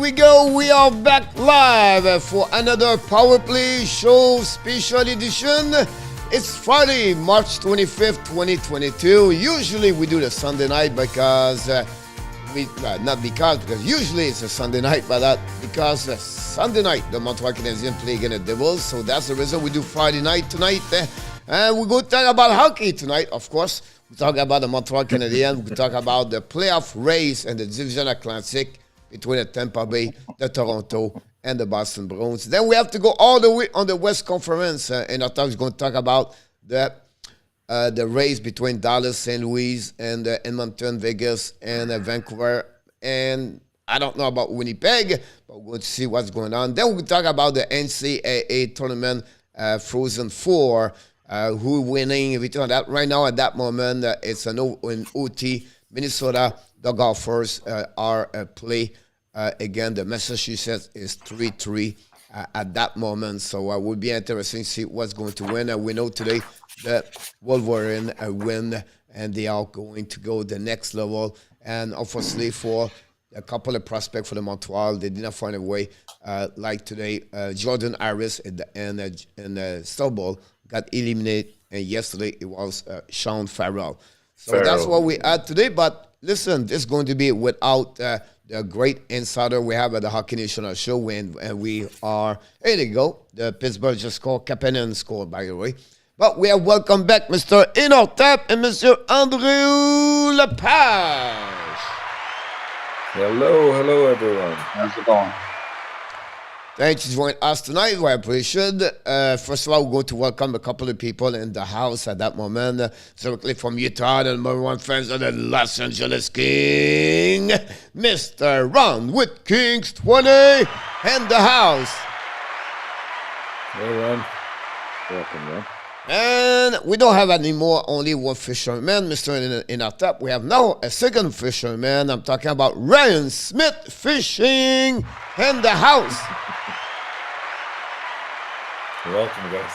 we go. We are back live for another Power Play Show special edition. It's Friday, March 25th, 2022. Usually we do the Sunday night because usually it's a Sunday night, but because Sunday night the Montreal Canadiens play against the Devils, so that's the reason we do Friday night tonight. And we're going to talk about hockey tonight, of course. We talk about the Montreal Canadiens. We talk about the playoff race and the Division Atlantic between the Tampa Bay, the Toronto, and the Boston Bruins. Then we have to go all the way on the West Conference. And our talk is going to talk about the race between Dallas, St. Louis, and Edmonton, Vegas, and Vancouver. And I don't know about Winnipeg, but we're going to see what's going on. Then we'll talk about the NCAA tournament, Frozen Four. Who winning, everything like that. Right now, at that moment, it's an OT. Minnesota, the Golfers are play again. The Massachusetts is 3-3 at that moment. So it would be interesting to see what's going to win. We know today that Wolverine win, and they are going to go the next level. And obviously for a couple of prospects for the Montreal, they did not find a way. Like today, Jordan Harris and Stubble got eliminated, and yesterday it was Sean Farrell. So that's what we had today. But listen, this is going to be without the great insider we have at the Hockey National Show, and we are, here they go. The Pittsburgh just scored, Kapanen scored, by the way. But we have welcome back Mr. ENORTAP and Mr. Andrew Lepage. Hello everyone. How's it going? Thanks for joining us tonight. We appreciate it. First of all, we're going to welcome a couple of people in the house at that moment. Directly from Utah, the number one fans of the Los Angeles King, Mr. Ron with Kings 20 in the house. Hey Ron. Welcome, man. And we don't have anymore only one fisherman, Mr. ENORTAP. We have now a second fisherman. I'm talking about Ryan Smith fishing in the house. Welcome, guys.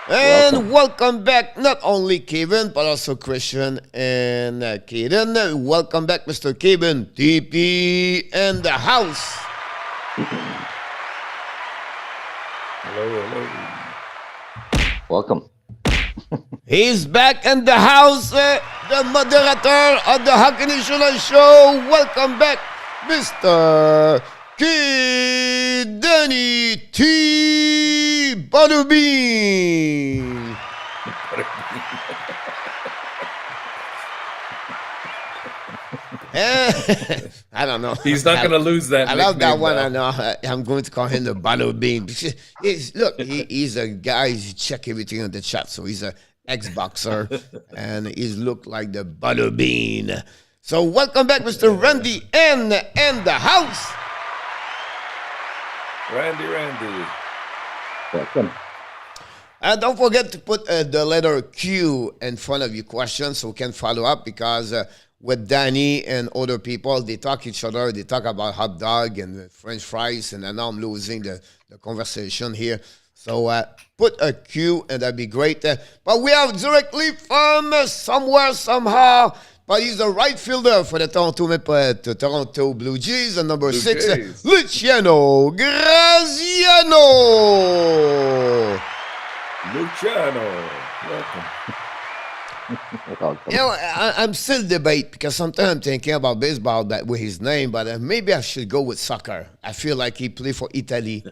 And welcome back, not only Kevin, but also Christian and Kaden. Welcome back, Mr. Kevin, TP in the house. Hello. Welcome. He's back in the house, the moderator of the Hockey National Show. Welcome back, Mr. Danny T. Butterbean. I don't know. He's not going to lose that. I love that one. I know. I'm going to call him the Butterbean. Look, he's a guy. He check everything on the chat. So he's an ex-boxer, and he's looked like the Butterbean. So welcome back, Mr. Randy in the house. Randy. Welcome. And don't forget to put the letter Q in front of your question so we can follow up, because with Danny and other people, they talk each other. They talk about hot dog and French fries, and now I'm losing the conversation here. So put a Q, and that'd be great. But we have directly from somewhere, somehow, but he's the right fielder for the Toronto Blue Jays, and number 6, Luciano Graziano. Welcome. You know, I'm still debate, because sometimes I'm thinking about baseball with his name, but maybe I should go with soccer. I feel like he played for Italy,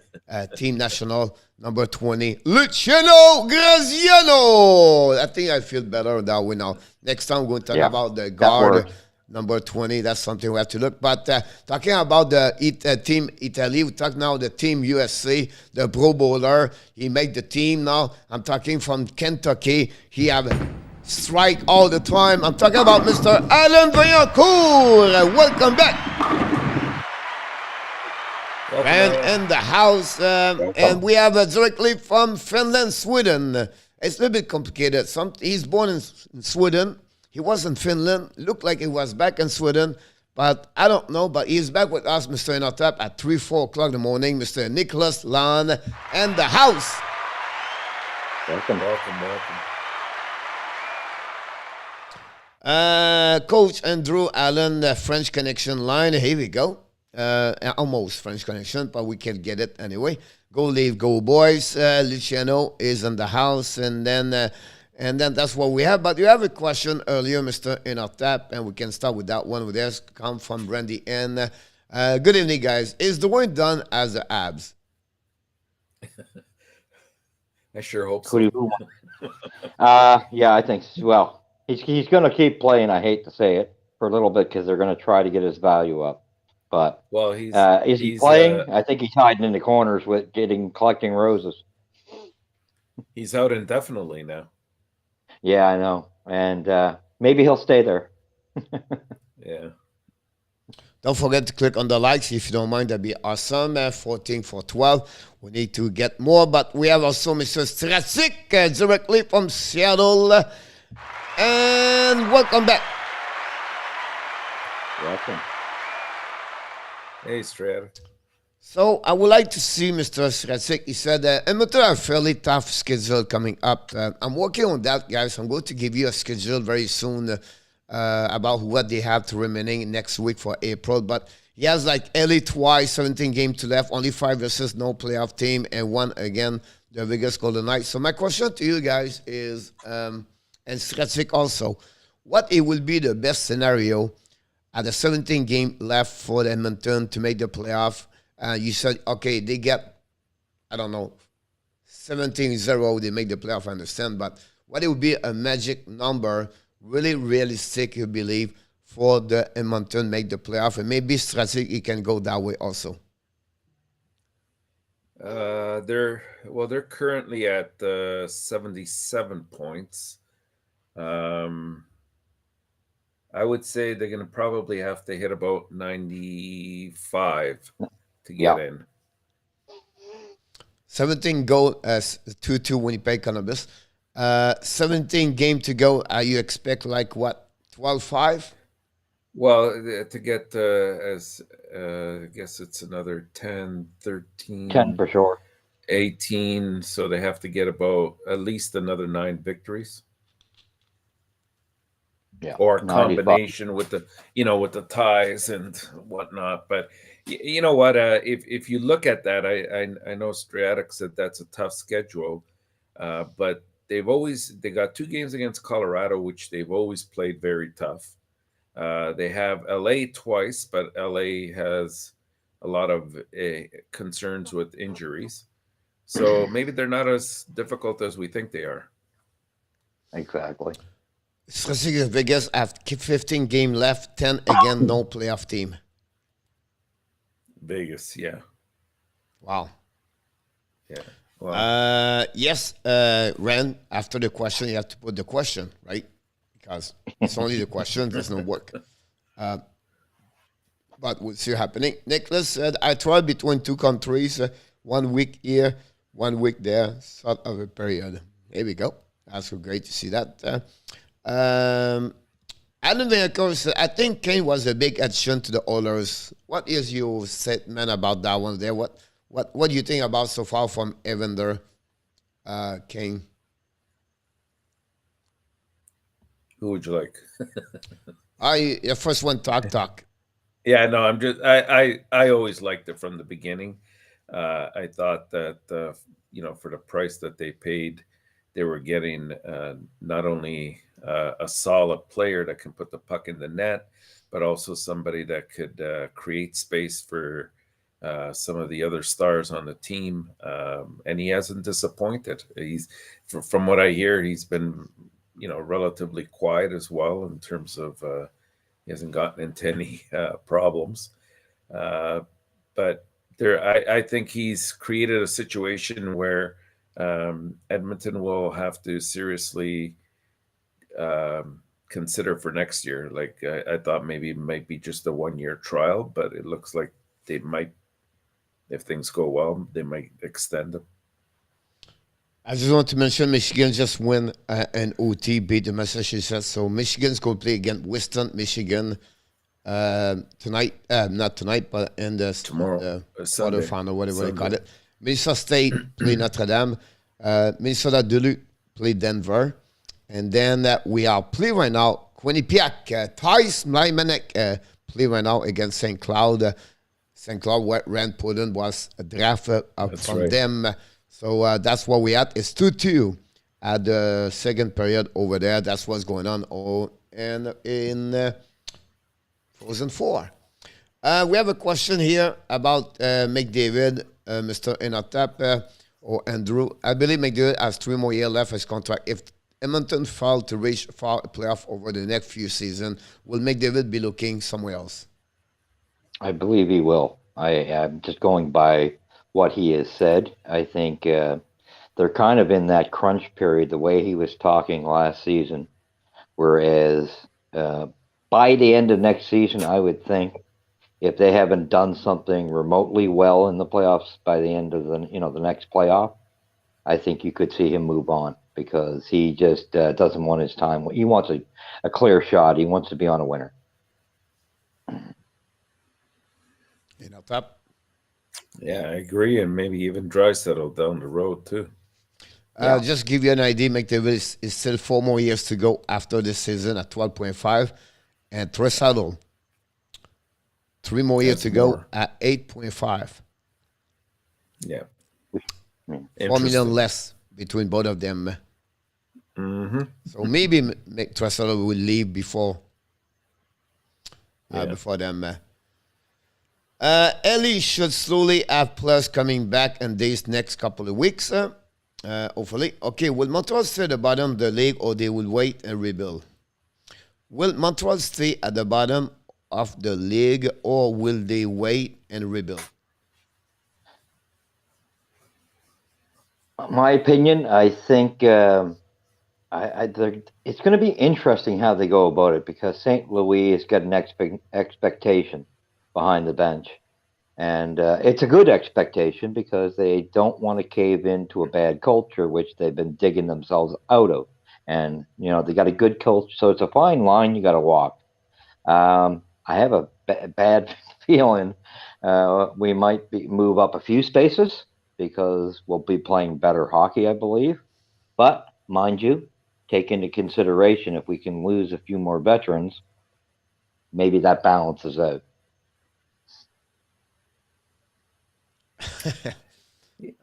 team national, number 20, Luciano Graziano. I think I feel better that way now. Next time we're going to talk about the guard, number 20. That's something we have to look. But talking about the team Italy, we talk now the team USA, the Pro Bowler. He made the team now. I'm talking from Kentucky. He have strike all the time. I'm talking about Mr. Alan Vaillancourt. Welcome back. And in the house, and we have directly from Finland, Sweden. It's a little bit complicated. He's born in Sweden. He was in Finland. Looked like he was back in Sweden, but I don't know. But he's back with us, Mr. ENORTAP, at 4 o'clock in the morning. Mr. Nicholas Lan and the house. Welcome. Coach Andrew Allen, French connection line. Here we go. almost French connection, but we can get it anyway. Go Leave, go boys. Luciano is in the house, and then that's what we have. But you have a question earlier, Mr. ENORTAP, and we can start with that one. With this come from Brandy. And good evening, guys. Is the work done as the Habs? I sure hope so. Yeah, I think so. Well, he's going to keep playing. I hate to say it, for a little bit, because they're going to try to get his value up. But well, is he playing? I think he's hiding in the corners with collecting roses. He's out indefinitely now. Yeah, I know, and maybe he'll stay there. Yeah. Don't forget to click on the likes if you don't mind. That'd be awesome. 14 for 12. We need to get more, but we have also Mr. Strasik directly from Seattle. And welcome back. Welcome. Hey, Strader. So I would like to see Mr. Strasik. He said, Edmonton have a fairly tough schedule coming up. I'm working on that, guys. I'm going to give you a schedule very soon about what they have to remaining next week for April. But he has like LA twice, 17 games to left, only 5 versus no playoff team, and 1 again, the Vegas Golden Knights. So my question to you guys is, and Strasik also, what it will be the best scenario at the 17 game left for Edmonton to make the playoff? You said, okay, they get, I don't know, 17-0, they make the playoff, I understand. But what it would be a magic number, really realistic, you believe, for the Edmonton make the playoff? And maybe strategic, it can go that way also. They're currently at 77 points. I would say they're going to probably have to hit about 95 to get in. 17 goal as 2-2 Winnipeg Columbus. 17 game to go. You expect like what, 12-5? Well, to get I guess it's another 10, 13. 10 for sure. 18. So they have to get about at least another 9 victories. Yeah, or a combination with the, with the ties and whatnot. But you know what? If you look at that, I know Stratic said that's a tough schedule, but they got 2 games against Colorado, which they've always played very tough. They have LA twice, but LA has a lot of concerns with injuries. So maybe they're not as difficult as we think they are. Exactly. Strategic Vegas have 15 game left, 10 again, no playoff team. Vegas, yeah. Wow. Yeah. Wow. Yes, Ren, after the question, you have to put the question, right? Because it's only the question, there's no work. But we'll see happening. Nicholas said, I tried between 2 countries, 1 week here, 1 week there, sort of a period. Here we go. That's great to see that. Adam Vancouver said, I think Kane was a big addition to the Oilers. What is your statement about that one there? What do you think about so far from Evander Kane? Who would you like? The first one, talk. Yeah, no, I always liked it from the beginning. I thought that, for the price that they paid, they were getting not only a solid player that can put the puck in the net, but also somebody that could create space for some of the other stars on the team. And he hasn't disappointed. From what I hear, he's been, relatively quiet as well in terms of he hasn't gotten into any problems. But I think he's created a situation where Edmonton will have to seriously consider for next year. Like I thought maybe it might be just a 1-year trial, but it looks like they might, if things go well, they might extend them. I just want to mention Michigan just win an OT, beat the Massachusetts. So Michigan's going to play against Western Michigan tonight. Not tonight, but in the tomorrow, quarterfinal, whatever they call it. Minnesota State play Notre Dame. Minnesota Duluth play Denver. And then we are playing right now, Quinnipiac, Thais Mlymanek play right now against St. Cloud. St. Cloud Rand Puddin was drafted from right. them. So that's what we had. It's 2-2 at the second period over there. That's what's going on in Frozen 4. We have a question here about McDavid, Mr. ENORTAP, or Andrew. I believe McDavid has 3 more years left his contract. If Edmonton failed to reach far playoff over the next few seasons, will McDavid be looking somewhere else? I believe he will. I'm just going by what he has said. I think they're kind of in that crunch period, the way he was talking last season, whereas by the end of next season, I would think if they haven't done something remotely well in the playoffs by the end of the next playoff, I think you could see him move on, because he just doesn't want his time. He wants a clear shot. He wants to be on a winner. Top. Yeah, I agree, and maybe even Draisaitl down the road too. Just give you an idea, McDavid is still 4 more years to go after this season at 12.5, and Draisaitl 3 more years to go at 8.5. Yeah, 4 million less between both of them. So maybe Draisaitl will leave before them. Ellie should slowly have players coming back in these next couple of weeks, hopefully. Okay, will Montreal stay at the bottom of the league, or they will wait and rebuild? Will Montreal stay at the bottom of the league, or will they wait and rebuild? My opinion, I think it's going to be interesting how they go about it, because St. Louis has got an expectation behind the bench, and it's a good expectation, because they don't want to cave into a bad culture, which they've been digging themselves out of. And they got a good culture, so it's a fine line you got to walk. I have a bad feeling we might move up a few spaces, because we'll be playing better hockey, I believe. But mind you, take into consideration, if we can lose a few more veterans, maybe that balances out.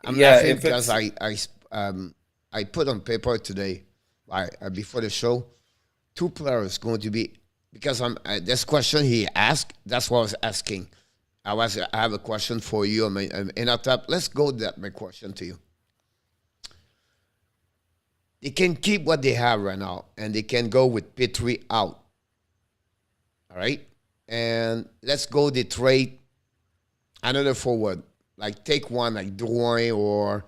I'm laughing because I put on paper today, before the show, 2 players going to be, because this question he asked, that's what I was asking. I have a question for you. ENORTAP. Let's go that my question to you. They can keep what they have right now, and they can go with Petrie out. All right, and let's go the trade another forward. Like take one like Drouin, or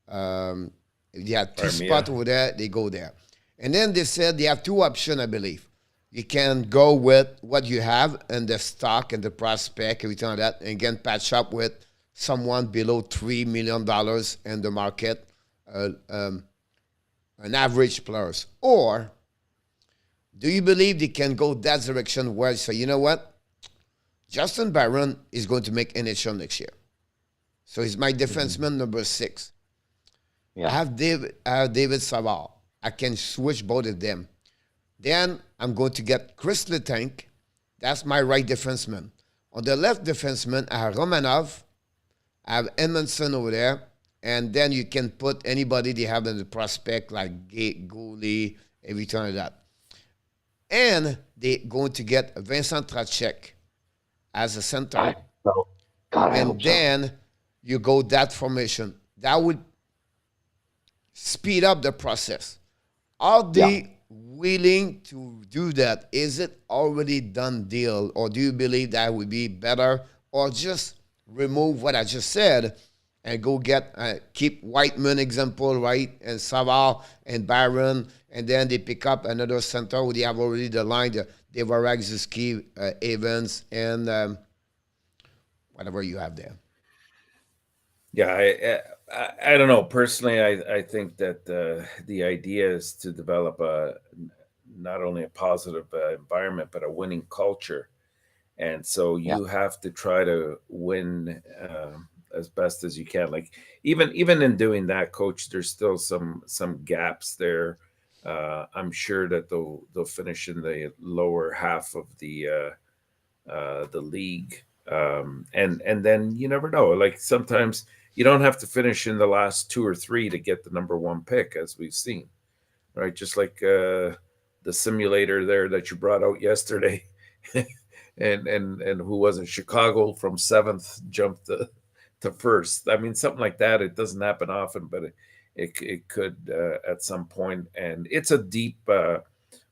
if they have 2 spots over there, they go there. And then they said they have 2 options, I believe. You can go with what you have and the stock and the prospect, everything like that, and again patch up with someone below $3 million in the market, an average players. Or do you believe they can go that direction where say, you know what, Justin Barron is going to make NHL next year, so he's my defenseman number 6. Yeah. I have David Savard. I can switch both of them. Then I'm going to get Chris Letang. That's my right defenseman. On the left defenseman, I have Romanov. I have Edmondson over there. And then you can put anybody they have in the prospect, like Goalie, everything like that. And they're going to get Vincent Tracek as a center. And then you go that formation. That would speed up the process. Are they willing to do that? Is it already done deal, or do you believe that would be better, or just remove what I just said and go get keep Whiteman example, right, and Savard and Barron, and then they pick up another center where they have already the line, the Devarag, Evans, and whatever you have there. Yeah, I don't know. Personally, I think that the idea is to develop not only a positive environment, but a winning culture. And so you have to try to win as best as you can. Like even in doing that, coach, there's still some gaps there. I'm sure that they'll finish in the lower half of the league. And then you never know. Like sometimes you don't have to finish in the last 2 or 3 to get the number 1 pick, as we've seen, right? Just like the simulator there that you brought out yesterday, and who was it? Chicago from 7th jumped to 1st. I mean, something like that. It doesn't happen often, but it could at some point. And it's a deep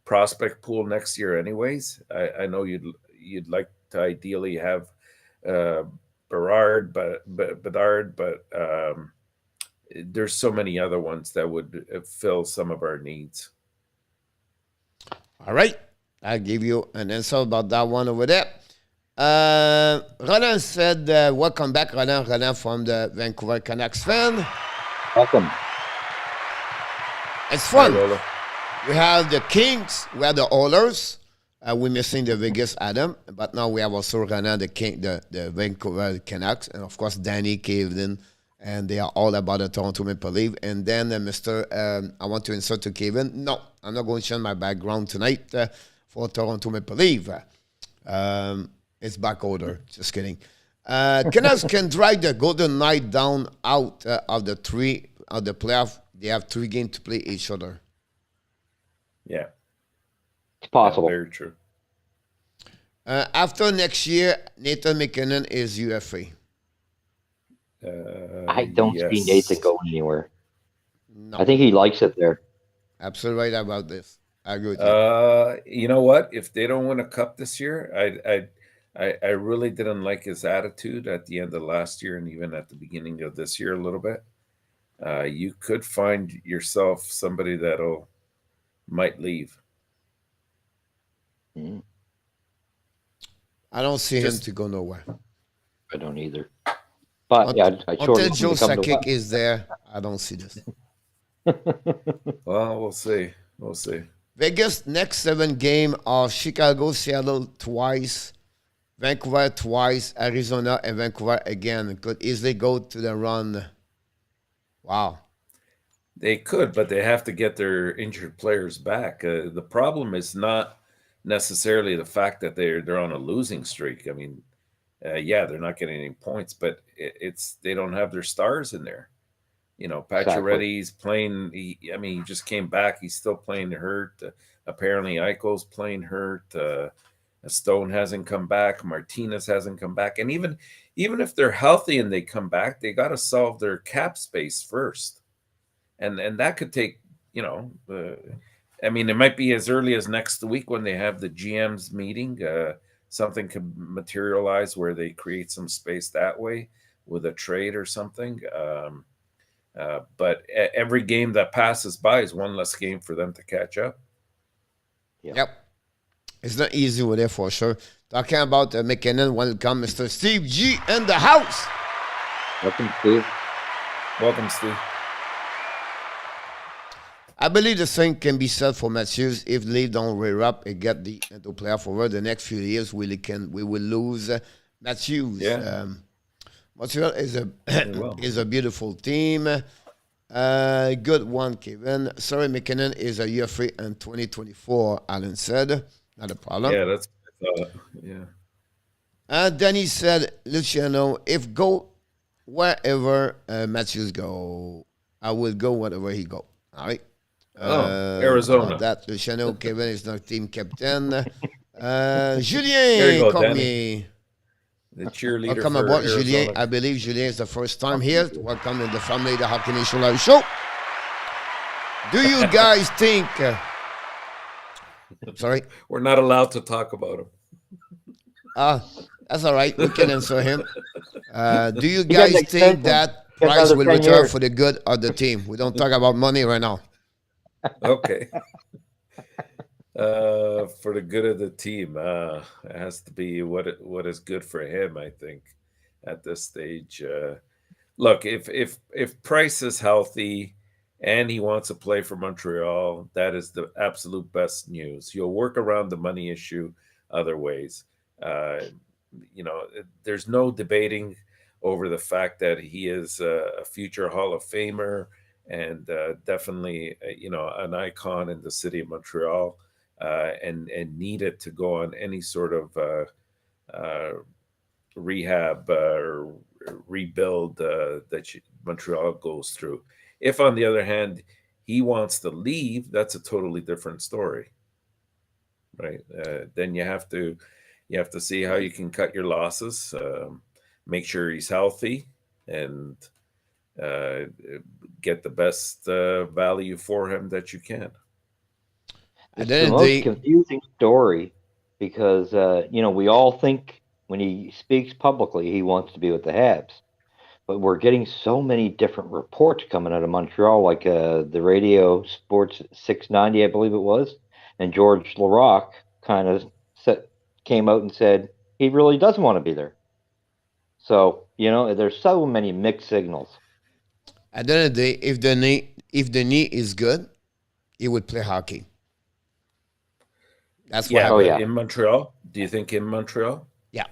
prospect pool next year, anyways. I know you'd like to ideally have Bedard, but there's so many other ones that would fill some of our needs. All right. I'll give you an answer about that one over there. Roland said, welcome back, Roland. Roland from the Vancouver Canucks fan. Welcome. It's fun. Hi, we have the Kings. We have the Oilers. We're missing the Vegas Adam, but now we have also Roland, the Vancouver Canucks, and of course Danny caved in, and they are all about the Toronto Maple Leafs. And then Mr. I want to insert to Kevin. No, I'm not going to change my background tonight for Toronto Maple Leafs. It's back order. Just kidding. Canucks can drag the Golden Knight down out of the playoff. They have 3 games to play each other. Yeah. It's possible. Yeah, very true. After next year, Nathan McKinnon is UFA. I don't see Nathan going anywhere. No. I think he likes it there. Absolutely right about this. I agree with you. You know what? If they don't win a cup this year, I really didn't like his attitude at the end of last year and even at the beginning of this year a little bit. You could find yourself somebody that'll might leave. Mm. I don't see him to go nowhere. I don't either. But until Joe Sakic is there, I don't see this. Well, we'll see. We'll see. Vegas next 7 game are Chicago, Seattle twice, Vancouver twice, Arizona, and Vancouver again. Could easily go to the run. Wow. They could, but they have to get their injured players back. The problem is not necessarily the fact that they're on a losing streak. I mean, they're not getting any points, but it's they don't have their stars in there. You know, Pacioretty's playing. He just came back. He's still playing hurt. Apparently, Eichel's playing hurt. Stone hasn't come back. Martinez hasn't come back. And even if they're healthy and they come back, they got to solve their cap space first. And that could take, it might be as early as next week when they have the GM's meeting. Something could materialize where they create some space that way with a trade or something. But every game that passes by is one less game for them to catch up. Yep. It's not easy with it for sure. Talking about McKinnon, welcome, Mr. Steve G in the house. Welcome, Steve. Welcome, Steve. I believe the same can be said for Matthews. If Leaf don't rear up and get the into playoff over the next few years, we will lose Matthews. Yeah. Montreal is a beautiful team. Good one, Kevin. Sorry, McKinnon is a UFA in 2024, Alan said. Not a problem. Yeah, that's Danny said, Luciano, if go wherever Matthews go, I will go wherever he go. All right. Arizona. That Luciano Kevin is not team captain. Julien Cormier. The cheerleader. Welcome aboard, Julien. I believe Julien is the first time here. Welcome in the family, the Hockey Nation Live Show. Do you guys think? Sorry, we're not allowed to talk about him. That's all right. We can answer him. Do you guys think that Price will return for the good of the team? We don't talk about money right now. Okay. For the good of the team, it has to be what is good for him, I think, at this stage. Look, if Price is healthy and he wants to play for Montreal, that is the absolute best news. You'll work around the money issue other ways. There's no debating over the fact that he is a future Hall of Famer and definitely, an icon in the city of Montreal. And needed to go on any sort of rehab or rebuild that Montreal goes through. If, on the other hand, he wants to leave, that's a totally different story, right? Then you have to see how you can cut your losses, make sure he's healthy, and get the best value for him that you can. It's the most confusing story because, we all think when he speaks publicly, he wants to be with the Habs. But we're getting so many different reports coming out of Montreal, like the radio Sports 690, I believe it was. And George Larocque kind of came out and said he really doesn't want to be there. So, there's so many mixed signals. At the end of the day, if the knee is good, he would play hockey. That's what happened. In Montreal? Do you think in Montreal? Yeah.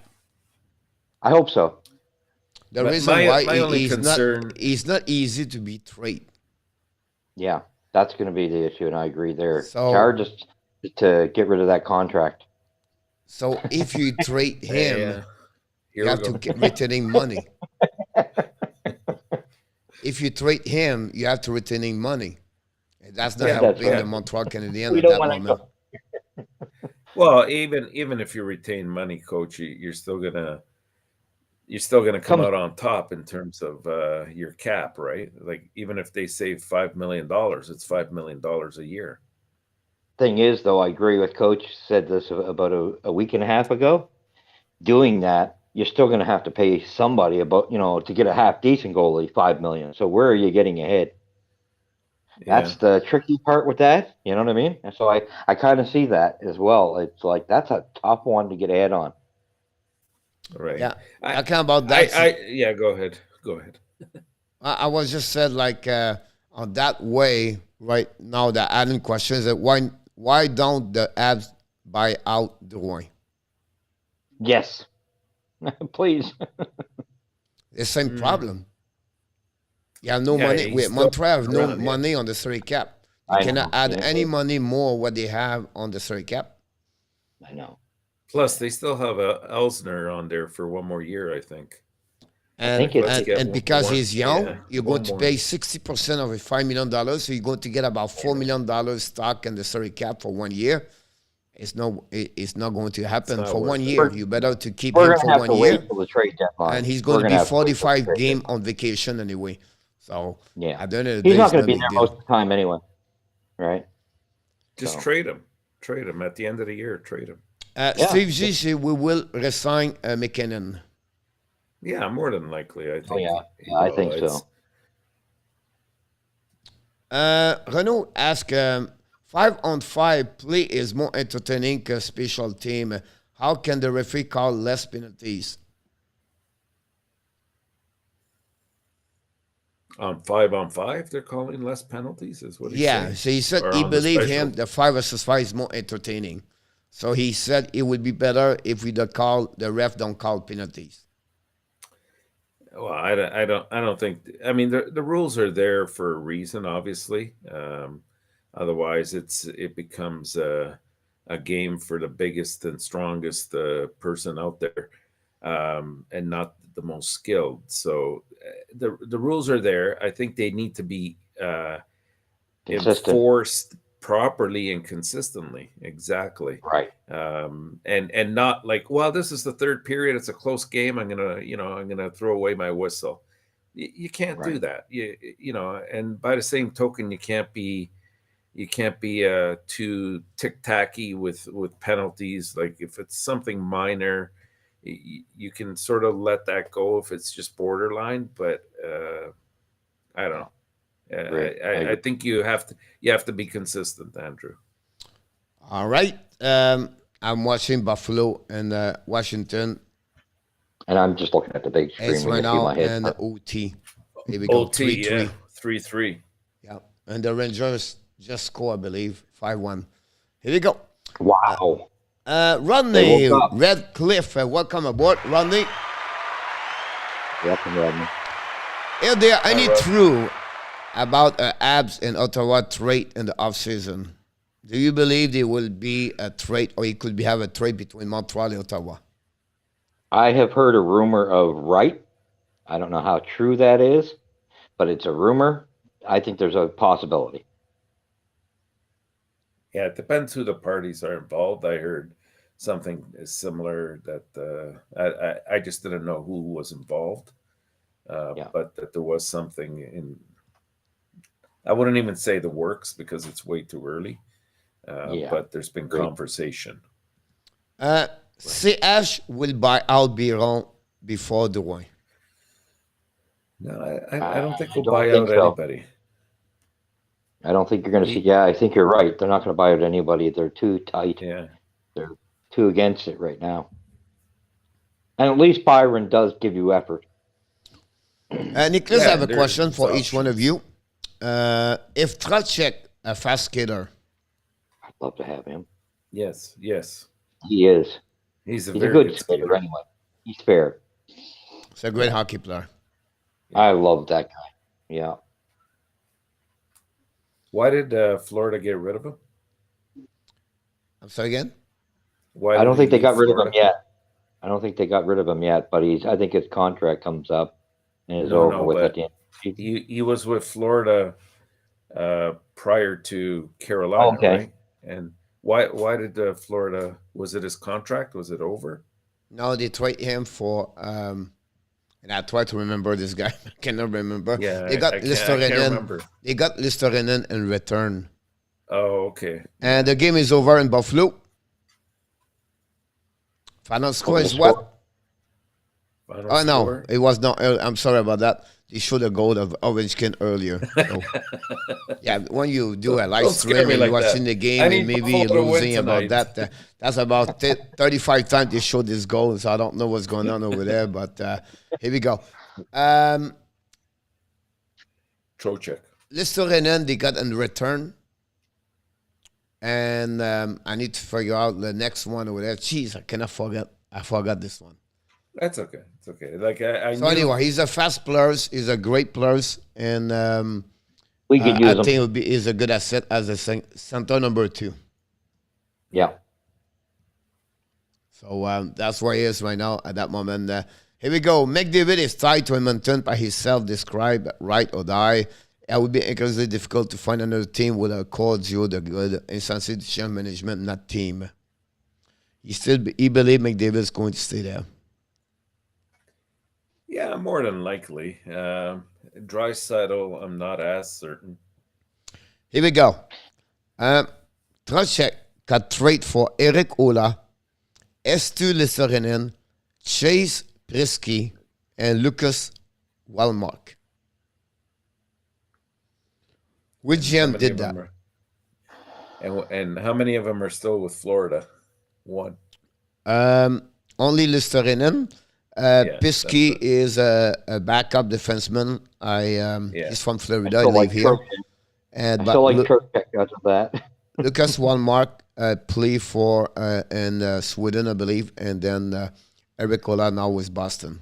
I hope so. The reason why he's not easy to be traded. Yeah, that's going to be the issue, and I agree there. So, hard just to get rid of that contract. So if you trade him, you have to keep retaining money. If you trade him, you have to retaining money. And that's not helping the Montreal Canadiens at that moment. Well, even if you retain money, Coach, you're still gonna come out on top in terms of your cap, right? Like even if they save $5 million, it's $5 million a year. Thing is, though, I agree with Coach. Said this about a week and a half ago. Doing that, you're still going to have to pay somebody about to get a half decent goalie $5 million. So where are you getting ahead? Yeah. That's the tricky part with that. You know what I mean? And so I kind of see that as well. It's like that's a tough one to get ahead on. Right. Yeah. I kind of about that. Go ahead. I was just said like on that way right now. The adding question is that why don't the Habs buy out DUARTE? Yes, please. The same problem. You have no money. Montreal have no money on the salary cap. You cannot add any money more what they have on the salary cap. I know. Plus, they still have Elsner on there for one more year, I think. And because he's young, you're going to pay 60% of a $5 million, so you're going to get about $4 million stock in the salary cap for 1 year. It's not going to happen for 1 year. You better to keep him for 1 year. And he's going to be 45 game on vacation anyway. So yeah, at the end of the he's day, not going to be there most of the time anyway, right? Just trade him at the end of the year. Trade him. Steve G said we will resign McKinnon. Yeah, more than likely, I think. I think so. Renaud asked, 5-on-5 play is more entertaining que special team. How can the referee call less penalties? On 5-on-5, they're calling less penalties, is what he said. Yeah, so he said he believed him the 5 versus 5 is more entertaining. So he said it would be better if the ref don't call penalties. Well, I don't think. I mean, the rules are there for a reason, obviously. Otherwise, it becomes a game for the biggest and strongest person out there, and not the most skilled. So the rules are there. I think they need to be enforced properly and consistently. Exactly. Right. And not like, well, this is the third period. It's a close game. I'm gonna throw away my whistle. You can't do that. And by the same token, you can't be too tick-tacky with penalties. Like if it's something minor, you can sort of let that go if it's just borderline. But I don't know. I think you have to be consistent, Andrew. All right. I'm watching Buffalo and Washington. And I'm just looking at the big screen right now and OT. Here we go. OT, 3-3. Yeah. And the Rangers just score, I believe, 5-1. Here we go. Wow. Rodney Redcliffe, welcome aboard, Rodney. Welcome, Rodney. Is there any true about Habs and Ottawa trade in the offseason? Do you believe there will be a trade, or it could have a trade between Montreal and Ottawa? I have heard a rumor of Wright. I don't know how true that is, but it's a rumor. I think there's a possibility. Yeah, it depends who the parties are involved. I heard something similar that I just didn't know who was involved, but that there was something in. I wouldn't even say the works because it's way too early. But there's been conversation. CH will buy Albiron before Drouin. No, I don't think we'll buy out anybody. I don't think you're going to see. Yeah, I think you're right. They're not going to buy out anybody. They're too tight. Yeah. They're too against it right now. And at least Byron does give you effort. Nicholas, I have a question for each one of you. If Trocheck, a fast skater. I'd love to have him. Yes. He is. He's a good skater anyway. He's fair. He's a great hockey player. I love that guy. Yeah. Why did Florida get rid of him? I'm sorry again? I don't think they got rid of him yet. But I think his contract comes up and is over with at the end. He was with Florida prior to Carolina, right? And why did Florida, was it his contract? Was it over? No, they traded him for and I try to remember this guy. I cannot remember. Yeah, they got Listerinen. They got Listerinen in return. Oh, okay. And the game is over in Buffalo. Final score is what? Oh no, it was not. I'm sorry about that. They showed a goal of Ovechkin earlier. So, yeah, when you do a live stream and you're watching the game and maybe you're losing about that, that's about 35 times they showed this goal. So I don't know what's going on over there, but here we go. Trocheck. Listerinen, they got in return. And I need to figure out the next one over there. Jeez, I cannot forget. I forgot this one. That's okay. It's okay. Like I so anyway, he's a fast player. He's a great player, and we could use him. I think he's a good asset as a center number 2. Yeah. So that's where he is right now at that moment. Here we go. McDavid is tied to Edmonton by his self-described ride or die. It would be incredibly difficult to find another team with a core duo, the good institution management, not team. He believes McDavid is going to stay there. Yeah, more than likely. Draisaitl, I'm not as certain. Here we go. Trocheck got trade for Eric Ola, Estu Listerinen, Chase Prisky, and Lucas Wallmark. Which GM did that? And how many of them are still with Florida? One. Only Listerinen. Pisky is a backup defenseman. He's from Florida. I live here. And I still like Trocheck after that. Lucas Wallmark play for in Sweden, I believe, and then Eric Ola now with Boston.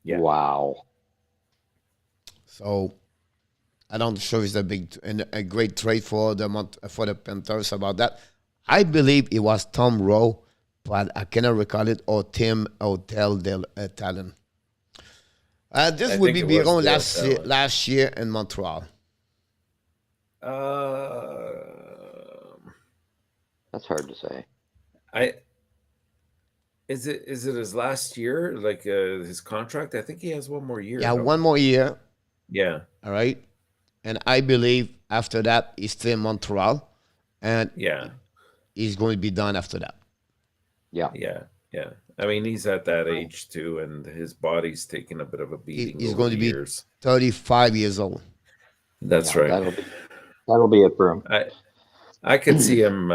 Yeah. Wow. So I don't show it's a great trade for the Panthers about that. I believe it was Tom Rowe, but I cannot recall it, or Tim Hotel Talon. This would be Biron last year in Montreal. That's hard to say. Is it his last year, like his contract? I think he has one more year. Yeah, one more year. Yeah. All right. And I believe after that, he's still in Montreal. And he's going to be done after that. Yeah. I mean, he's at that age too, and his body's taking a bit of a beating. He's going to be 35 years old. That's right. That'll be it for him. I could see him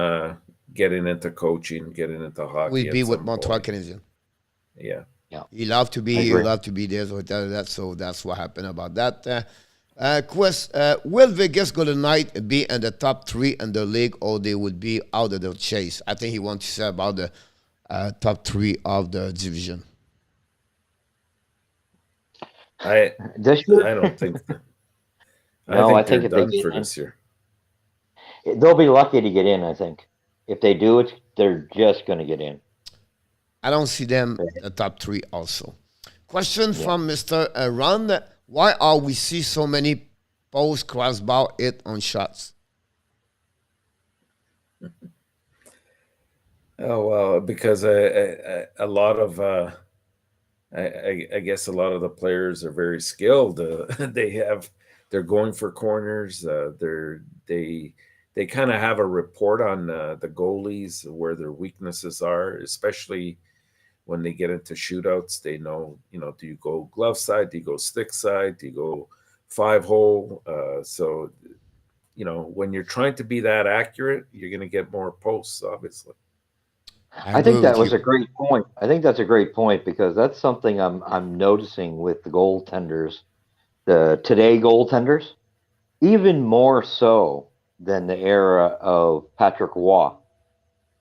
getting into coaching, getting into hockey. We'd be with Montreal Canadiens. Yeah. He loved to be here. He loved to be there. So that's what happened about that. Will Vegas Golden Knight be in the top 3 in the league, or they would be out of the chase? I think he wants to say about the top 3 of the division. I don't think. I think they're done for this year. They'll be lucky to get in. I think if they do it, they're just going to get in. I don't see them the top 3 also. Question from Mr. Ron. Why are we see so many post crossbar hit on shots? Oh, well, because a lot of I guess a lot of the players are very skilled. They're going for corners. They kind of have a report on the goalies where their weaknesses are, especially when they get into shootouts. They know, do you go glove side? Do you go stick side? Do you go 5-hole? So, when you're trying to be that accurate, you're going to get more posts, obviously. I think that was a great point. I think that's a great point because that's something I'm noticing with the goaltenders, the today goaltenders, even more so than the era of Patrick Roy,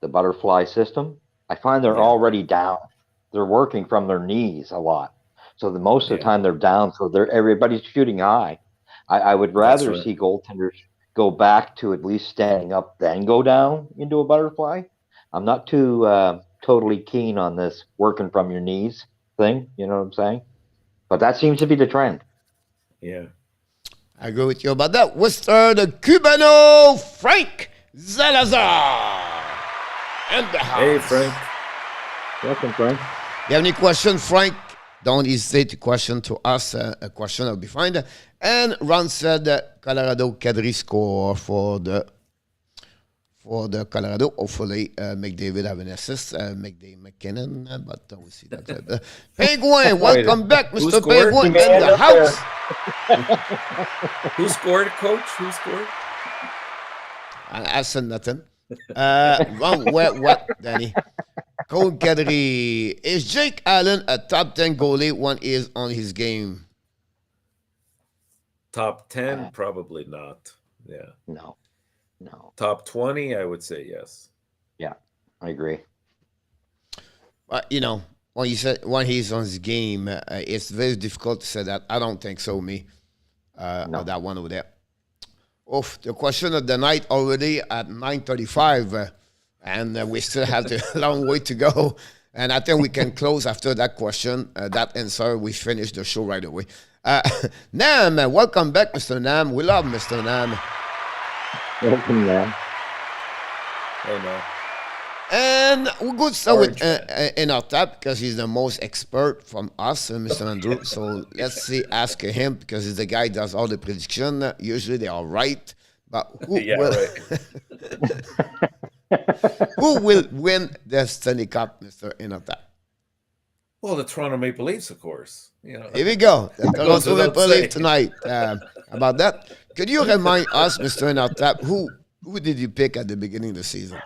the butterfly system. I find they're already down. They're working from their knees a lot. So most of the time they're down. So everybody's shooting high. I would rather see goaltenders go back to at least standing up, then go down into a butterfly. I'm not too totally keen on this working from your knees thing. You know what I'm saying? But that seems to be the trend. Yeah. I agree with you about that. Mr. the Cubano Frank Zalazar in the house. Hey, Frank. Welcome, Frank. You have any questions, Frank? Don't hesitate to question to us. A question will be fine. And Ron said that Colorado Kadri score for the Colorado. Hopefully, McDavid have an assist. McKinnon, but we'll see that. Penguin, welcome back, Mr. Penguin in the house. Who scored, Coach? Who scored? I said nothing. Wrong. What, Danny? Cole Kadri. Is Jake Allen a top 10 goalie when he is on his game? Top 10? Probably not. Yeah. No. Top 20, I would say yes. Yeah, I agree. But when he's on his game, it's very difficult to say that. I don't think so. No. That one over there. The question of the night already at 9:35, and we still have a long way to go. And I think we can close after that question. That answer, we finish the show right away. Nam, welcome back, Mr. Nam. We love Mr. Nam. Welcome, man. Hey, man. And we're going to start with ENORTAP because he's the most expert from us, Mr. Andrew. So let's ask him because he's the guy who does all the prediction. Usually they are right. But who who will win the Stanley Cup, Mr. ENORTAP? Well, the Toronto Maple Leafs, of course. Here we go. The Toronto Maple Leafs tonight. About that, could you remind us, Mr. ENORTAP, who did you pick at the beginning of the season?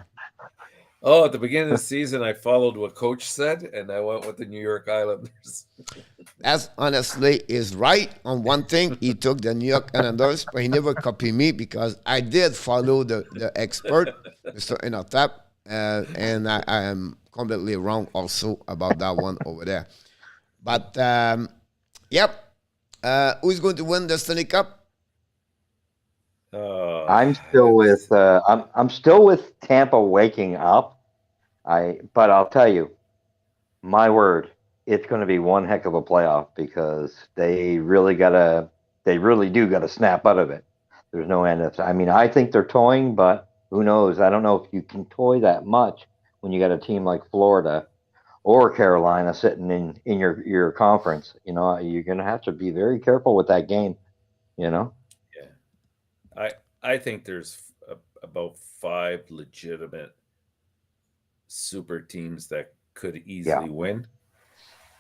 Oh, at the beginning of the season, I followed what Coach said, and I went with the New York Islanders. That's honestly is right on one thing. He took the New York Islanders, but he never copied me because I did follow the expert, Mr. ENORTAP, and I am completely wrong also about that one over there. But, who's going to win the Stanley Cup? I'm still with I'm still with Tampa waking up. But I'll tell you, my word, it's going to be one heck of a playoff because they really do gotta snap out of it. There's no end of. I mean, I think they're toying, but who knows? I don't know if you can toy that much when you got a team like Florida or Carolina sitting in your conference. You're going to have to be very careful with that game. Yeah. I think there's about 5 legitimate super teams that could easily win.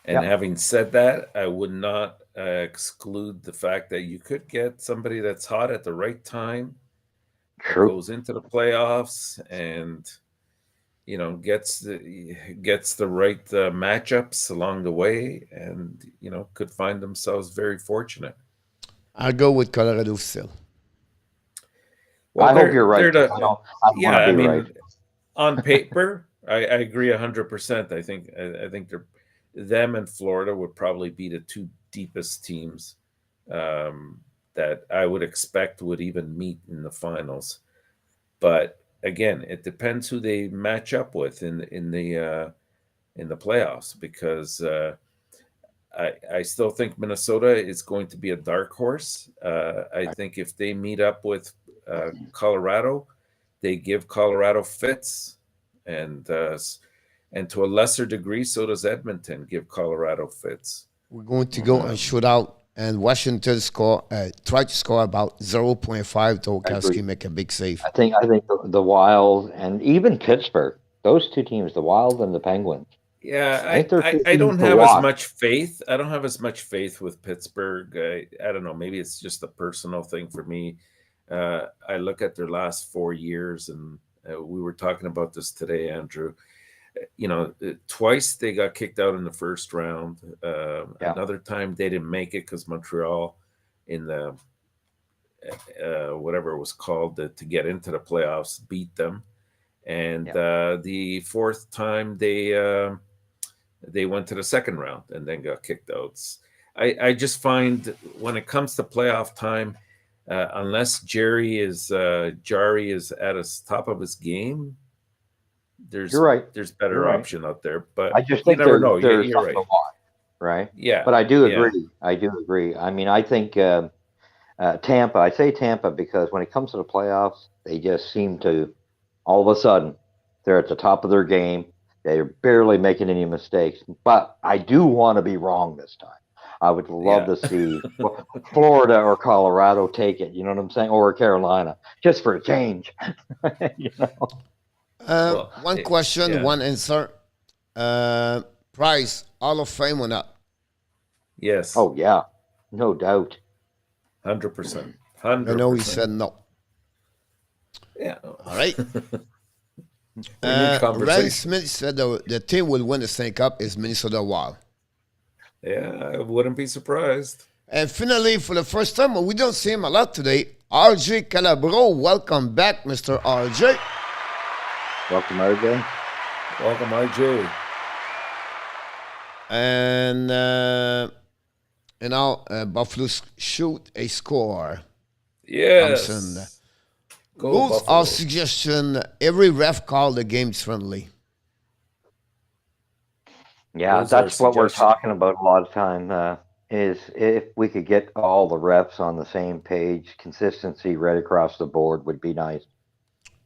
And having said that, I would not exclude the fact that you could get somebody that's hot at the right time, goes into the playoffs, and gets the right matchups along the way, and could find themselves very fortunate. I'll go with Colorado still. Well, I hope you're right. I mean, right. On paper, I agree 100%. I think them and Florida would probably be the 2 deepest teams that I would expect would even meet in the finals. But again, it depends who they match up with in the in the playoffs because I still think Minnesota is going to be a dark horse. I think if they meet up with Colorado, they give Colorado fits, and to a lesser degree, so does Edmonton give Colorado fits. We're going to go and shoot out, and Washington try to score about 0.5. Tokarski make a big save. I think the Wild and even Pittsburgh, those two teams, the Wild and the Penguins. Yeah, I don't have as much faith. I don't have as much faith with Pittsburgh. I don't know. Maybe it's just a personal thing for me. I look at their last 4 years, and we were talking about this today, Andrew. Twice they got kicked out in the first round. Another time they didn't make it because Montreal in the whatever it was called to get into the playoffs beat them. And the fourth time they went to the second round and then got kicked out. I just find when it comes to playoff time, unless Jari is at the top of his game, there's better option out there. But I just think you never know. You're right. Right? Yeah. But I do agree. I mean, I think Tampa, I say Tampa because when it comes to the playoffs, they just seem to, all of a sudden, they're at the top of their game. They're barely making any mistakes. But I do want to be wrong this time. I would love to see Florida or Colorado take it. You know what I'm saying? Or Carolina, just for a change. One question, one answer. Price, Hall of Fame or not? Yes. Oh, yeah. No doubt. 100%. I know he said no. Yeah. All right. Randy Smith said the team will win the Stanley Cup is Minnesota Wild. Yeah, I wouldn't be surprised. And finally, for the first time, we don't see him a lot today, RJ Calabro. Welcome back, Mr. RJ. Welcome, RJ. Welcome, RJ. And now Buffalo shoot a score. Yes. Rules or suggestion, every ref call the games friendly. Yeah, that's what we're talking about a lot of time, is if we could get all the refs on the same page, consistency right across the board would be nice.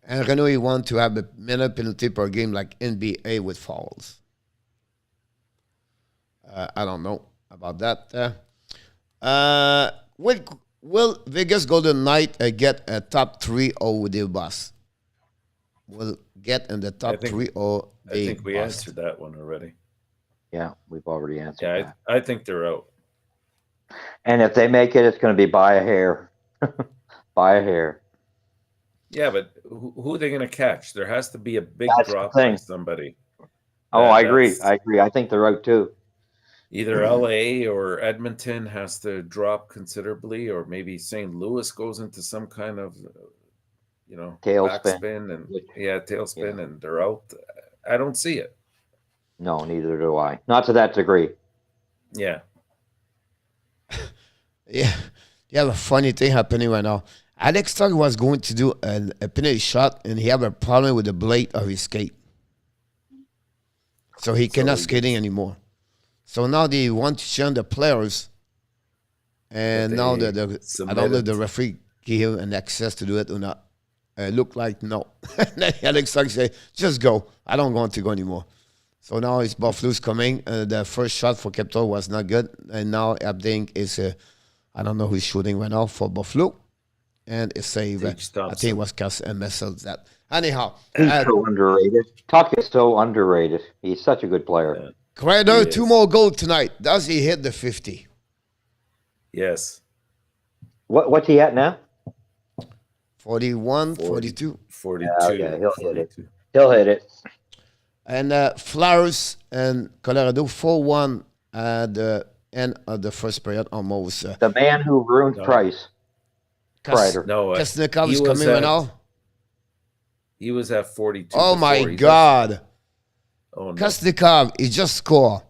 And Renault, you want to have a minute penalty per game like NBA with fouls. I don't know about that. Will Vegas Golden Knight get a top 3 or would they bust? Will get in the top 3 or they I think we bust? answered that one already. Yeah, we've already answered that. I think they're out. And if they make it, it's going to be by a hair. By a hair. Yeah, but who are they going to catch? There has to be a big drop by somebody. Oh, I agree. I think they're out too. Either LA or Edmonton has to drop considerably, or maybe St. Louis goes into some kind of, backspin and tailspin, and they're out. I don't see it. No, neither do I. Not to that degree. Yeah. Yeah. You have a funny thing happening right now. ALEXANDRE was going to do a penalty shot, and he had a problem with the blade of his skate. So he cannot skating anymore. So now they want to change the players. And now I don't know if the referee give him an access to do it or not. It looked like no. Then ALEXANDRE said, just go. I don't want to go anymore. So now it's Buffalo's coming. The first shot for Capital was not good. And now I think it's, I don't know who's shooting right now for Buffalo. And it's save. I think it was Cass and Messels that. Anyhow. He's so underrated. Tuck is so underrated. He's such a good player. Schrader, 2 more goals tonight. Does he hit the 50? Yes. What's he at now? 41, 42. 42. Yeah, he'll hit it. He'll hit it. And Flowers and Colorado 4-1 at the end of the first period almost. The man who ruined Price. Schrader. Kasnikov is coming right now. He was at 42. Oh, my God. Oh, no. Kasnikov, he just scored.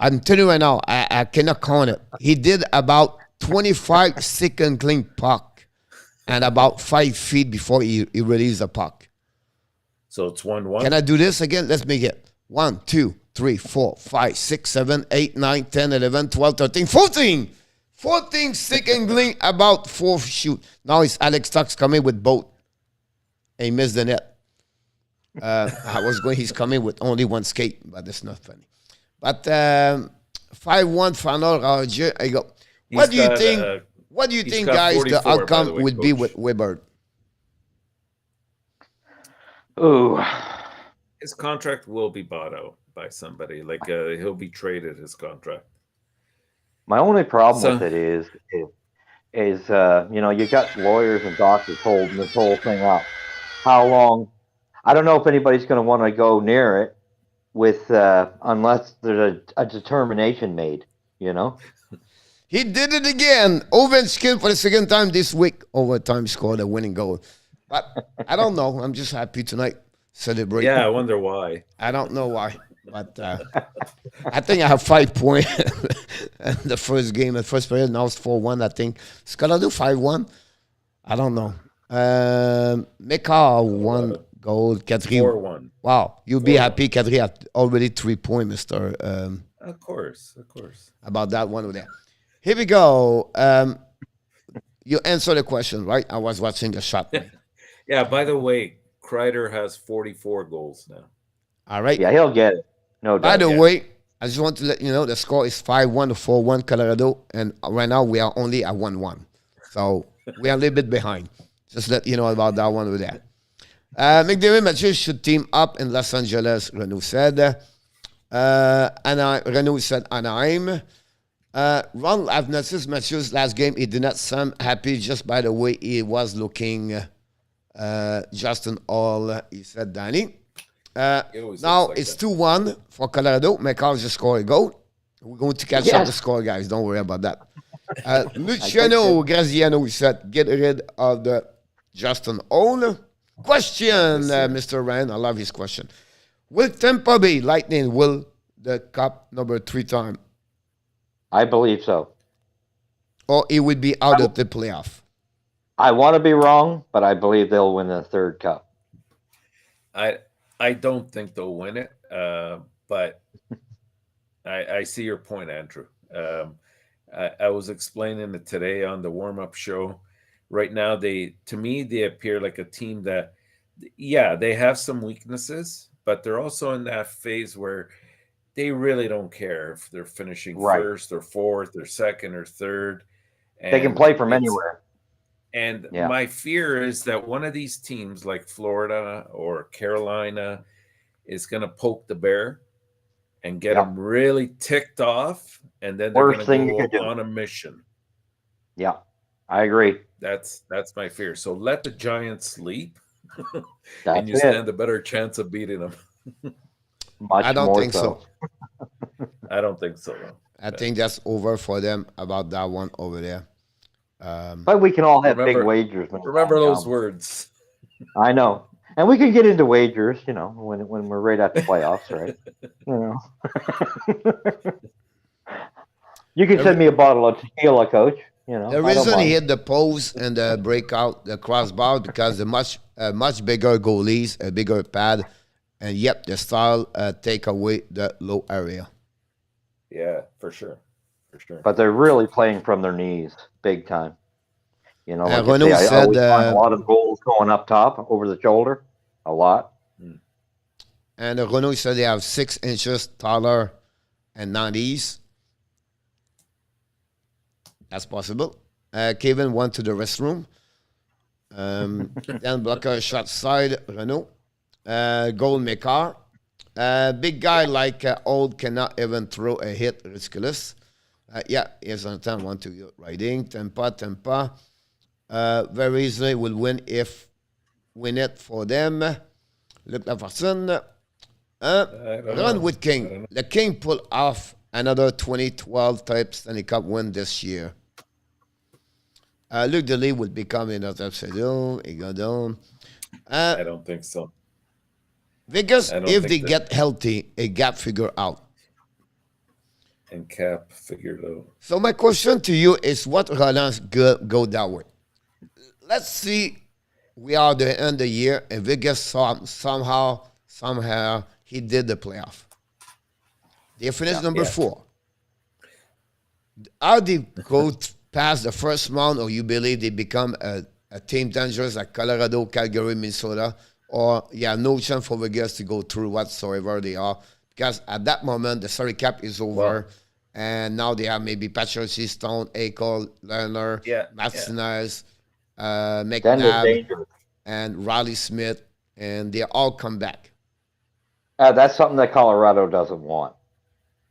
I'm telling you right now, I cannot count it. He did about 25-second clean puck and about 5 feet before he released the puck. So it's 1-1. Can I do this again? Let's make it 1, 2, 3, 4, 5, 6, 7, 8, 9, 10, 11, 12, 13, 14. 14 signaling about 4 shoot. Now it's Alex Tuck's coming with both. He missed the net. He's coming with only 1 skate, but it's not funny. But 5-1 final, Roger. I go. What do you think? What do you think, guys? The outcome would be with Weber. Ooh, his contract will be bought out by somebody. Like he'll be traded. His contract. my only problem with it is you know, you got lawyers and doctors holding this whole thing up. How long? I don't know if anybody's going to want to go near it with unless there's a determination made. You know. He did it again. Ovechkin for the second time this week. Overtime scored a winning goal. But I don't know. I'm just happy tonight. Celebrating. Yeah, I wonder why. I don't know why. But I think I have 5 points in the first game, the first period. Now it's 4-1, I think. It's going to do 5-1. I don't know. Meka 1 goal. Kadri. 4-1. Wow. You'll be happy. Kadri had already 3 points, Mr. Of course. About that one over there. Here we go. You answer the question, right? I was watching the shot. Yeah, by the way, Kreider has 44 goals now. All right. Yeah, he'll get it. No doubt. By the way, I just want to let you know the score is 5-1 to 4-1 Colorado. And right now we are only at 1-1. So we are a little bit behind. Just let you know about that one over there. McDavid matches should team up in Los Angeles, Renault said. Renault said Anaheim. Ron Avness's matches last game, he did not seem happy just by the way he was looking. Justin Hall, he said Danny. Now like it's 2-1 for Colorado. McCall just scored a goal. We're going to catch up the score, guys. Don't worry about that. Luciano Graziano said, get rid of the Justin Hall. Question, Mr. Ryan. I love his question. Will Tampa Bay Lightning will the cup number 3 time? I believe so. Or it would be out of the playoff? I want to be wrong, but I believe they'll win the 3rd cup. I don't think they'll win it, but I see your point, Andrew. I was explaining it today on the warm-up show. Right now, to me, they appear like a team that, yeah, they have some weaknesses, but they're also in that phase where they really don't care if they're finishing first or fourth or second or third. And they can play from anywhere. And my fear is that one of these teams like Florida or Carolina is going to poke the bear and get them really ticked off. And then they're going to go on a mission. Yeah, I agree. That's my fear. So let the Giants sleep and you stand a better chance of beating them. I don't think so. I don't think so. No. I think that's over for them about that one over there. But we can all have big wagers. Remember those words. I know. And we can get into wagers, you know, when we're right at the playoffs, right? You know. You can send me a bottle of tequila, Coach. You know, the reason he hit the post and the breakout, the crossbar, because the much bigger goalies, a bigger pad, and the style take away the low area. Yeah, for sure. But they're really playing from their knees, big time. You know, like Renault I said always find a lot of goals going up top, over the shoulder, a lot. And Renault said they have 6 inches taller and 90s. That's possible. Kevin went to the restroom. Then blocker shot side, Renault. Goal maker. Big guy like Old cannot even throw a hit, ridiculous. Here's on time. 1-2 riding. Tampa. Very easily will win if win it for them. Look at Watson. Run with King. The King pulled off another 2012 type Stanley Cup win this year. Luc Delay will become another stadium. I don't think so. Vegas, if they get healthy, a gap figure out. And Cap figured out. So my question to you is, what Roland's go that way? Let's see. We are at the end of the year, and Vegas somehow he did the playoff. They finished Yeah. number 4. How they go past the first round, or you believe they become a team dangerous like Colorado, Calgary, Minnesota, or no chance for Vegas to go through whatsoever they are? Because at that moment, the salary cap is over, and now they have maybe Patrick Stone, Eichel, Lerner, Martinez, McNabb, and Riley Smith, and they all come back. That's something that Colorado doesn't want.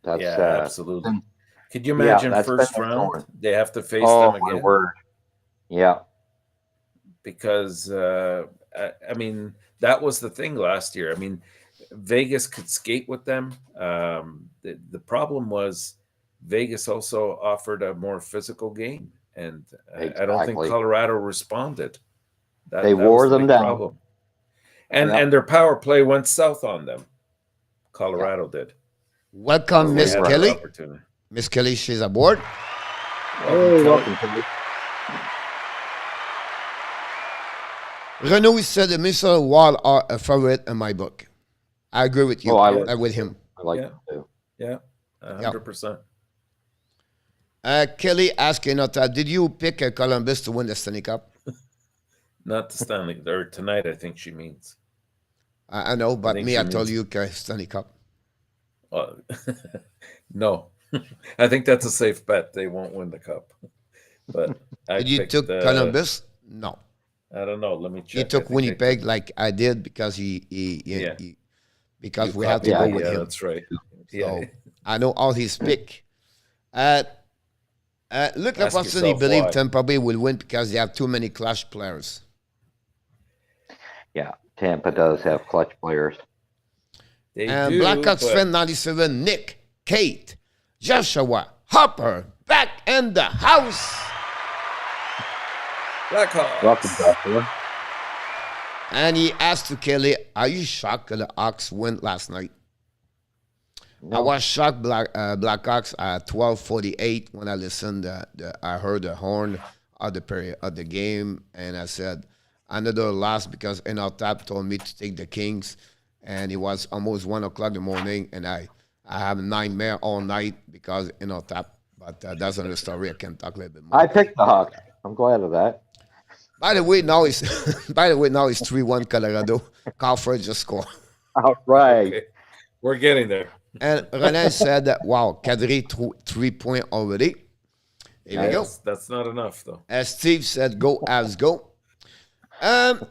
That's, absolutely. Could you imagine first round? They have to face them again. My word. Yeah. Because, I mean, that was the thing last year. I mean, Vegas could skate with them. The problem was Vegas also offered a more physical game, and I don't think Colorado responded. They wore them down. Problem. And their power play went south on them. Colorado did. Welcome, Miss Kelly. Miss Kelly, she's aboard. Welcome, Kelly. Renaud said the Minnesota Wild are a favorite in my book. I agree with you. With him. I like it too. Yeah, 100%. Kelly asked ENORTAP, did you pick Columbus to win the Stanley Cup? Not the Stanley, or tonight, I think she means. I know, but I told you Stanley Cup. No, I think that's a safe bet. They won't win the cup. But did you took Columbus? No. I don't know. Let me check. He took Winnipeg like I did because because we had to go with him. That's right. So I know all his pick. Look up personally believe Tampa Bay will win because they have too many clutch players. Yeah, Tampa does have clutch players. And Blackhawks fan 97, Nick, Kate, Joshua, Hopper, back in the house. Blackhawks. Welcome, Joshua. And he asked to Kelly, are you shocked that the Hawks win last night? No. I was shocked Blackhawks at 12:48 when I listened. I heard the horn of the game, and I said, another loss because ENORTAP told me to take the Kings. And it was almost 1 o'clock in the morning, and I have nightmare all night because ENORTAP. But that's another story. I can talk a little bit more. I picked the Hawks. I'm glad of that. By the way, now it's 3-1 Colorado. Crawford just scored. All right. Okay. We're getting there. And René said that, wow, Kadri 3 point already. Here we go. That's not enough, though. As Steve said, go Avs, go.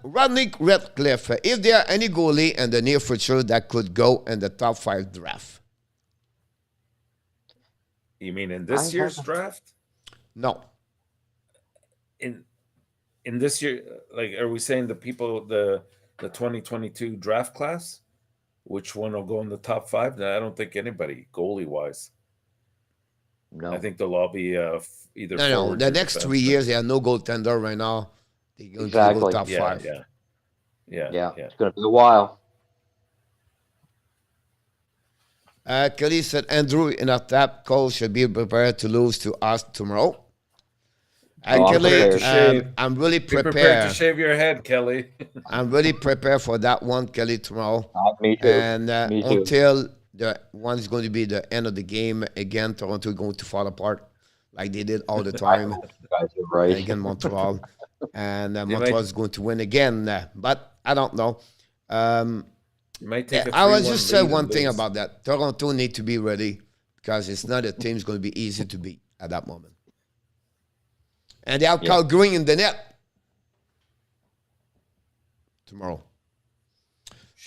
Rodney Redcliffe, if there are any goalie in the near future that could go in the top 5 draft? You mean in this year's draft? No. In this year, like, are we saying the people, the 2022 draft class? Which one will go in the top 5? I don't think anybody, goalie-wise. No. I think they'll all be either. No. The next 3 years, there are no goaltender right now. They're going to go top 5. Yeah. It's going to be a while. Kelly said, Andrew, ENORTAP, Cole should be prepared to lose to us tomorrow. Kelly, I'm really prepared. Be prepared to shave your head, Kelly. I'm really prepared for that one, Kelly, tomorrow. Me too. And until the one is going to be the end of the game, again, Toronto is going to fall apart like they did all the time. You guys are right. Again, Montreal. And Montreal is going to win again. But I don't know. I was just say one thing about that. Toronto need to be ready because it's not a team that's going to be easy to beat at that moment. And they have Calgary in the net tomorrow.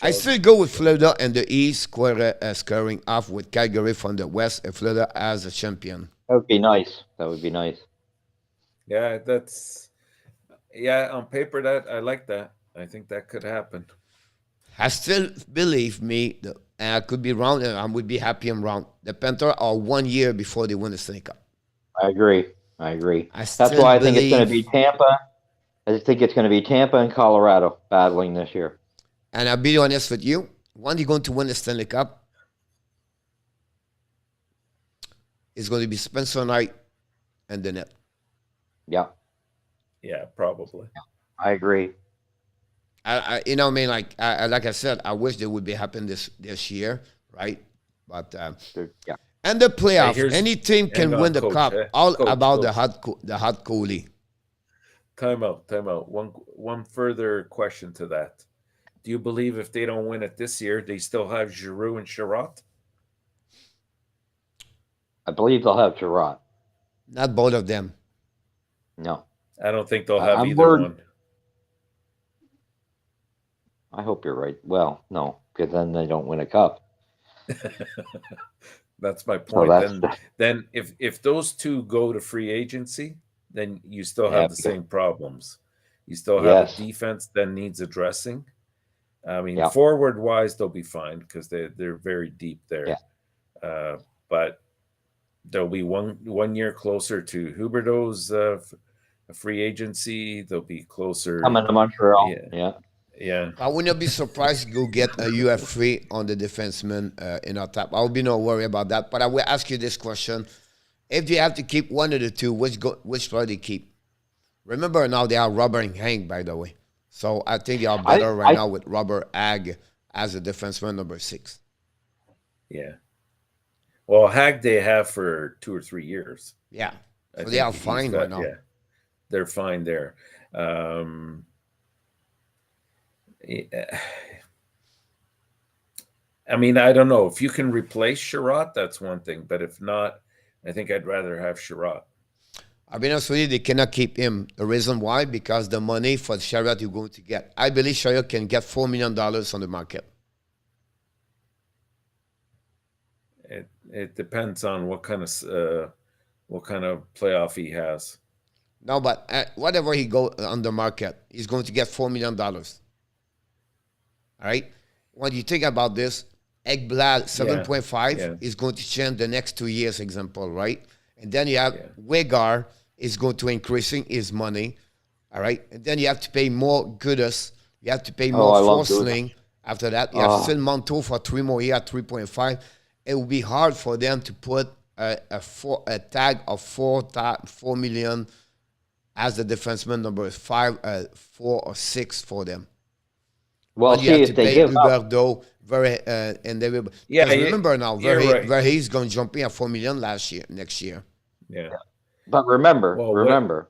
I still go with Florida and the East squaring off with Calgary from the West and Florida as a champion. That would be nice. That would be nice. Yeah, on paper, that I like that. I think that could happen. I still believe and I could be wrong, and I would be happy I'm wrong. The Panthers are 1 year before they win the Stanley Cup. I agree. That's why I think it's going to be Tampa. I think it's going to be Tampa and Colorado battling this year. And I'll be honest with you. When you're going to win the Stanley Cup, it's going to be Spencer Knight and the net. Yeah. Yeah, probably. I agree. Like I said, I wish they would be happening this year, right? But Yeah. and the playoff, Hey, any team can hang on, win the coach, cup. eh? All Coach, about coach. the hot goalie. Time out. One further question to that. Do you believe if they don't win it this year, they still have Giroux and Sherratt? I believe they'll have Girard. Not both of them. No. I don't think they'll have I'm either worried. one. I hope you're right. Well, no, because then they don't win a cup. That's my point. So then if those two go to free agency, then you still Yeah, have the same problems. You still have Yes. a defense that needs addressing. I mean, Yeah. forward wise, they'll be fine because they're very deep there. Yeah. But they'll be one year closer to Huberdeau's free agency. They'll be closer. coming to Montreal. Yeah. Yeah. I would not be surprised to go get a UF3 on the defenseman in our tap. I would be no worry about that. But I will ask you this question. If they have to keep one of the two, which player they keep? Remember now they are Robert and Hank, by the way. So I think they are better now with Robert Ag as a defenseman number 6. Yeah. Well, Hag they have for 2 or 3 years. Yeah. I So they are think fine right now. Yeah, they're fine there. I mean, I don't know. If you can replace Sherratt, that's one thing. But if not, I think I'd rather have Sherratt. I'll be honest with you, they cannot keep him. The reason why? Because the money for Sherratt you're going to get. I believe Sherratt can get $4 million on the market. It depends on what kind of playoff he has. No, but whatever he go on the market, he's going to get $4 million. All right? When you think about this, Ekblad 7.5 is going to change the next 2 years, example, right? And then you have Wegar is going to increasing his money, all right? And then you have to pay more Goodus. You have to pay more Forsling after that. You have still Monteau for 3 more years at 3.5. It will be hard for them to put a tag of 4 million as the defenseman number 5, 4 or 6 for them. Well, see, if they give Huberdeau, and they will. Yeah, remember now, right. Verhees going to jump in at 4 million next year. Yeah, but remember,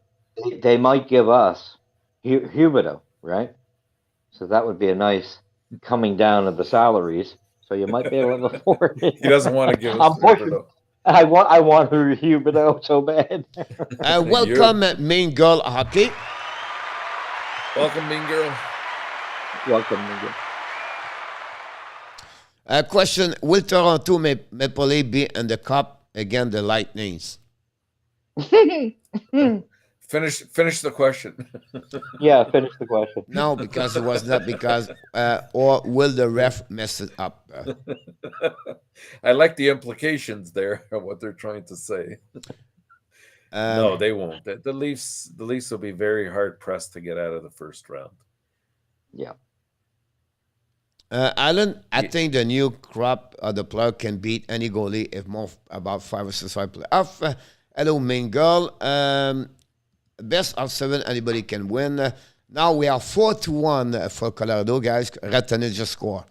they might give us Huberdeau, right? So that would be a nice coming down of the salaries. So you might be able to afford it. He doesn't want to give us Huberdeau. I want Huberdeau so bad. Welcome, Mean Girl Hockey. Welcome, Mean Girl. Welcome, Mean Girl. Question: will Toronto Maple Leaf be in the cup against the Lightnings? Finish the question. Yeah, finish the question. No, because it was not because, or will the ref mess it up? I like the implications there of what they're trying to say. No, they won't. The Leafs will be very hard pressed to get out of the first round. Yeah. Alan, I think the new crop of the player can beat any goalie if more about 5 or 6 players. Hello, Mean Girl. Best of 7, anybody can win. Now we are 4-1 for Colorado, guys. Ratane just score.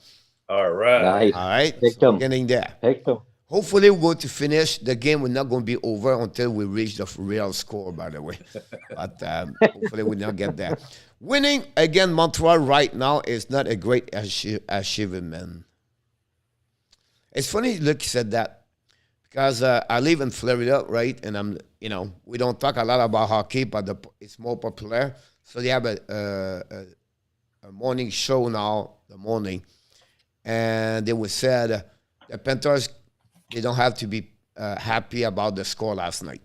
All right. Nice. All right. So getting there. Hopefully we're going to finish. The game will not going to be over until we reach the real score, by the way. But hopefully we'll not get there. Winning again Montreal right now is not a great achievement. It's funny Luke said that because I live in Florida, right? And we don't talk a lot about hockey, but it's more popular. So they have a morning show now, the morning. And they were said the Panthers, they don't have to be happy about the score last night.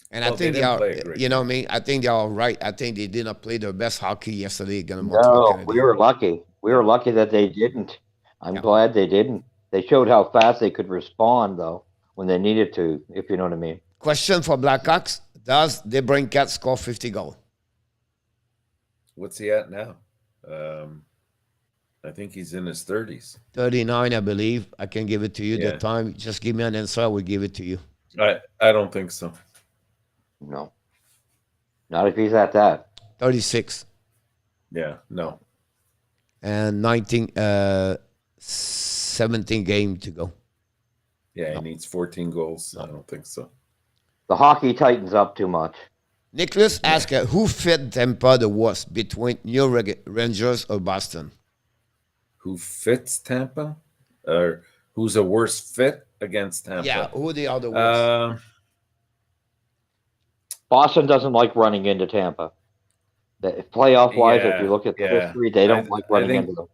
And I think they are, you know what I mean? I think they are all right. I think they did not play their best hockey yesterday against Montreal Canadiens. We were lucky. We were lucky that they didn't. I'm glad they didn't. They showed how fast they could respond, though, when they needed to, if you know what I mean. Question for Blackhawks. Does DeBrincat score 50 goals? What's he at now? I think he's in his 30s. 39, I believe. I can give it to you. The time. Just give me an answer. I will give it to you. I don't think so. No. Not if he's at that. 36. Yeah, no. And 19, 17. 17 games to go. Yeah, he needs 14 goals. I don't think so. The hockey tightens up too much. Nicholas asked, who fit Tampa the worst between New York Rangers or Boston? Who fits Tampa? Or who's a worse fit against Tampa? Yeah, who the other worst? Boston doesn't like running into Tampa. Playoff-wise, if you look at the history, they don't like running into them.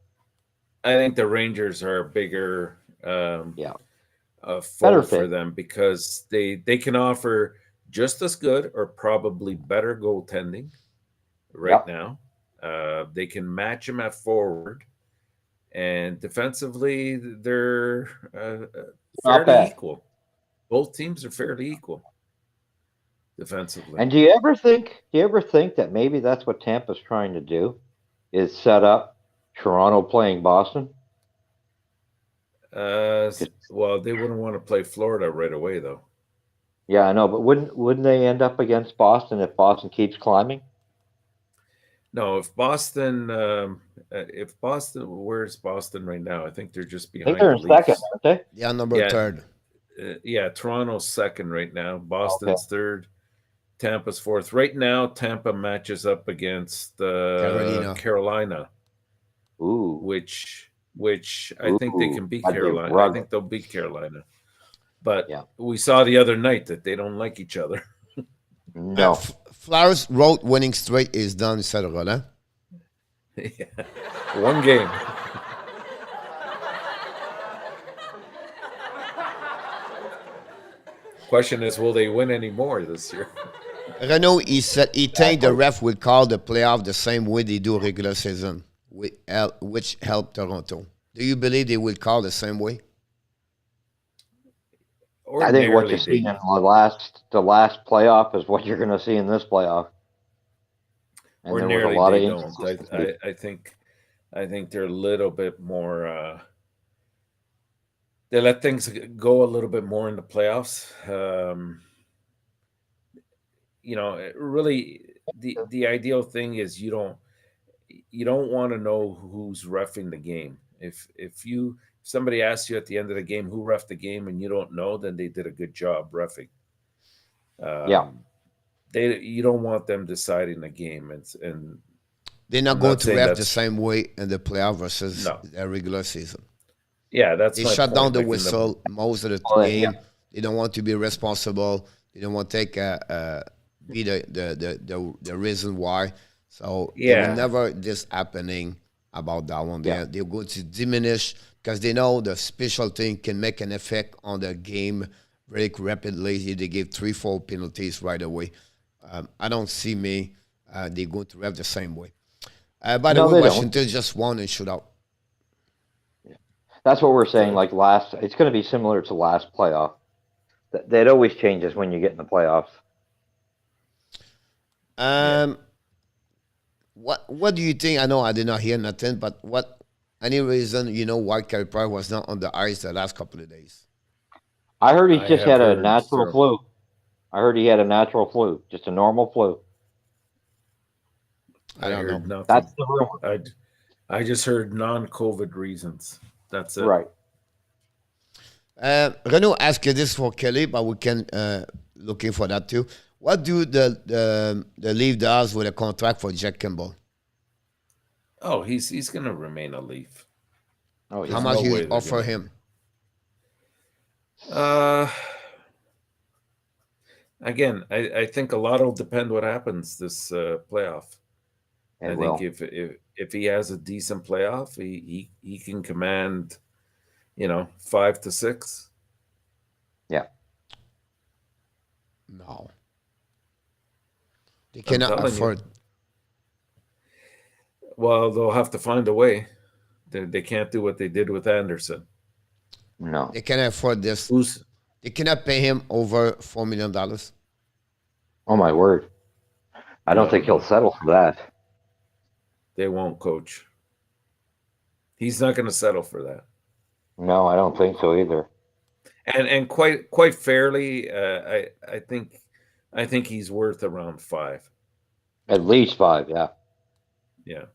I think the Rangers are a bigger Better foe for them because they can offer just as good or probably better goaltending right now. They can match them at forward, and defensively they're fairly equal. Both teams are fairly equal defensively. And do you ever think that maybe that's what Tampa's trying to do, is set up Toronto playing Boston? Well, they wouldn't want to play Florida right away, though. Yeah, I know, but wouldn't they end up against Boston if Boston keeps climbing? No, if Boston, where's Boston right now? I think they're just behind. I think they're in second, aren't they? Yeah, number third. Toronto's second right now. Boston's third. Tampa's fourth. Right now, Tampa matches up against Carolina. Ooh. Which I think they can beat Carolina. I think they'll beat Carolina. But we saw the other night that they don't like each other. No. Flowers' road winning streak is done, etc. Yeah. One game. Question is, will they win any more this year? Renaud, he said he think the ref will call the playoff the same way they do regular season, which helped Toronto. Do you believe they will call the same way? I think what you've seen in the last playoff is what you're going to see in this playoff. And there was a lot of inconsistency. I think they're a little bit more. They let things go a little bit more in the playoffs. Really, the ideal thing is you don't want to know who's reffing the game. If somebody asks you at the end of the game who reffed the game and you don't know, then they did a good job reffing. You don't want them deciding the game, and they're not going to ref the same way in the playoff versus the regular season. Yeah, they shut down the whistle most of the game. They don't want to be responsible. They don't want to take be the reason why. So there will never this happening about that one. They're going to diminish because they know the special thing can make an effect on the game very rapidly. They give 3-4 penalties right away. I don't see they're going to ref the same way. By the way, Washington just won and shootout. That's what we're saying. Like it's going to be similar to last playoff. That always changes when you get in the playoffs. What do you think? I know I did not hear nothing, but any reason why Carey Price was not on the ice the last couple of days? I heard he just had a natural flu. I heard he had a natural flu, just a normal flu. I don't know. Nothing. That's the rumor. I just heard non-COVID reasons. That's it. Right. Renaud asked you this for Kelly, but we can looking for that too. What do the Leaf does with a contract for Jack Campbell? Oh, he's going to remain a Leaf. Oh, how much you offer him? Again, I think a lot will depend what happens this playoff. I think if he has a decent playoff, he can command, 5 to 6. Yeah. No. They cannot afford. Well, they'll have to find a way. They can't do what they did with Anderson. No. They cannot afford this. They cannot pay him over $4 million. Oh, my word. I don't think he'll settle for that. They won't, Coach. He's not going to settle for that. No, I don't think so either. And quite fairly, I think he's worth around 5. At least 5, yeah. Yeah.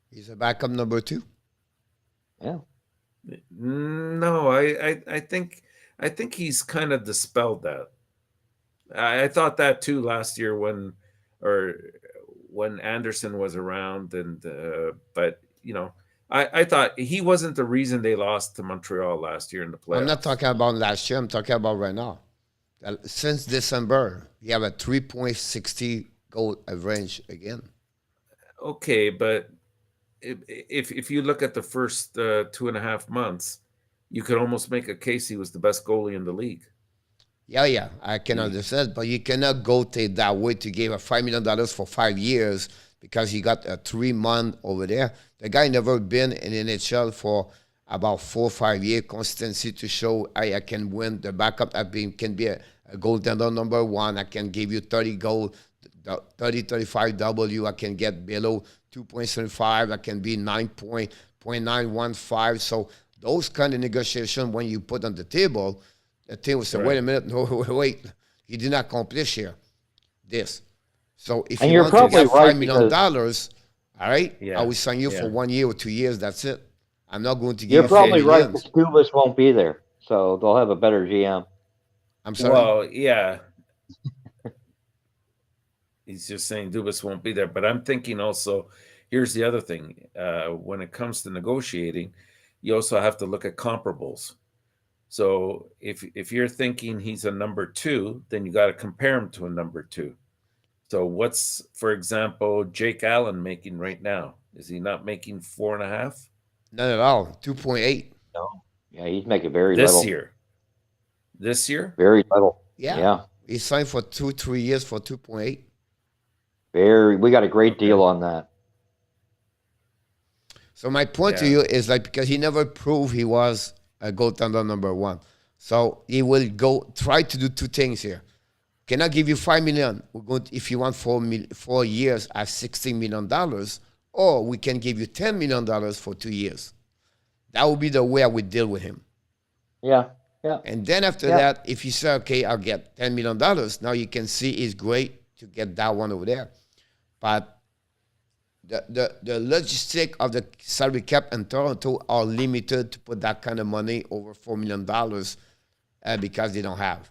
He's a backup number 2. Yeah. No, I think he's kind of dispelled that. I thought that too last year or when Anderson was around, and but I thought he wasn't the reason they lost to Montreal last year in the playoffs. I'm not talking about last year. I'm talking about right now. Since December, you have a 3.60 goal average again. Okay, but if you look at the first 2.5 months, you could almost make a case he was the best goalie in the league. Yeah, I can understand, but you cannot go take that way to give a $5 million for 5 years because he got a 3 month over there. The guy never been in NHL for about 4 or 5 years, consistency to show I can win. The backup can be a goaltender number 1. I can give you 30 goal, 30, 35 W. I can get below 2.75. I can be 9.915. So those kind of negotiations when you put on the table, the team will say, wait a minute, no, wait, he did not accomplish here this. So if you want to get $5 million, all right, I will sign you for 1 year or 2 years, that's it. I'm not going to give you You're probably right, the Stubas won't be there, so they'll have a better GM. I'm sorry? Well, yeah. He's just saying Dubas won't be there, but I'm thinking also, here's the other thing. When it comes to negotiating, you also have to look at comparables. So if you're thinking he's a number 2, then you got to compare him to a number 2. So what's, for example, Jake Allen making right now? Is he not making 4.5? Not at all. 2.8. No. Yeah, he's making very this little. This year? Very little. Yeah. He signed for 2-3 years for 2.8. We got a great deal on that. So my point to you is like, because he never proved he was a goaltender number 1. So he will try to do 2 things here. Can I give you $5 million? We're going to, if you want 4 years at $16 million, or we can give you $10 million for 2 years. That would be the way I would deal with him. Yeah. And then after that, if you say, okay, I'll get $10 million, now you can see it's great to get that one over there. But the logistic of the salary cap in Toronto are limited to put that kind of money over $4 million because they don't have.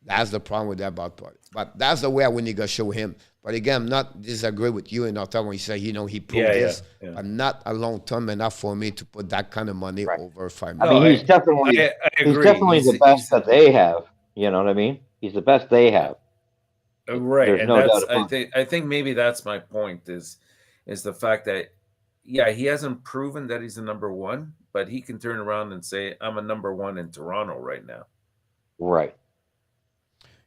That's the problem with that part. But that's the way I would negotiate with him. But again, I'm not disagree with you in our time when you say, he proved this, but not a long term enough for me to put that kind of money over $5 million. I mean, he's definitely the best that they have. You know what I mean? He's the best they have. Right. There's and no that's, doubt I think maybe that's my point is the fact that, he hasn't proven that he's a number 1, but he can turn around and say, I'm a number 1 in Toronto right now. Right.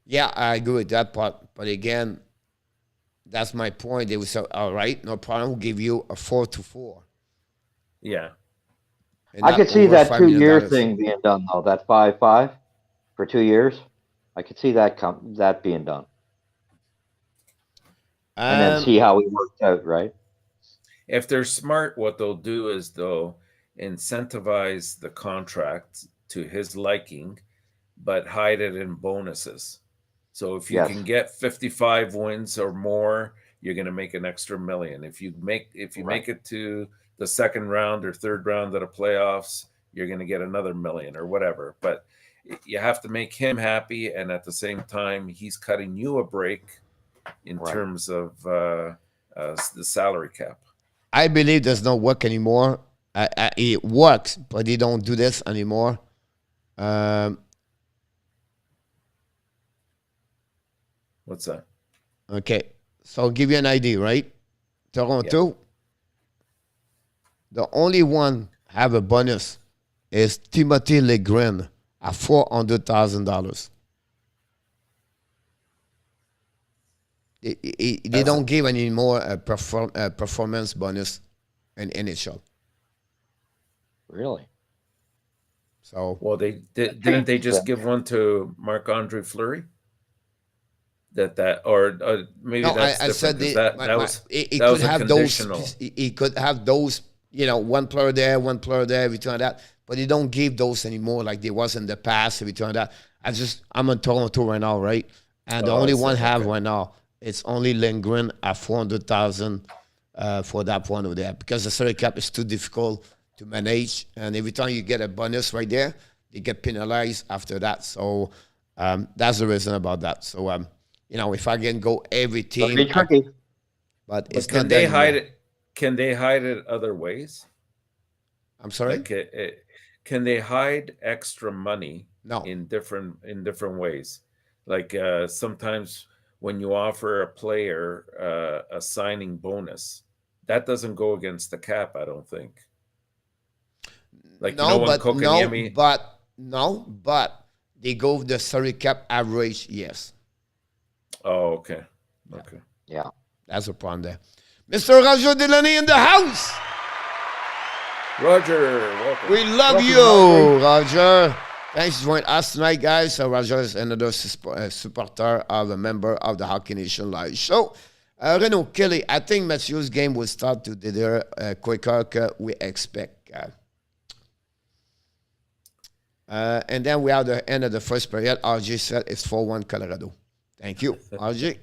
Yeah, I agree with that part. But again, that's my point. They would say, all right, no problem. We'll give you a 4-4. Yeah. I could see that 2-year thing being done, though, that 5-5 for 2 years. I could see that being done. And then see how it works out, right? If they're smart, what they'll do is they'll incentivize the contract to his liking, but hide it in bonuses. So if you can get 55 wins or more, you're going to make an extra $1 million. If you make it to the second round or third round of the playoffs, you're going to get another $1 million or whatever. But you have to make him happy, and at the same time, he's cutting you a break in terms of the salary cap. I believe there's no work anymore. It works, but they don't do this anymore. What's that? Okay, so I'll give you an idea, right? Toronto, the only one have a bonus is Timothy Legrand at $400,000. They don't give any more performance bonus in NHL. Really? So they didn't they just give one to Marc-Andre Fleury? Or maybe no, that's I said that was conditional. He could have those, one player there, everything like that. But they don't give those anymore like they was in the past, everything like that. I'm in Toronto right now, right? And the only one have right now, it's only Lindgren at $400,000 for that one over there because the salary cap is too difficult to manage. And every time you get a bonus right there, they get penalized after that. So that's the reason about that. So, you know, if I can go every team. It'll be tricky. But it's can not they that hide anymore. it? Can they hide it other ways? I'm sorry? Like, can they hide extra money No. in different ways? Like sometimes when you offer a player a signing bonus, that doesn't go against the cap, I don't think. Like, No, but they go with the salary cap average, yes. Oh, okay. Okay. Yeah. That's a problem there. Mr. Roger Delaney in the house. Roger, welcome. We love you, Roger. Thanks for joining us tonight, guys. So Roger is another supporter of a member of the Hockey Nation Live Show. Renaud, Kelly, I think Matthew's game will start to deliver quicker than we expect. And then we have the end of the first period. RJ said it's 4-1 Colorado. Thank you, RJ.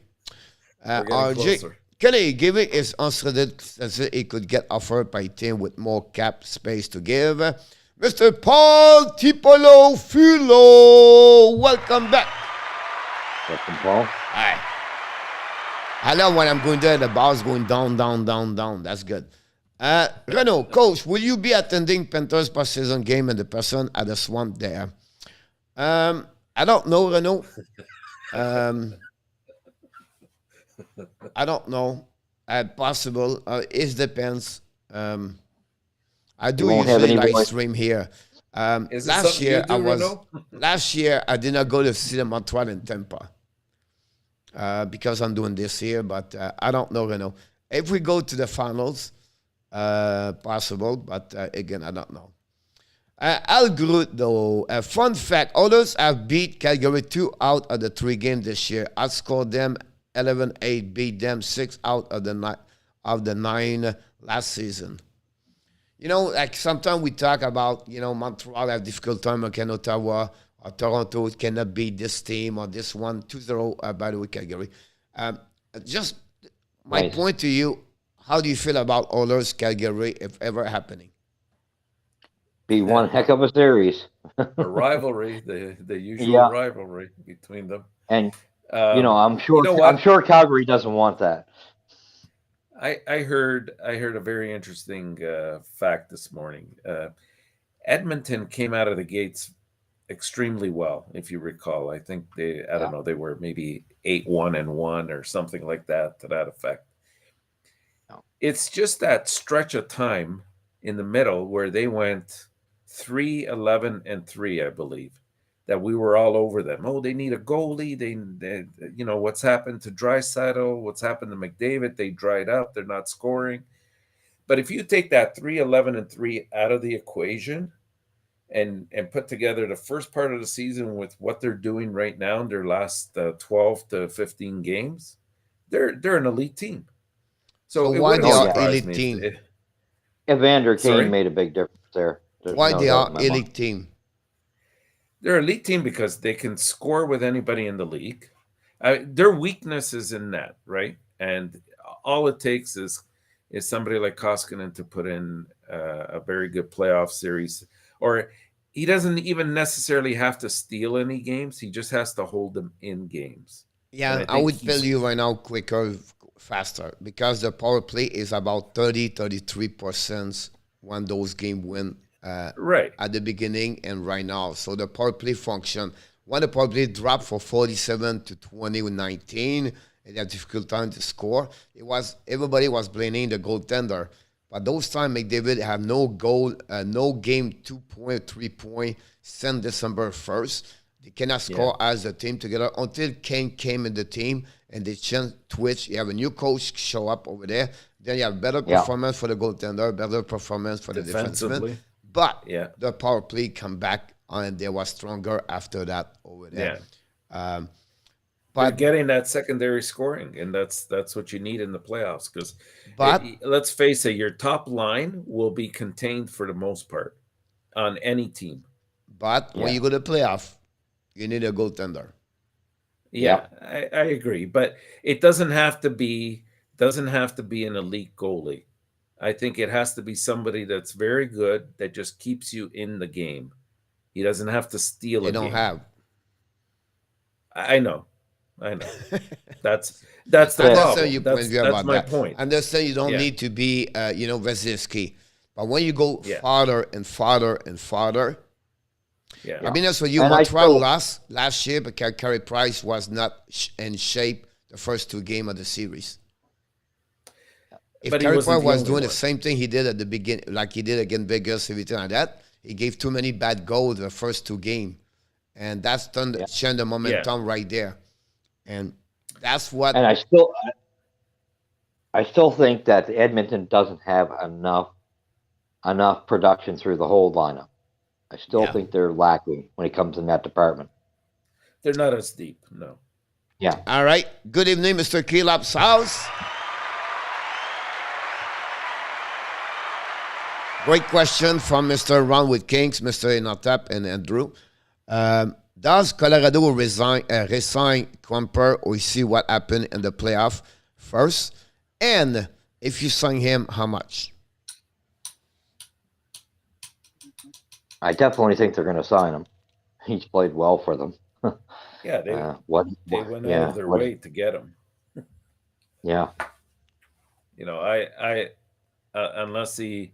RJ. Kelly giving is unsolicited since he could get offered by a team with more cap space to give. Mr. Paul Tipolo Fulo, welcome back. Welcome, Paul. Hi. I love when I'm going there, the ball's going down, down, down, down. That's good. Renaud, coach, will you be attending Panthers postseason game in the person at the Swamp there? I don't know, Renaud. I don't know. Possible. It depends. I do usually live stream here. Last year I did not go to see the Montreal and Tampa because I'm doing this here. But I don't know, Renaud. If we go to the finals, possible. But again, I don't know. Al Groot, though. Fun fact: Oilers have beat Calgary 2 out of the 3 games this year. Outscored them 11-8, beat them 6 out of the 9 last season. You know, like sometimes we talk about, you know, Montreal have difficult time against Ottawa, or Toronto cannot beat this team or this one, 2-0, by the way, Calgary. Just my point to you, how do you feel about Oilers, Calgary, if ever happening? Be one heck of a series. A rivalry, the usual rivalry between them. And you know, I'm sure Calgary doesn't want that. I heard a very interesting fact this morning. Edmonton came out of the gates extremely well, if you recall. I think they were maybe 8-1-1 or something like that, to that effect. No. It's just that stretch of time in the middle where they went 3-11-3, I believe, that we were all over them. Oh, they need a goalie. They you know, what's happened to Draisaitl? What's happened to McDavid? They dried up. They're not scoring. But if you take that 3-11-3 out of the equation and put together the first part of the season with what they're doing right now in their last 12 to 15 games, they're an elite team. So why they are elite team? Evander Kane made a big difference there. Why they are elite team? They're an elite team because they can score with anybody in the league. Their weakness is in net, right? And all it takes is somebody like Koskinen to put in a very good playoff series. Or he doesn't even necessarily have to steal any games. He just has to hold them in games. Yeah, I would tell you right now quicker, faster, because the power play is about 33% when those games win. Right at the beginning and right now. So the power play function, when the power play dropped for 47 to 20 with 19, and had difficult time to score, everybody was blaming the goaltender. But those times McDavid had no goal, no game 2-point, 3-point since December 1st. They cannot score as a team together until Kane came in the team and they changed Twitch. You have a new coach show up over there. Then you have better performance for the goaltender, better performance for the defenseman. But the power play come back and they were stronger after that over there. Yeah. But getting that secondary scoring, and that's what you need in the playoffs. Because let's face it, your top line will be contained for the most part on any team. But when you go to playoff, you need a goaltender. Yeah, I agree. But it doesn't have to be an elite goalie. I think it has to be somebody that's very good that just keeps you in the game. He doesn't have to steal They a don't game. have. I know. That's I the understand problem. your point of view about my that. point. I understand you don't Yeah. need to be, Vasilevsky. But when you go Yeah. farther and farther and farther, Yeah. I mean, that's what you, And I Montreal still- lost last year because Carey Price was not in shape the first 2 games of the series. If But he Carey wasn't Price the was only doing the one. same thing he did at the beginning, like he did against Vegas, everything like that, he gave too many bad goals the first 2 games. And that's turned the momentum right there. And that's what... And I still think that Edmonton doesn't have enough production through the whole lineup. I still think they're lacking when it comes in that department. They're not as deep, no. Yeah. All right. Good evening, Mr. Lwt'S house. Great question from Mr. Ron with Kings, Mr. ENORTAP and Andrew. Does Colorado resign Quimper or see what happened in the playoff first? And if you sign him, how much? I definitely think they're going to sign him. He's played well for them. Yeah, they went out of their way to get him. Yeah. You know, I unless he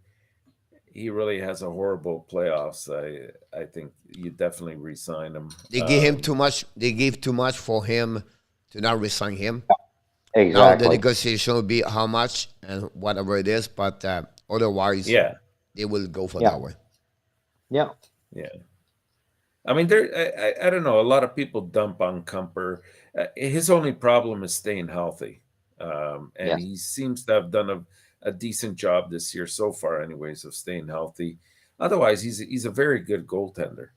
really has a horrible playoffs, I think you definitely re-sign him. They gave him too much. They gave too much for him to not re-sign him. Exactly. Now the negotiation will be how much and whatever it is, but otherwise, they will go for that way. Yeah. Yeah. I mean, I don't know. A lot of people dump on Kumper. His only problem is staying healthy. And he seems to have done a decent job this year so far, anyways, of staying healthy. Otherwise, he's a very good goaltender.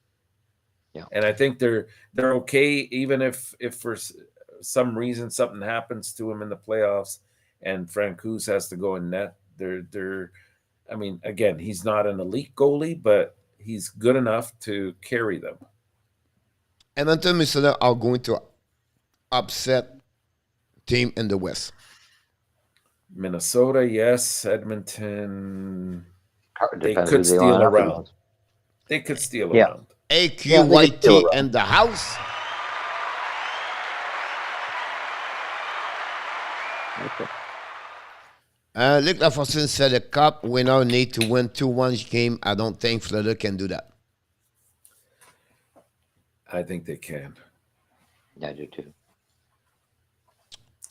Yeah. And I think they're okay, even if for some reason something happens to him in the playoffs and Francouz has to go in net. I mean, again, he's not an elite goalie, but he's good enough to carry them. Edmonton, Minnesota are going to upset team in the West. Minnesota, yes. Edmonton, they Depends could who they steal line up around. against. They could steal Yeah. around. AQYT in the house. Okay. Luc Lafontaine said the Cup winner need to win 2-1 game. I don't think Florida can do that. I think they can. Yeah, I do too.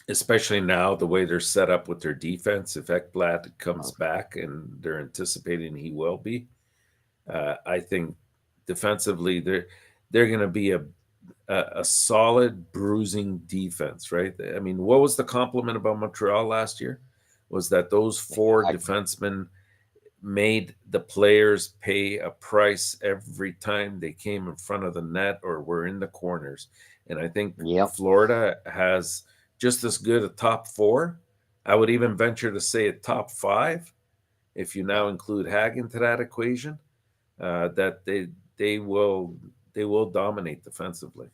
Especially now, the way they're set up with their defense. If Ekblad comes back, and they're anticipating he will be, I think defensively they're going to be a solid bruising defense, right? I mean, what was the compliment about Montreal last year? Was that those 4 defensemen made the players pay a price every time they came in front of the net or were in the corners. And I think Florida has just as good a top 4. I would even venture to say a top 5, if you now include Hag into that equation, that they will dominate defensively.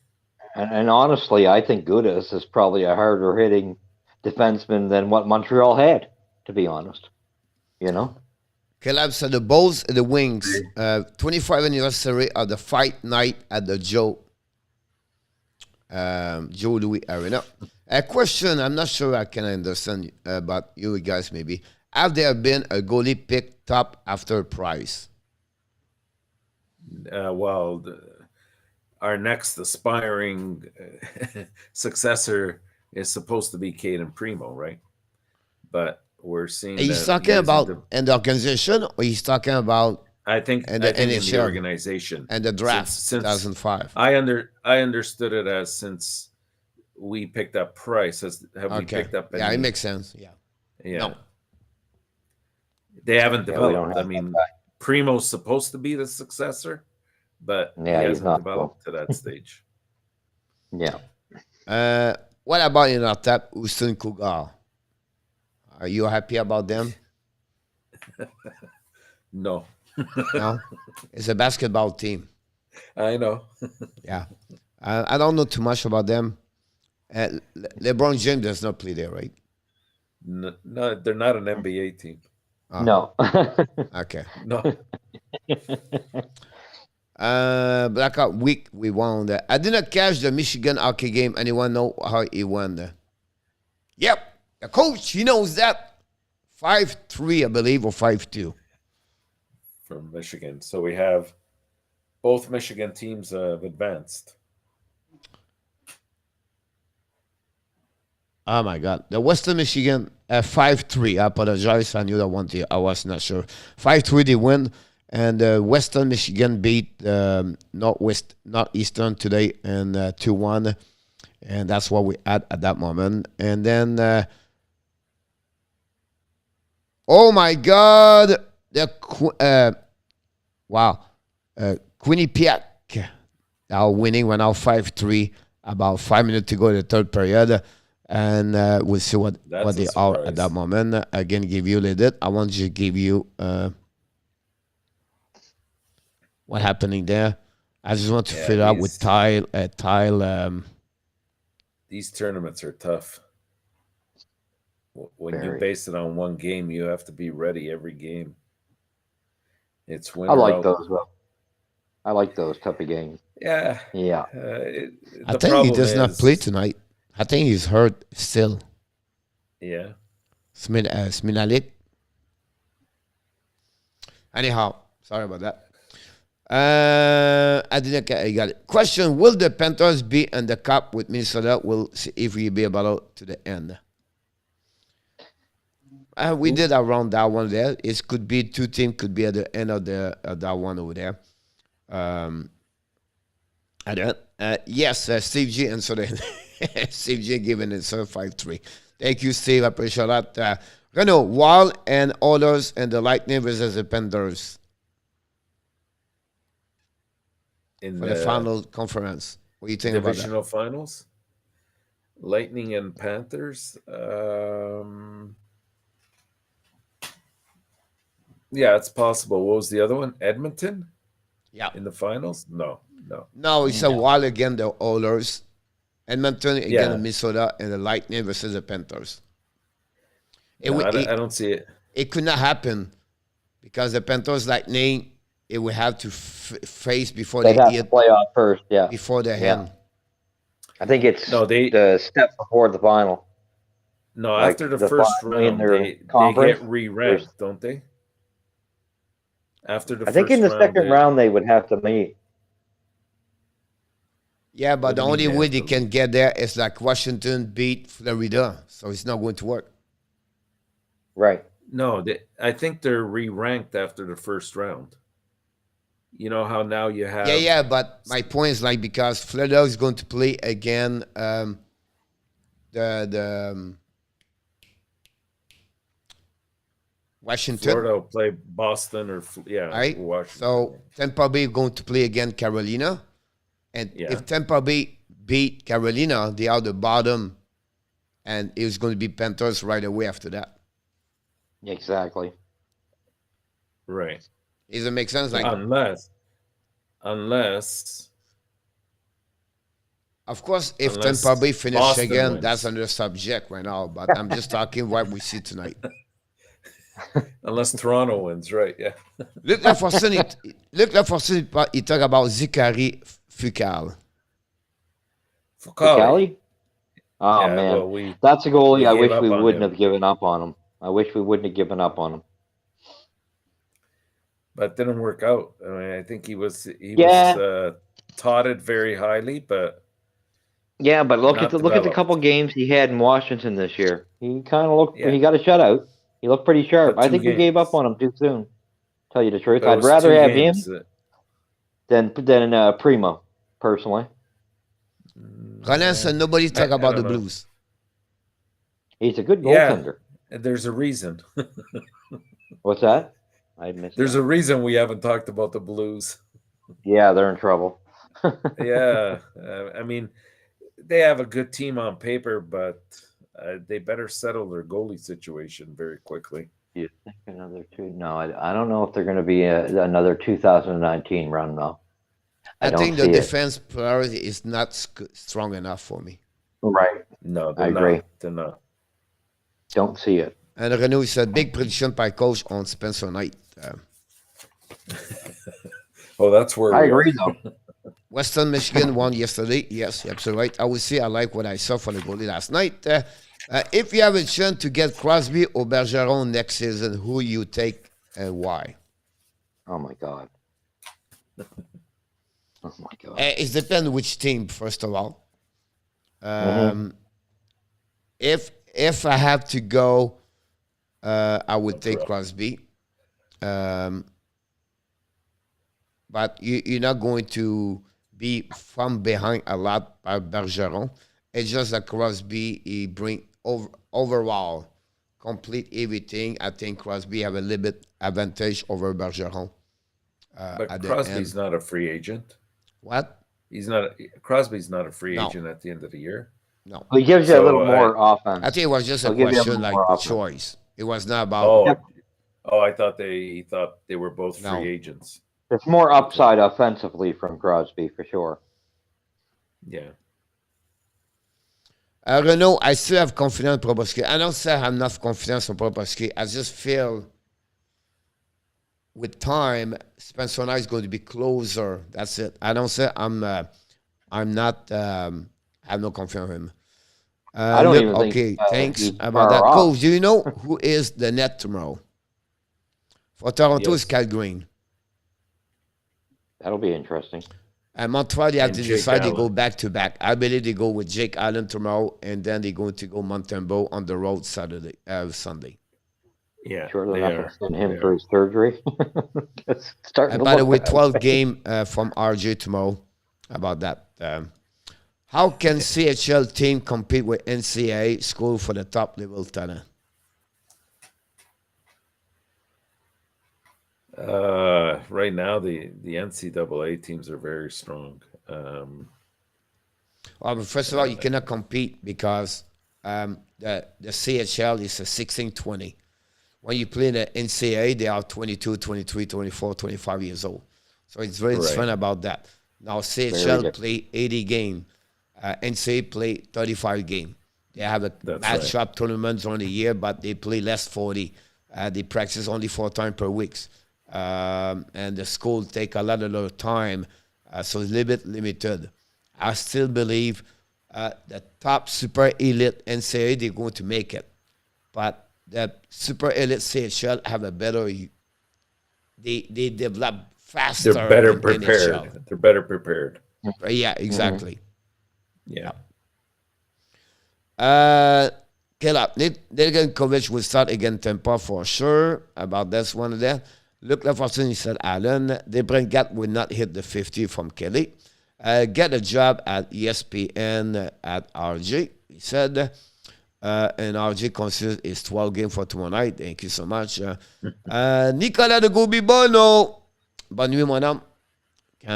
And honestly, I think Gudas is probably a harder hitting defenseman than what Montreal had, to be honest. You know? Caleb said the Bulls and the Wings, 25th anniversary of the fight night at the Joe Louis Arena. A question, I'm not sure I can understand, but you guys maybe. Have there been a goalie picked top after Price? Well, our next aspiring successor is supposed to be Caden Primo, right? But we're seeing. He's talking about in the organization, or he's talking about? I think in the organization and the draft since 2005. I understood it as since we picked up Price. We picked up? Yeah, it makes sense. Yeah. No. They haven't developed. I mean, Primo's supposed to be the successor, but he hasn't developed to that stage. Yeah. What about ENORTAP, Houston Cougar? Are you happy about them? No. No? It's a basketball team. I know. Yeah. I don't know too much about them. LeBron James does not play there, right? No, they're not an NBA team. No. Okay. No. Blackout week, we won. I did not catch the Michigan hockey game. Anyone know how it went? Yep. The coach, he knows that. 5-3, I believe, or 5-2. From Michigan. So we have both Michigan teams have advanced. Oh my God. The Western Michigan 5-3. I apologize. I knew that one team. I was not sure. 5-3 they win. And Western Michigan beat Northeastern today and 2-1. And that's what we had at that moment. And then, oh my God. Quinnipiac are winning. We're now 5-3. About 5 minutes to go in the third period. And we'll see what they are at that moment. Again, give you a little bit. I want to give you what happening there. I just want to fill out with Tile. These tournaments are tough. When you base it on one game, you have to be ready every game. It's winter. I like those. I like those type of games. Yeah. Yeah. I think he does not play tonight. I think he's hurt still. Yeah. Sminalik. Anyhow, sorry about that. I didn't get I got it. Question: will the Panthers be in the cup with Minnesota? We'll see if we be about to the end. We did around that one there. It could be two teams, could be at the end of that one over there. Yes, Steve G answered it. Steve G giving it 5-3. Thank you, Steve. I appreciate that. Renault, Wild and Oilers and the Lightning versus the Panthers in for the final conference. What do you think about that? Divisional finals? Lightning and Panthers. Yeah, it's possible. What was the other one? Edmonton? Yeah. In the finals? No. No, it's a Wild again, the Oilers. Edmonton again, the Minnesota, and the Lightning versus the Panthers. I don't see it. It could not happen because the Panthers Lightning, it would have to face before they have to play off first. Yeah, before the hand. I think it's the step before the final. No, like after the first round, they get re-ranked, don't they? After the first round, I think in the second round they would have to meet. Yeah, but the only way they can get there is like Washington beat Florida, so it's not going to work. Right. No, I think they're re-ranked after the first round. You know how now you have... Yeah, but my point is like because Florida is going to play again Washington. Florida will play Boston or... right? Washington. So Tampa Bay is going to play again Carolina. And if Tampa Bay beat Carolina, they are the bottom. And it's going to be Panthers right away after that. Exactly. Right. Does it make sense? Like unless of course, if Tampa Bay finish Boston again, wins. That's another subject right now. But I'm just talking what we see tonight. Unless Toronto wins, right? Yeah. Look like for Sunny. He talk about Zachary Fucal. Fucali? Oh man, well, that's a goalie. I wish we wouldn't have given up on him. I wish we wouldn't have given up on him. But it didn't work out. I mean, I think he was touted very highly, but but look at the couple games he had in Washington this year. He kind of looked. He got a shutout. He looked pretty sharp. I think we gave up on him too soon. Tell you the truth, I'd rather have him than Primo, personally. Roland said nobody talk about the Blues. He's a good goaltender. Yeah, there's a reason. What's that? There's a reason we haven't talked about the Blues. Yeah, they're in trouble. I mean, they have a good team on paper, but they better settle their goalie situation very quickly. You think another two? No, I don't know if they're going to be another 2019 run, though. I think the defense priority is not strong enough for me. Right. No, I agree. They're not. Don't see it. And Renaud said, big prediction by coach on Spencer Knight. Oh, that's where I we agree, are. though. Western Michigan won yesterday. Yes, you're absolutely right. I would say I like what I saw for the goalie last night. If you have a chance to get Crosby or Bergeron next season, who you take and why? Oh, my God. Oh, my God. It depends which team, first of all. If I have to go, I would take Crosby. But you're not going to be from behind a lot by Bergeron. It's just that Crosby, he bring overall, complete everything. I think Crosby have a little bit advantage over Bergeron. But Crosby's not a free agent. What? Crosby's not a free agent at the end of the year. No. He gives you a little more offense. I think it was just a question like choice. It was not about. I thought they were both free agents. There's more upside offensively from Crosby for sure. Yeah. Renaud, I still have confidence in Bobrovsky. I don't say I have enough confidence in Bobrovsky. I just feel with time, Spencer Knight is going to be closer. That's it. I don't say I'm not. I have no confidence in him. I don't even think. Okay, thanks about that. Coach, do you know who is the net tomorrow? For Toronto, it's Cal Green. That'll be interesting. And Montreal, they have to decide they go back to back. I believe they go with Jake Allen tomorrow, and then they're going to go Montembeault on the road Sunday. Yeah, sure, they're not going to send him for his surgery. And by the way, 12 game from RJ tomorrow. About that. How can CHL team compete with NCAA school for the top level talent? Right now, the NCAA teams are very strong. Well, but first of all, you cannot compete because the CHL is a 16-20. When you play the NCAA, they are 22, 23, 24, 25 years old. So it's very fun about that. Now, CHL play 80 game. NCAA play 35 game. They have a matchup tournaments on a year, but they play less 40. They practice only 4 times per week. And the school take a lot of time, so it's a little bit limited. I still believe the top super elite NCAA, they're going to make it. But the super elite CHL have a better, they develop faster. They're better prepared. NHL. They're better prepared. Yeah, exactly. Yeah. Nedeljkovic will start against Tampa for sure. About this one there. Luc Lafortune, he said, Allen, DeBrincat will not hit the 50 from Kelly. Get a job at ESPN at RJ. He said, and RJ considers his 12 game for tomorrow night. Thank you so much. Nicolas de Gobi-Bono. Bonne nuit, mon homme.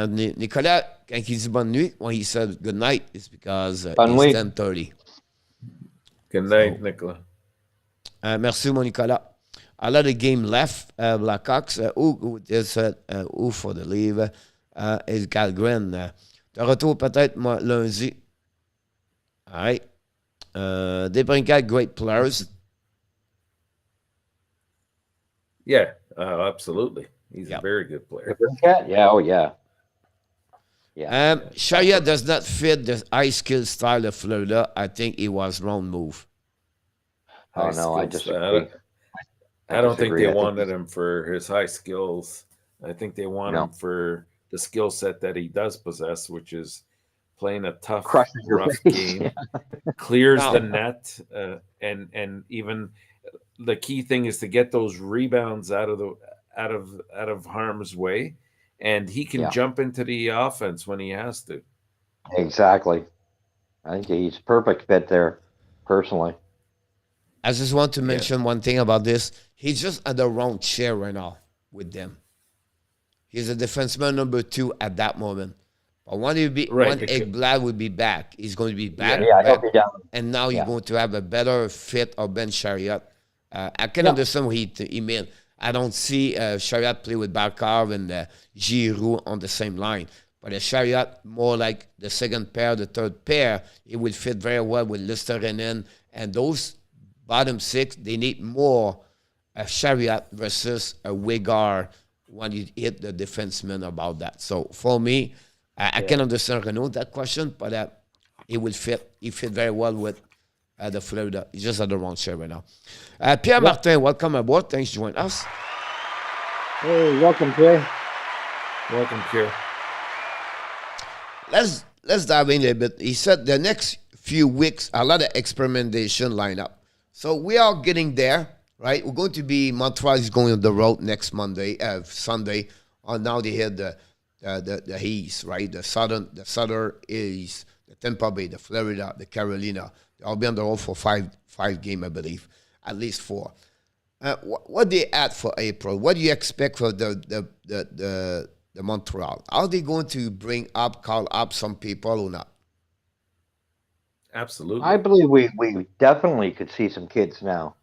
Nicolas, quand il dit bonne nuit, when he said good night, it's because it's 10:30. Good night, Nicolas. Merci, mon Nicolas. A lot of game left. Blackhawks, who for the leave is Galgren. De retour peut-être lundi. All right. DeBrincat, great players. Yeah, absolutely. He's a very good player. DeBrincat? Yeah, oh yeah. Yeah. Shaya does not fit the high skill style of Florida. I think it was wrong move. Oh no, I disagree. I don't think they wanted him for his high skills. I think they want him for the skill set that he does possess, which is playing a tough, rough game, clears the net, and even the key thing is to get those rebounds out of harm's way, and he can jump into the offense when he has to. Exactly. I think he's perfect fit there, personally. I just want to mention one thing about this. He's just at the wrong chair right now with them. He's a defenseman number 2 at that moment. But when Ekblad will be back, he's going to be back. And now you're going to have a better fit of Ben Chariot. I can understand what he meant. I don't see Chariot play with Barkov and Giroux on the same line. But a Chariot, more like the second pair, the third pair, it will fit very well with Listerinen and those bottom six, they need more a Chariot versus a Wigard when you hit the defenseman about that. So for me, I can understand Renault that question, but it will fit. He fit very well with the Florida. He's just at the wrong chair right now. Pierre Martin, welcome aboard. Thanks for joining us. Hey, welcome, Jay. Welcome, Pierre. Let's dive in a bit. He said the next few weeks, a lot of experimentation lineup. So we are getting there, right? We're going to be, Montreal is going on the road next Sunday. Now they hit the East, right? The Southern East, the Tampa Bay, the Florida, the Carolina. They'll be on the road for five games, I believe, at least 4. What they add for April? What do you expect for the Montreal? Are they going to call up some people or not? Absolutely. I believe we definitely could see some kids now.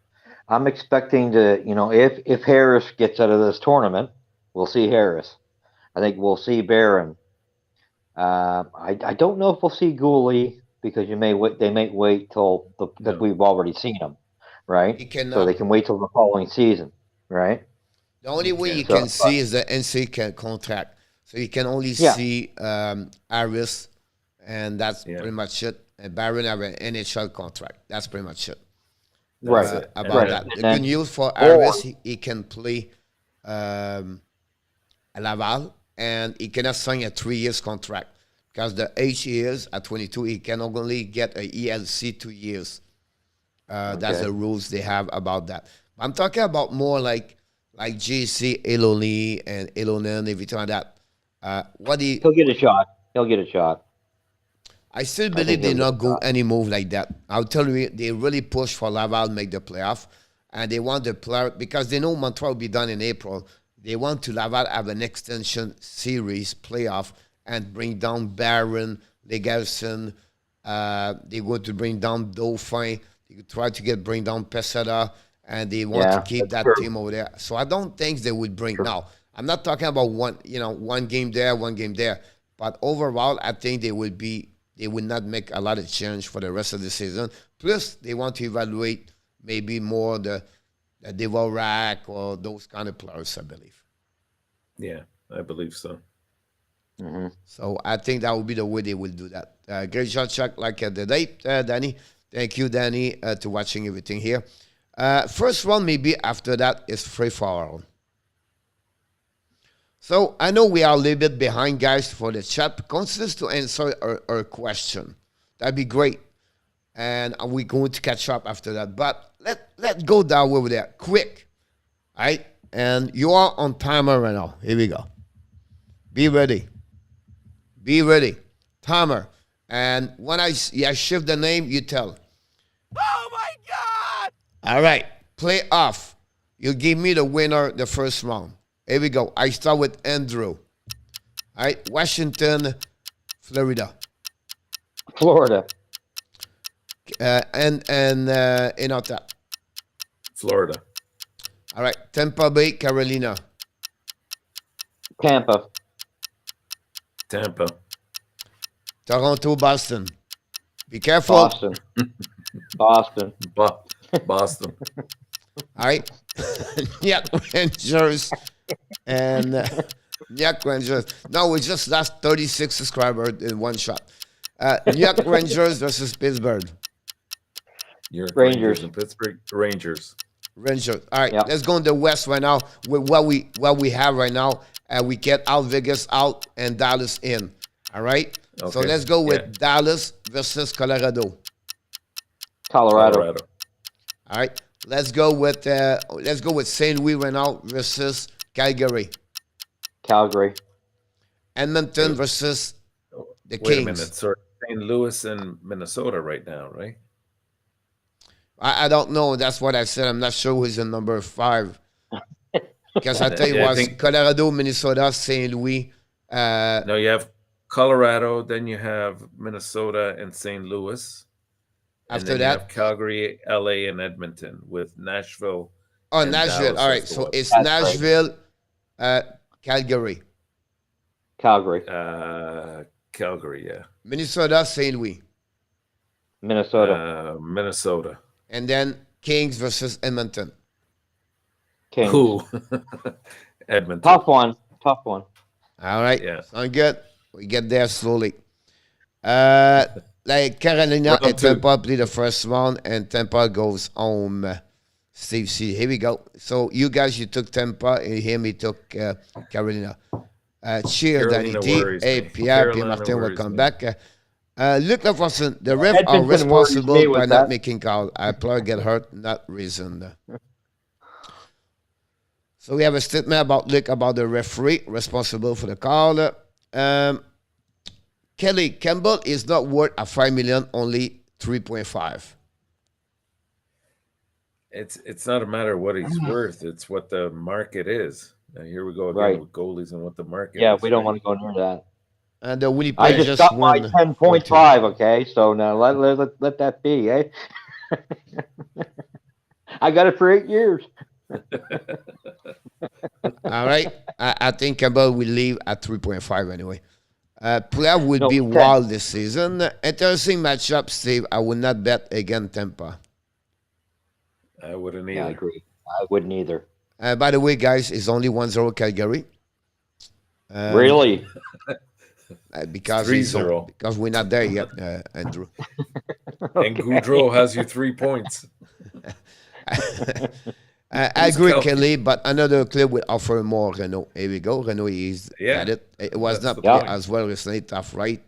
I'm expecting to, if Harris gets out of this tournament, we'll see Harris. I think we'll see Barron. I don't know if we'll see Gooley because they may wait till because we've already seen him, right? So they can wait till the following season, right? The only way you can see is the NCAA contract. So you can only see Harris, and that's pretty much it. And Barron have an NHL contract. That's pretty much it. About that. The good news for Harris, he can play Laval, and he cannot sign a 3 years contract because the age he is at 22, he can only get a ELC 2 years. That's the rules they have about that. I'm talking about more like JC, Eloni, and Elonen, everything like that. He'll get a shot. He'll get a shot. I still believe they not go any move like that. I'll tell you, they really push for Laval make the playoff, and they want the player because they know Montreal will be done in April. They want to Laval have an extension series playoff and bring down Barron, Legelson. They want to bring down Dauphin. They try to bring down Pesada, and they want to keep that team over there. So I don't think they would bring now. I'm not talking about one game there, one game there, but overall, I think they would not make a lot of change for the rest of the season. Plus, they want to evaluate maybe more the Dvorak or those kind of players, I believe. Yeah, I believe so. Mm-hmm. So I think that would be the way they will do that. Great shot, Chuck, like the date, Danny. Thank you, Danny, to watching everything here. First one, maybe after that, is free for all. So I know we are a little bit behind, guys, for the chat. Consider to answer our question. That'd be great. And we're going to catch up after that. But let's go down over there quick. All right? And you are on timer right now. Here we go. Be ready. Be ready. Timer. And when I shift the name, you tell. Oh, my God! All right. Play off. You give me the winner the first round. Here we go. I start with Andrew. All right. Washington, Florida. Florida. And ENORTAP. Florida. All right. Tampa Bay, Carolina. Tampa. Tampa. Toronto, Boston. Be careful. Boston. Boston. Boston. All right. Yeah, Rangers and New York Rangers. No, we just lost 36 subscribers in one shot. New York Rangers versus Pittsburgh. New York Rangers and Pittsburgh Rangers. Rangers. All right, let's go in the West right now with what we have right now. We get out Vegas out and Dallas in. All right. Okay. So let's go with Dallas versus Colorado. Colorado. All right. Let's go with St. Louis right now versus Calgary. Calgary. Edmonton versus the Kings. Wait a minute. So St. Louis and Minnesota right now, right? I don't know. That's what I said. I'm not sure who's in number 5. Because I tell you what, Colorado, Minnesota, St. Louis. No, you have Colorado, then you have Minnesota and St. Louis. After that, you have Calgary, LA, and Edmonton with Nashville. Oh, Nashville. Dallas. All right. So it's Nashville, Calgary. Calgary. Calgary, yeah. Minnesota, St. Louis. Minnesota. Minnesota. And then Kings versus Edmonton. Kings. Who? Edmonton. Tough one. Tough one. All right. Yeah. Sound good. We get there slowly. Like Carolina Round and two. Tampa play the first round, and Tampa goes home. Steve C. Here we go. So you guys, you took Tampa, and him, he took Carolina. Cheer, Danny Carolina D. worries Hey, me. Pierre, Pierre Carolina Martin will worries come me. back. Luc Laforson, the ref are Edmonton worries me responsible by with not that. making call. I player get hurt, not reason. So we have a statement about Luc about the referee responsible for the call. Kelly Campbell is not worth a $5 million, only 3.5. It's not a matter of what he's worth. It's what the market is. Now here we go again Right. with goalies and what the market Yeah, is. we don't right? want to go near that. And the Winnipeg I just got my won 10.5, okay? So now let that be, eh? I got it for 8 years. All right. I think Campbell will leave at 3.5 anyway. Player would No, be 10. wild this season. Interesting matchup, Steve. I would not bet against Tampa. I wouldn't Yeah, I either. agree. I wouldn't either. By the way, guys, it's only 1-0 Calgary. Really? Because 3-0. because we're not there yet, Andrew. And Goudreau has you 3 points. I agree, Kelly? Kelly, but another club will offer more Renault. Here we go. Renault is at it. It was That's not the played point. as well recently, tough right.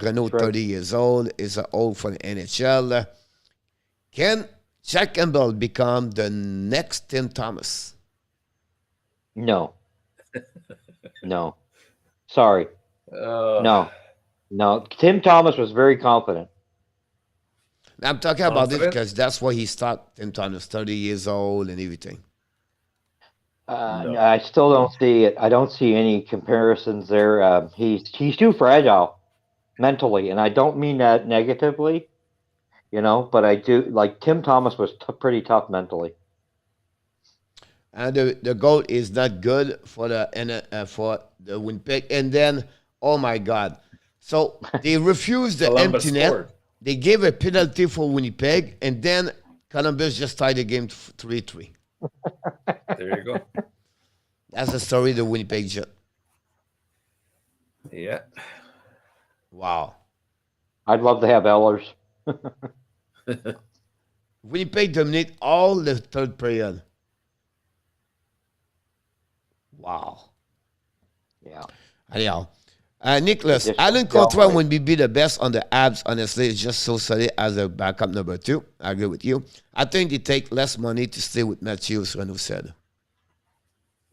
Renault, Right. 30 years old, is old for the NHL. Can Jack Campbell become the next Tim Thomas? No. No. Sorry. No. No. Tim Thomas was very confident. I'm talking about this Confident? because that's why he started. Tim Thomas, 30 years old and everything. No. I still don't see it. I don't see any comparisons there. He's too fragile mentally, and I don't mean that negatively, but I do. Like Tim Thomas was pretty tough mentally. And the goal is not good for the Winnipeg. And then, oh my God. So they refused the Columbus empty net. scored. They gave a penalty for Winnipeg, and then Columbus just tied the game 3-3. There you go. That's the story of the Winnipeg Jet. Yeah. Wow. I'd love to have Ehlers. Winnipeg dominate all the third period. Wow. Yeah. Anyhow. Nicholas, Just Alan don't Contra wait. would be the best on the Habs. Honestly, it's just so solid as a backup number 2. I agree with you. I think they take less money to stay with Matthews, Renaud said.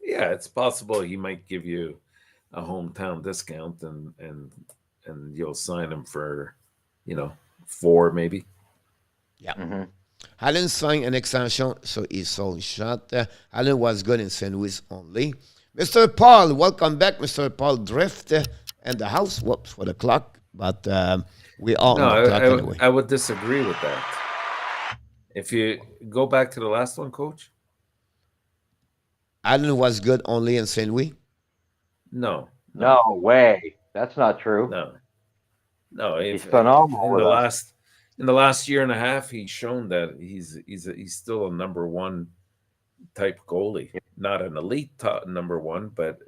Yeah, it's possible he might give you a hometown discount and you'll sign him for, 4 maybe. Yeah. Mm-hmm. Allen signed an extension, so he sold shot. Allen was good in St. Louis only. Mr. Paul, welcome back, Mr. Paul Drift. And the house, whoops, for the clock. But we are No, on the clock anyway. I would disagree with that. If you go back to the last one, Coach. Allen was good only in St. Louis. No way. That's not true. No. He's phenomenal In with the us. last year and a half, he's shown that he's still a number 1 type goalie. Not an elite number 1, but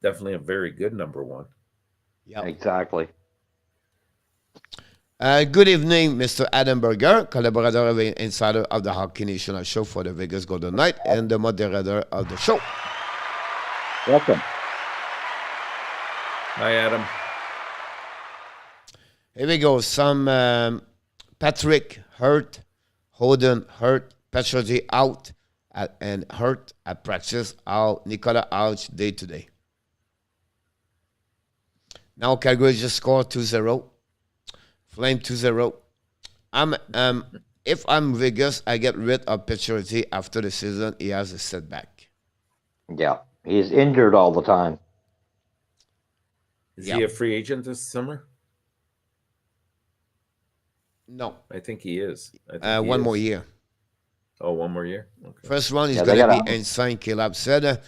definitely a very good number 1. Yeah. Exactly. Good evening, Mr. Adam Berger, collaborator of Insider of the Hockey National Show for the Vegas Golden Knight and the moderator of the show. Welcome. Hi, Adam. Here we go. Some Patrick hurt, Holden hurt, Patrick out, and hurt at practice. Out, Nicola out day to day. Now Calgary just scored 2-0. Flame 2-0. If I'm Vegas, I get rid of Patrick after the season. He has a setback. Yeah. He's injured all the time. Is he a free agent this summer? No. I think he is. I think he One is. more year. Oh, 1 more year? Okay. First round is Yeah, they going to got be insane, Caleb said.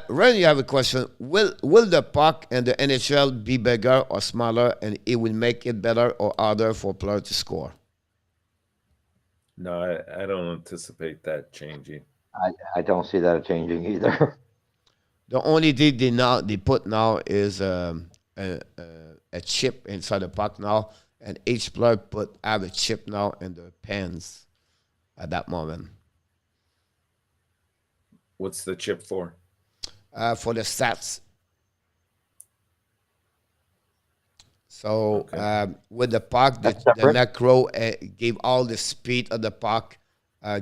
Ren, you have a question. Will the puck and the NHL be bigger or smaller, and it will make it better or harder for players to score? No, I don't anticipate that changing. I don't see that changing either. The only thing they put now is a chip inside the puck now, and each player have a chip now in their pants at that moment. What's the chip for? For the stats. So Okay. with the puck, That's the separate. macro gave all the speed of the puck,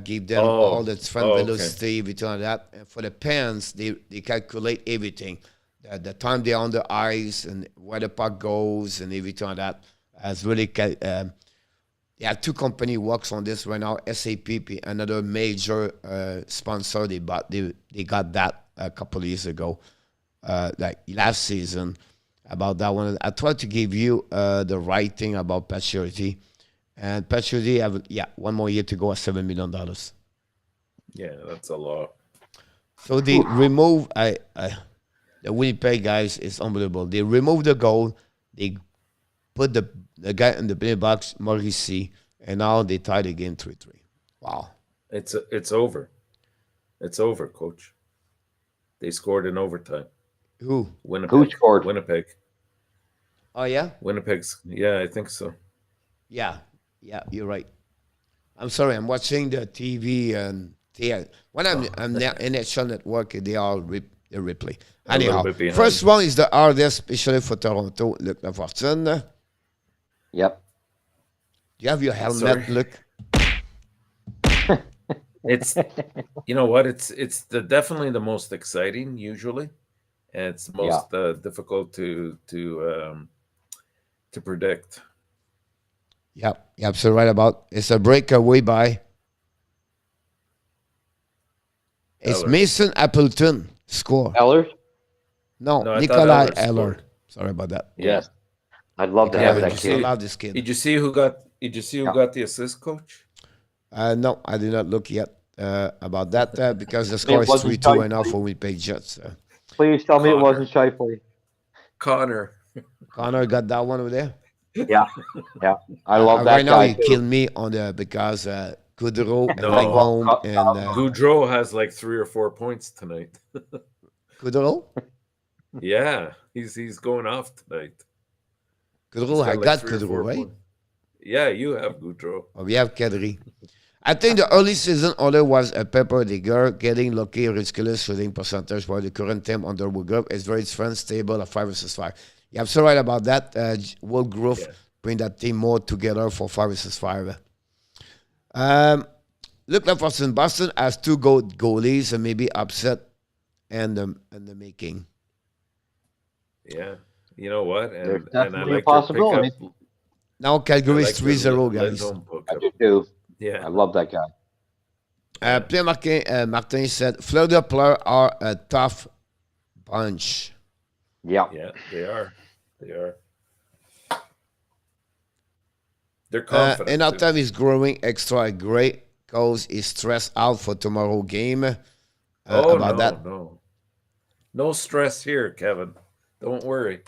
gave them all the front okay. velocity, everything like that. And for the pens, they calculate everything. The time they're on the ice and where the puck goes and everything like that. As really, yeah, two company works on this right now. SAP, another major sponsor, they got that a couple of years ago, like last season. About that one, I tried to give you the right thing about Paturity, and Paturity have 1 more year to go at $7 million. Yeah, that's a lot. So they remove the Winnipeg guys is unbelievable. They remove the goal, they put the guy in the penalty box, Maurice, and now they tied the game 3-3. Wow, It's over. It's over, Coach. They scored in overtime. who? Winnipeg. Who scored? Winnipeg. Oh yeah, Winnipeg's. Yeah, I think so. yeah, you're right. I'm sorry, I'm watching the TV and when I'm in NHL Network, they all the replay. A little Anyhow, bit behind. first one is the RDS, especially for Toronto. Luc Lafortune. Yep. Do you have your helmet, Sorry. Luc? It's you know what? It's definitely the most exciting usually, and it's the most difficult to predict. Yep, you're absolutely right about. It's a breakaway by. It's Eller. Mason Appleton score. Ellers? No, No, I thought Nikolai Eller Eller. scored. Sorry about that. Yes. I'd love to have did that you kid. I love this kid. Did you see who got? Did you see who got the assist, Coach? No, I did not look yet about that because the score is wasn't 3-2 right now Shifley. for Winnipeg Jets. Please tell me it Connor. wasn't Shifley. Connor. Connor got that one over there. Yeah. I love that Right now, guy you too. kill me on the because Goudreau and No. Langholm and Goudreau has like 3 or 4 points tonight. Goudreau. Yeah, he's going off tonight. He's Goudreau, I like got 3 or 4 Goudreau, right? points. Yeah, you have Goudreau. Oh, we have Kadri. I think the early season order was a Pepper Digger getting lucky, ridiculous shooting percentage, while the current team under Woodruff is very different, stable at 5 versus 5. You're absolutely right about that. Woodruff bring that team more together for 5 versus 5. Look like Boston has 2 goalies and maybe upset and the making. Yeah, you know what? There's And I definitely a like their possibility. pickup. Now Calgary is I like their 3-0, guys. Lindholm I pickup. do too. Yeah, I love that guy. Pierre Martin said, Florida players are a tough bunch. Yeah. yeah, they are. They are. They're confident. And our too. time is growing extra great because he's stressed out for tomorrow game. About that. No stress here, Kevin. Don't worry.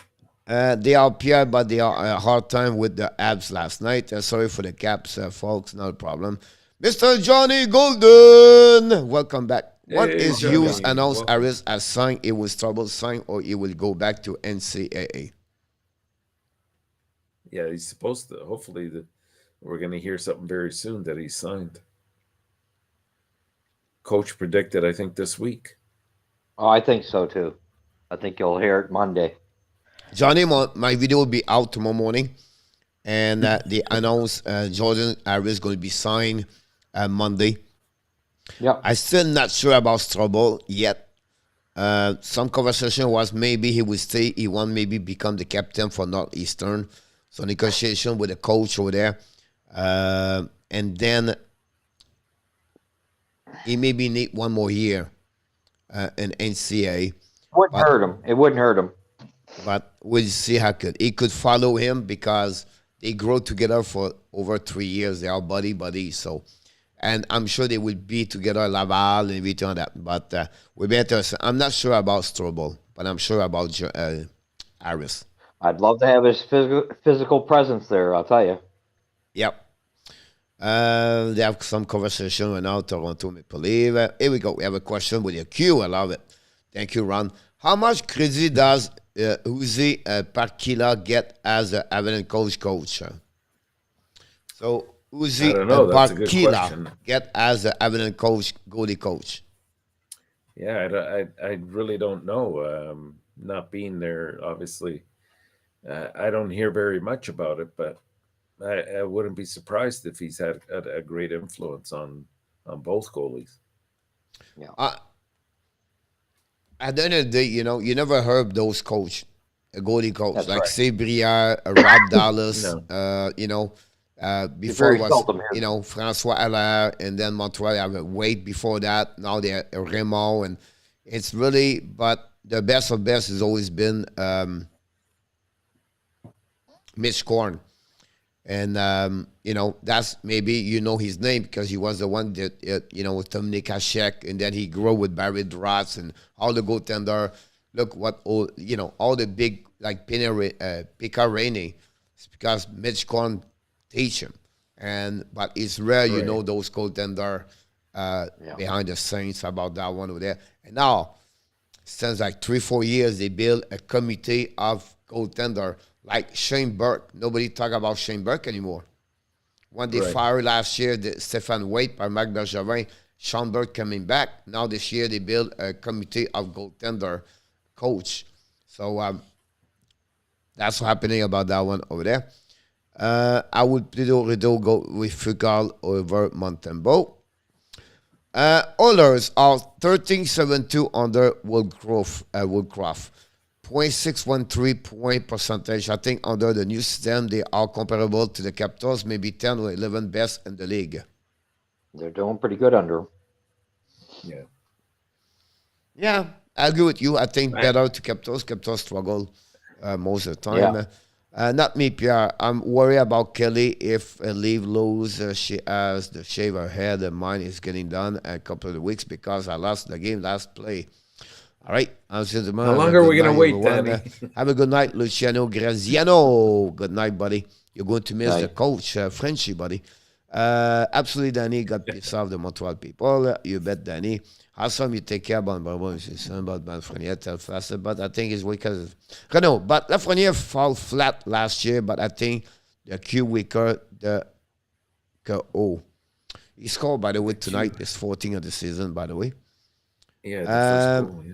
They are Pierre, but they are a hard time with the Habs last night. Sorry for the Caps, folks. Not a problem. Mr. Johnny Golden, welcome back. What Hey, is Johnny. Hughes announced Welcome. Harris as signed? It was trouble sign or he will go back to NCAA? Yeah, he's supposed to. Hopefully, we're going to hear something very soon that he's signed. Coach predicted, I think, this week. Oh, I think so too. I think you'll hear it Monday. Johnny, my video will be out tomorrow morning. And they announced Jordan Harris going to be signed Monday. Yeah. I'm still not sure about Strobel yet. Some conversation was maybe he will stay. He want maybe become the captain for Northeastern. So negotiation with the coach over there. And then he maybe need 1 more year in NCAA. Wouldn't hurt him. It wouldn't hurt him. But we'll see how good. He could follow him because they grow together for over 3 years. They are buddy. So, and I'm sure they will be together, Laval and everything like that. But we better. I'm not sure about Strobel, but I'm sure about Harris. I'd love to have his physical presence there, I'll tell you. Yep. They have some conversation right now, Toronto Maple Leaf. Here we go. We have a question with a Q. I love it. Thank you, Ron. How much credit does Uzi Parkila get as an Avalanche coach? So Uzi Parkila get as an Avalanche goalie coach. Yeah, I really don't know. Not being there, obviously, I don't hear very much about it, but I wouldn't be surprised if he's had a great influence on both goalies. Yeah. At the end of the day, you know, you never heard those coach, a goalie coach. That's like Sébrière, Rob Dallas, no. You know, before it was, you know, François Allaire, and then Montreal have Wade before that. Now they're Raymond, and it's really, but the best of best has always been Mitch Korn. And, you know, that's maybe you know his name because he was the one that, you know, with Dominic Hachek, and then he grew with Barry Drotz and all the goaltender. Look what, all, you know, all the big, like Pekka Rainey, it's because Mitch Korn teach him. But it's rare, you know, those goaltender behind the scenes about that one over there. And now, since like 3-4 years, they build a committee of goaltender like Shane Burke. Nobody talk about Shane Burke anymore. When they fired last year, Stéphane Waite by Marc Bergevin, Sean Burke coming back. Now this year, they build a committee of goaltender coach. So that's what's happening about that one over there. I would go with Fugall over Montembeault. Oilers are 13-7-2 under Woodcroft. 0.613 point percentage. I think under the new system, they are comparable to the Capitals, maybe 10 or 11 best in the league. They're doing pretty good under. Yeah. Yeah, I agree with you. I think better to Capitals. Capitals struggle most of the time. Yeah. Not me, Pierre. I'm worried about Kelly. If Leave lose, she has the shave her head, and mine is getting done a couple of weeks because I lost the game last play. All right. How long are we going to wait, Danny? Have a good night, Luciano Graziano. Good night, buddy. You're going to miss the coach, Frenchie, buddy. Absolutely, Danny. Got pissed off the Montreal people. You bet, Danny. Awesome, you take care about Lafreniere, tell faster, but I think it's because Renault. But Lafreniere fall flat last year, but I think the Q weaker, he scored, by the way, tonight. It's 14th of the season, by the way. Yeah, the first goal, yeah.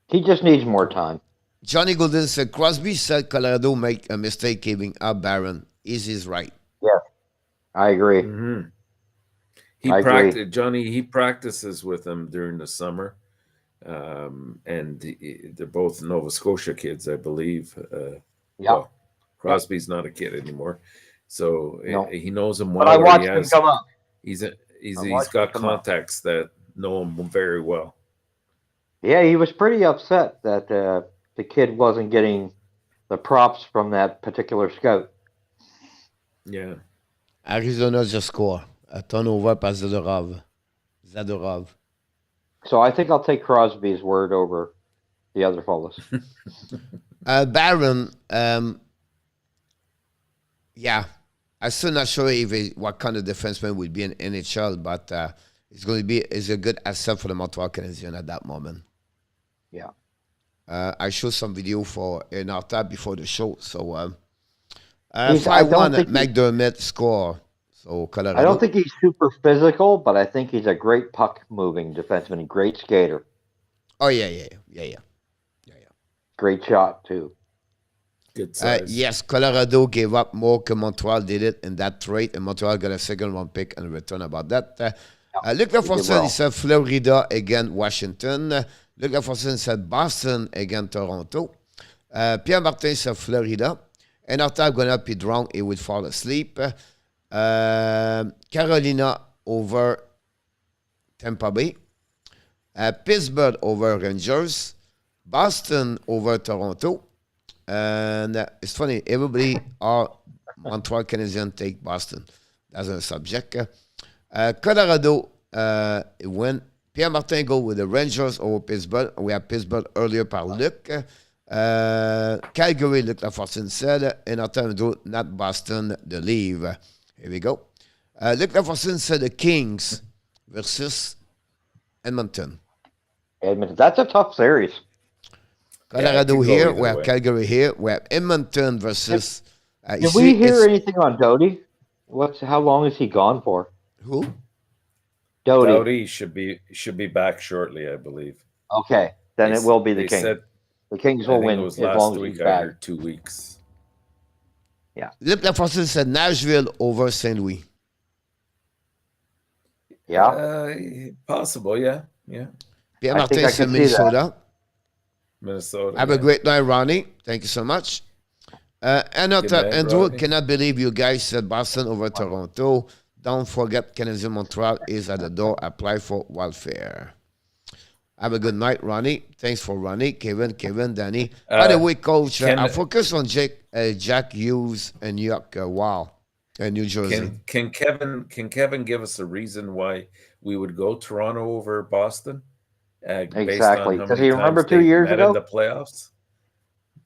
He just needs more time. Johnny Golden said, Crosby said Colorado make a mistake giving up Barron. Is he right? Yeah, I agree. Mm-hmm. He practices with them during the summer. And they're both Nova Scotia kids, I believe. Well, Crosby's not a kid anymore. So he knows him well. But I watched him come up. He's got contacts that know him very well. Yeah, he was pretty upset that the kid wasn't getting the props from that particular scout. Yeah. Arizona just score. A turnover par Zadorov. So I think I'll take Crosby's word over the other fellas. Barron, yeah. I'm still not sure what kind of defenseman would be in NHL, but it's a good asset for the Montreal Canadiens at that moment. Yeah. I showed some video for ENORTAP before the show. So 5-1 McDermott score. So Colorado. I don't think he's super physical, but I think he's a great puck-moving defenseman and great skater. Oh, yeah. Great shot, too. Good size. Yes, Colorado gave up more than Montreal did it in that trade, and Montreal got a second-round pick in return about that. Luc Laforcade said Florida against Washington. Luc Laforcade said Boston against Toronto. Pierre Martin said Florida. And after going up, he drunk, he would fall asleep. Carolina over Tampa Bay. Pittsburgh over Rangers. Boston over Toronto. And it's funny, everybody are Montreal Canadiens take Boston. That's a subject. Colorado win. Pierre Martin go with the Rangers over Pittsburgh. We have Pittsburgh earlier par Luc. Calgary, Luc Lafortune said. And our time do not Boston, the leave. Here we go. Luc Laforcine said the Kings versus Edmonton. Edmonton. That's a tough series. Colorado could go here. either We have way. Calgary here. We have Edmonton versus. Did we hear anything on Doughty? How long is he gone for? Who? Doughty. Doughty should be back shortly, I believe. Okay, then it will be the Kings. The Kings will win as long as he's back. I heard 2 weeks. Yeah. Luc Laforcine said Nashville over St. Louis. Yeah. Possible, yeah. Pierre Martin said Minnesota. Minnesota. Have a great night, Ronnie. Thank you so much. Andrew, Rodney. cannot believe you guys said Boston over Toronto. Don't forget, Canadiens Montreal is at the door. Apply for welfare. Have a good night, Ronnie. Thanks for Ronnie, Kevin, Danny. By the way, Coach, I'll focus on Jack Hughes in New York. New Jersey. Can Kevin give us a reason why we would go Toronto over Boston? Exactly. Does he remember 2 years ago in the playoffs?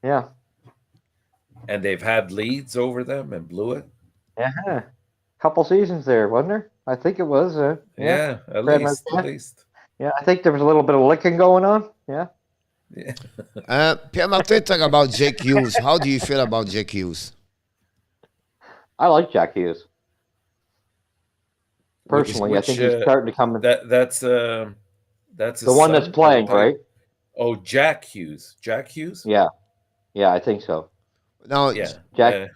Yeah. And they've had leads over them and blew it. Yeah. Couple seasons there, wasn't there? I think it was. Yeah, at least. Yeah, I think there was a little bit of licking going on. Yeah. Pierre Martin, talk about Jake Hughes. How do you feel about Jake Hughes? I like Jack Hughes. Personally, I think he's starting to come in. That's the one that's playing, right? Oh, Jack Hughes. Jack Hughes? Yeah. Yeah, I think so. No, Jack.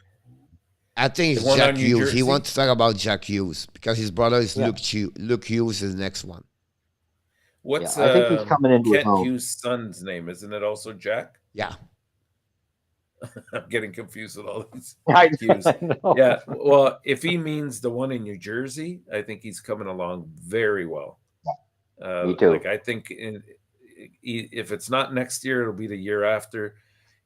I think it's Jack Hughes. He wants to talk about Jack Hughes because his brother is Luke Hughes is the next one. What's I think he's coming into Kent Hughes' son's name? Isn't it also Jack? Yeah. I'm getting confused with all these Hughes. Yeah. Well, if he means the one in New Jersey, I think he's coming along very well. Me too. Like I think if it's not next year, it'll be the year after.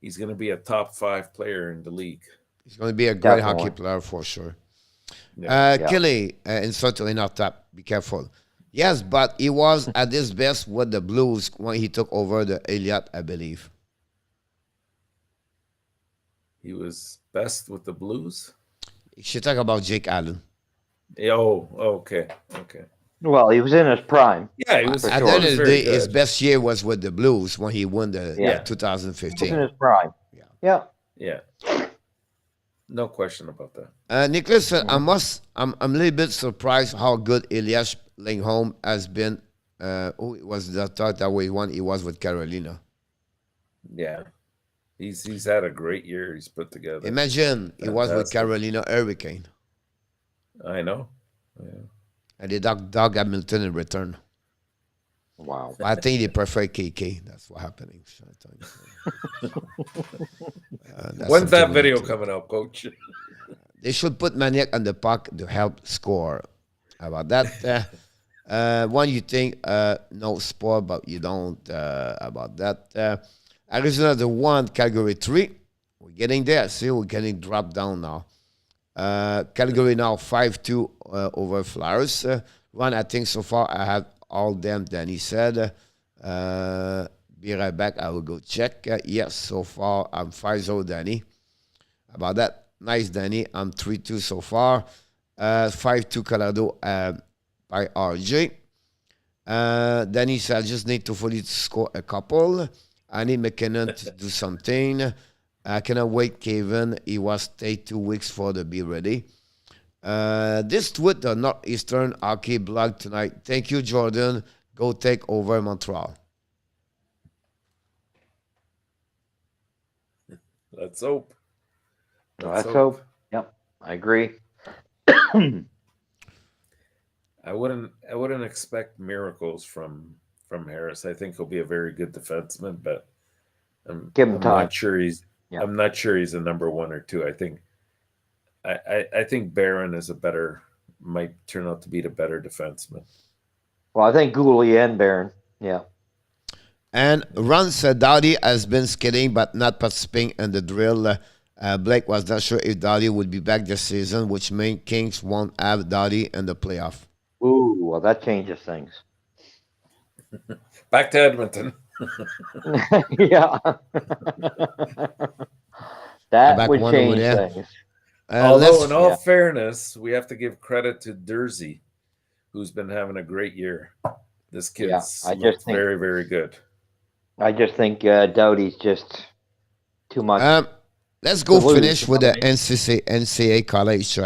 He's going to be a top 5 player in the league. He's going to be a great hockey player for sure. Kelly, insert to ENORTAP. Be careful. Yes, but he was at his best with the Blues when he took over the Elliott, I believe. He was best with the Blues? You should talk about Jake Allen. Oh, okay. Well, he was in his prime. Yeah, he was. At the end of the day, his best year was with the Blues when he won the 2015. He was in his prime. Yeah. No question about that. Nicholas said, I'm a little bit surprised how good Elias Lindholm has been. Who was the thought that way one he was with Carolina. Yeah. He's had a great year he's put together. Imagine he was with Carolina Hurricane. I know. Yeah. And they dug Hamilton in return. Wow. I think they prefer KK. That's what's happening. When's that video coming out, Coach? They should put Maniac on the puck to help score. How about that? One you think, no sport, but you don't. About that. Arizona the 1, Calgary 3. We're getting there. See, we're getting dropped down now. Calgary now 5-2 over Flyers. One, I think so far I have all them. Danny said, be right back. I will go check. Yes, so far I'm 5-0, Danny. About that. Nice, Danny. I'm 3-2 so far. 5-2 Colorado by RJ. Danny said, I just need to fully score a couple. I need McKinnon to do something. I cannot wait, Kevin. He was stayed 2 weeks for the be ready. This tweet the Northeastern Hockey blog tonight. Thank you, Jordan. Go take over Montreal. Let's hope. Let's hope. Yep, I agree. I wouldn't expect miracles from Harris. I think he'll be a very good defenseman, but I'm not sure he's. Yeah. I'm not sure he's a number 1 or 2. I think Barron might turn out to be the better defenseman. Well, I think Gouley and Barron. Yeah. And Ron said Doughty has been skating but not participating in the drill. Blake was not sure if Doughty would be back this season, which means Kings won't have Doughty in the playoff. Ooh, well, that changes things. Back to Edmonton. Yeah. That would change things. Although, in all fairness, we have to give credit to Dursey, who's been having a great year. This kid's very, very good. I just think Doughty's just too much. Let's go finish with the NCAA college.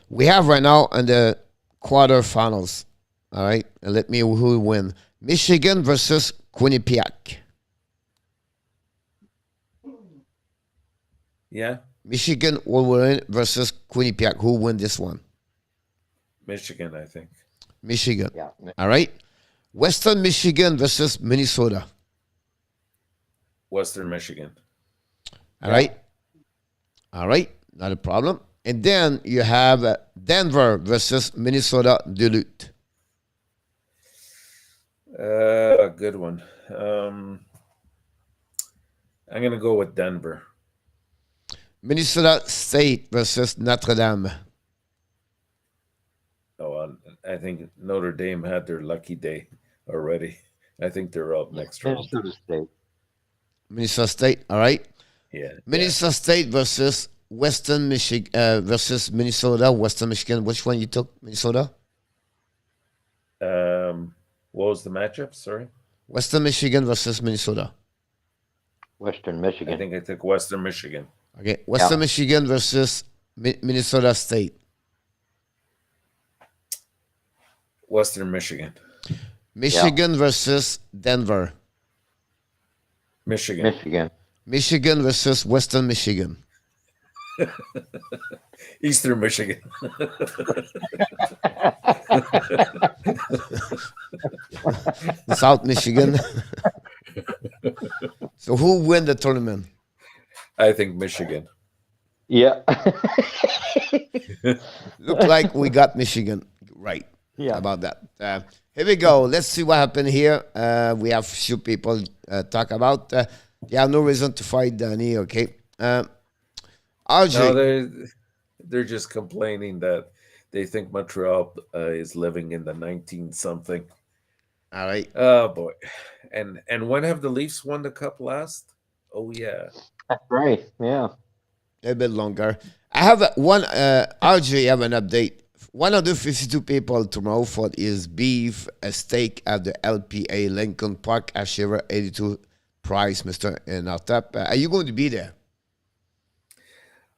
We have right now in the quarterfinals. All right, and let me who win. Michigan versus Quinnipiac. Yeah. Michigan will win versus Quinnipiac. Who win this one? Michigan, I think. Michigan. Yeah. All right. Western Michigan versus Minnesota. Western Michigan. All right. All right. Not a problem. And then you have Denver versus Minnesota Duluth. A good one. I'm going to go with Denver. Minnesota State versus Notre Dame. Oh, I think Notre Dame had their lucky day already. I think they're up next round. Minnesota State. Minnesota State, all right. Yeah. Minnesota State versus Western Michigan versus Minnesota, Western Michigan. Which one you took? Minnesota? What was the matchup? Sorry. Western Michigan versus Minnesota. Western Michigan. I think I took Western Michigan. Okay, Western Michigan versus Minnesota State. Western Michigan. Michigan versus Denver. Michigan. Michigan. Michigan versus Western Michigan. Eastern Michigan. South Michigan. So who win the tournament? I think Michigan. Yeah. Look like we got Michigan right. Yeah. About that. Here we go. Let's see what happened here. We have few people talk about. You have no reason to fight Danny, okay? RJ. No, they're just complaining that they think Montreal is living in the 19-something. All right. Oh, boy. And when have the Leafs won the Cup last? Oh, yeah. That's right. Yeah. A bit longer. I have one, RJ, have an update. One of the 52 people tomorrow for is beef, a steak at the LPA Lincoln Park, Ashever 82 price, Mr. ENORTAP. Are you going to be there?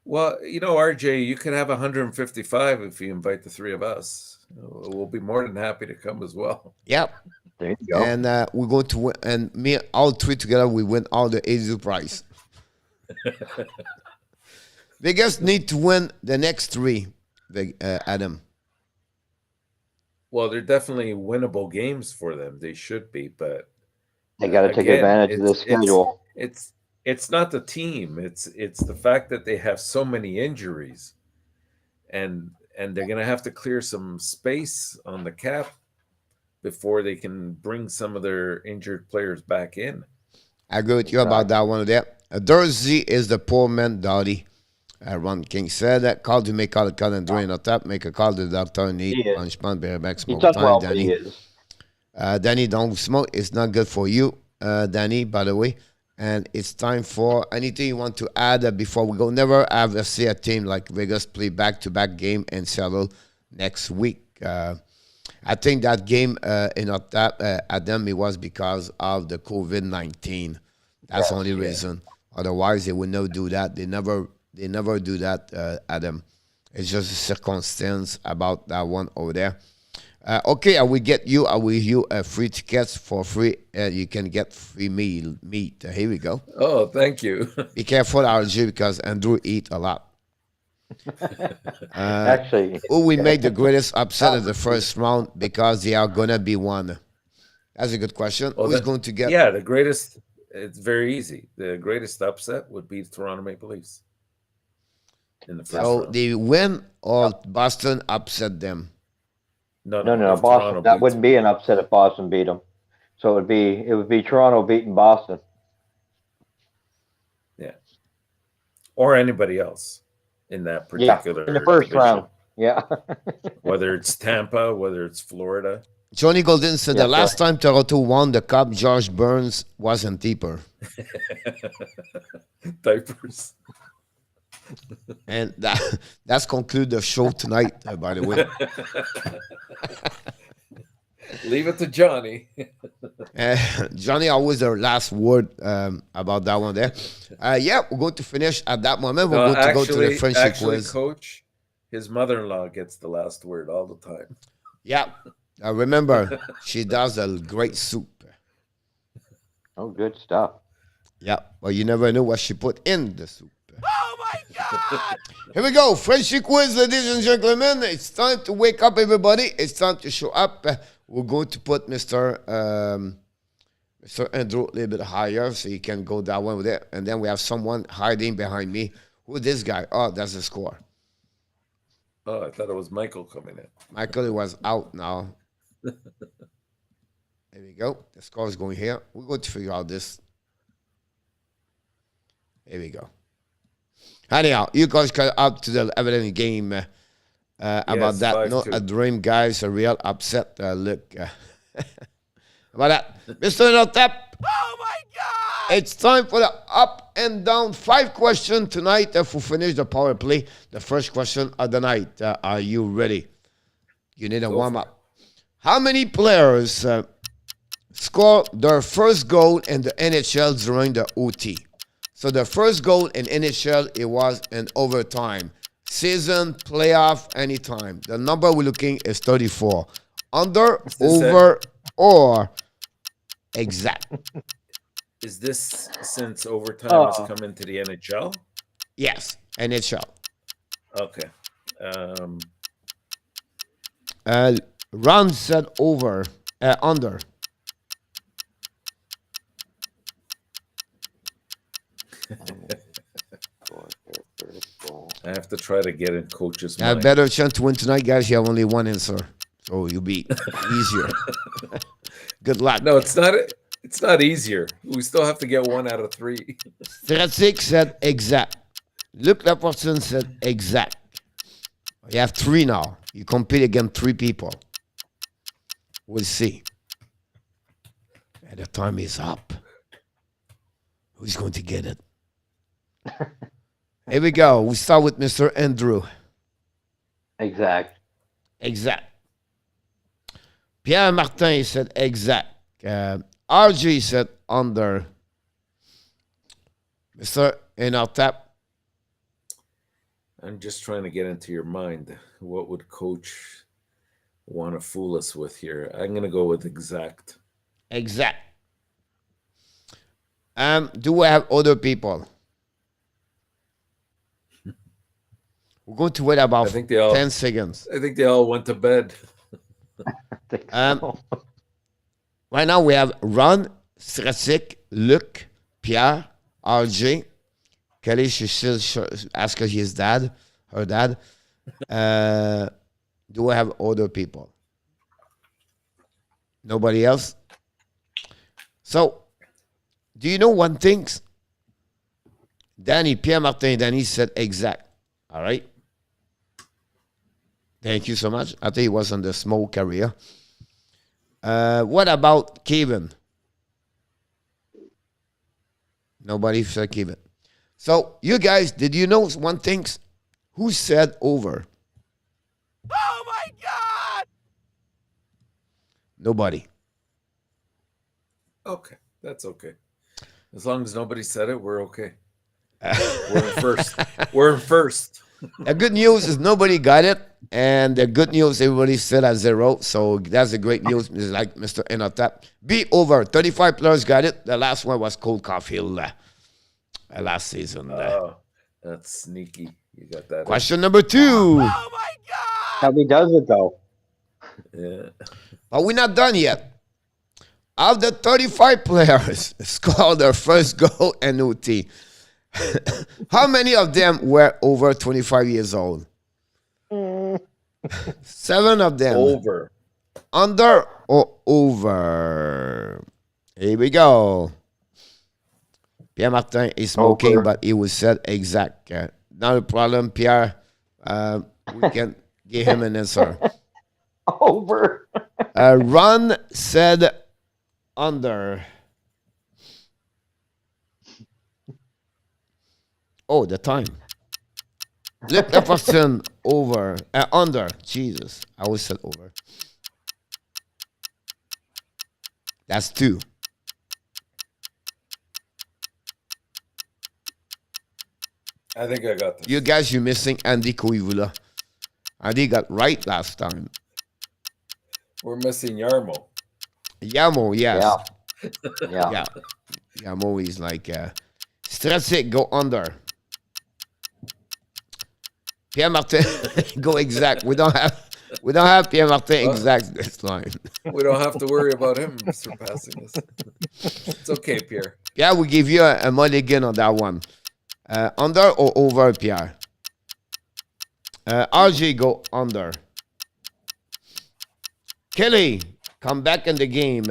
Well, you know, RJ, you can have 155 if you invite the three of us. We'll be more than happy to come as well. Yep. There you go. And we're going to win, and me, all three together, we win all the 82 prize. They just need to win the next three, Adam. Well, they're definitely winnable games for them. They should be, but they got to take advantage of the schedule. It's not the team. It's the fact that they have so many injuries, and they're going to have to clear some space on the cap before they can bring some of their injured players back in. I agree with you about that one there. Dursey is the poor man, Dottie. Ron King said that call to make call the call and drain on top, make a call to the doctor, need punishment, bareback, smoke time, well, Danny. Danny, don't smoke. It's not good for you, Danny, by the way. And it's time for anything you want to add before we go. Never have a team like Vegas play back-to-back game in Seattle next week. I think that game in Adam, it was because of the COVID-19. That's the only reason. Otherwise, they would never do that. They never do that, Adam. It's just a circumstance about that one over there. Okay, I will give you free tickets for free. You can get free meat. Here we go. Oh, thank you. Be careful, RG, because Andrew eat a lot. Actually, who will make the greatest upset of the first round because they are going to be one? That's a good question. Well, who's going to get? Yeah, the greatest. It's very easy. The greatest upset would be the Toronto Maple Leafs in the first round. They win or Boston upset them? No. Boston. That wouldn't be an upset if Boston beat them. So it would be Toronto beating Boston. Yeah, or anybody else in that particular in the first round. Yeah. Whether it's Tampa, whether it's Florida. Johnny Golden said the last time Toronto won the Cup, George Burns was in diaper. Diapers. And that's conclude the show tonight, by the way. Leave it to Johnny. Johnny, always the last word about that one there. Yeah, we're going to finish at that moment. We're going to go to the friendship quiz. Coach, his mother-in-law gets the last word all the time. Yeah. Remember, she does a great soup. Oh, good stuff. Yeah, but you never know what she put in the soup. Oh my God! Here we go. Friendship quiz, ladies and gentlemen. It's time to wake up, everybody. It's time to show up. We're going to put Mr. Andrew a little bit higher so he can go that one with it. And then we have someone hiding behind me. Who is this guy? Oh, that's the score. Oh, I thought it was Michael coming in. Michael was out now. There we go. The score is going here. We're going to figure out this. Here we go. Anyhow, you guys got up to the evident game about that. Not a dream, guys. A real upset look. About that. Mr. NOTAP. Oh my God! It's time for the up and down 5 questions tonight. If we finish the power play, the first question of the night. Are you ready? You need a warm-up. How many players scored their first goal in the NHL during the OT? So the first goal in NHL, it was in overtime. Season, playoff, anytime. The number we're looking is 34. Under, over, or exact. Is this since overtime has come into the NHL? Yes, NHL. Okay. Ron said over, under. I have to try to get in coach's You have mind. better chance to win tonight, guys. You have only one answer, so you'll be easier. Good luck. No, it's not. It's not easier. We still have to get 1 out of 3. Stratic said exact. Luc Laporte said exact. You have 3 now. You compete against 3 people. We'll see. And the time is up. Who's going to get it? Here we go. We start with Mr. Andrew. Exact. Exact. Pierre Martin said exact. RG said under. Mr. NOTAP. I'm just trying to get into your mind. What would coach want to fool us with here? I'm going to go with exact. Exact. Do I have other people? We're going to wait about 10 seconds. I think they all went to bed. Right now we have Ron, Stratic, Luc, Pierre, RJ. Kelly, she still ask his dad, her dad. Do I have other people? Nobody else? So, do you know one thing? Danny, Pierre Martin, Danny said exact. All right. Thank you so much. I think he was on the small career. What about Kevin? Nobody said Kevin. So, you guys, did you know one thing? Who said over? Oh my God! Nobody. Okay, that's okay. As long as nobody said it, we're okay. We're in first. We're in first. The good news is nobody got it. And the good news, everybody still at 0. So that's the great news. It's like Mr. NOTAP. Be over. 35 players got it. The last one was Cole Caulfield last season. Oh, that's sneaky. You got that. Question number 2. Oh my God! How he does it, though. Yeah. But we're not done yet. Of the 35 players scored their first goal in OT, how many of them were over 25 years old? 7 of them. Over. Under or over? Here we go. Pierre Martin is smoking, Over. but he was said exact. Not a problem, Pierre. We can give him an answer. Over. Ron said under. Oh, the time. Luc Lafortune, over. Under. Jesus. I always said over. That's 2. I think I got this. You guys, you're missing Andy Koivula. Andy got right last time. We're missing Yarmo. Yamo, yes. Yeah. Yeah. Yamo is like Strasic, go under. Pierre Martin, go exact. We don't have Pierre Martin exact this line. We don't have to worry about him surpassing us. It's okay, Pierre. Yeah, we give you a mulligan on that one. Under or over, Pierre? RJ, go under. Kelly, come back in the game.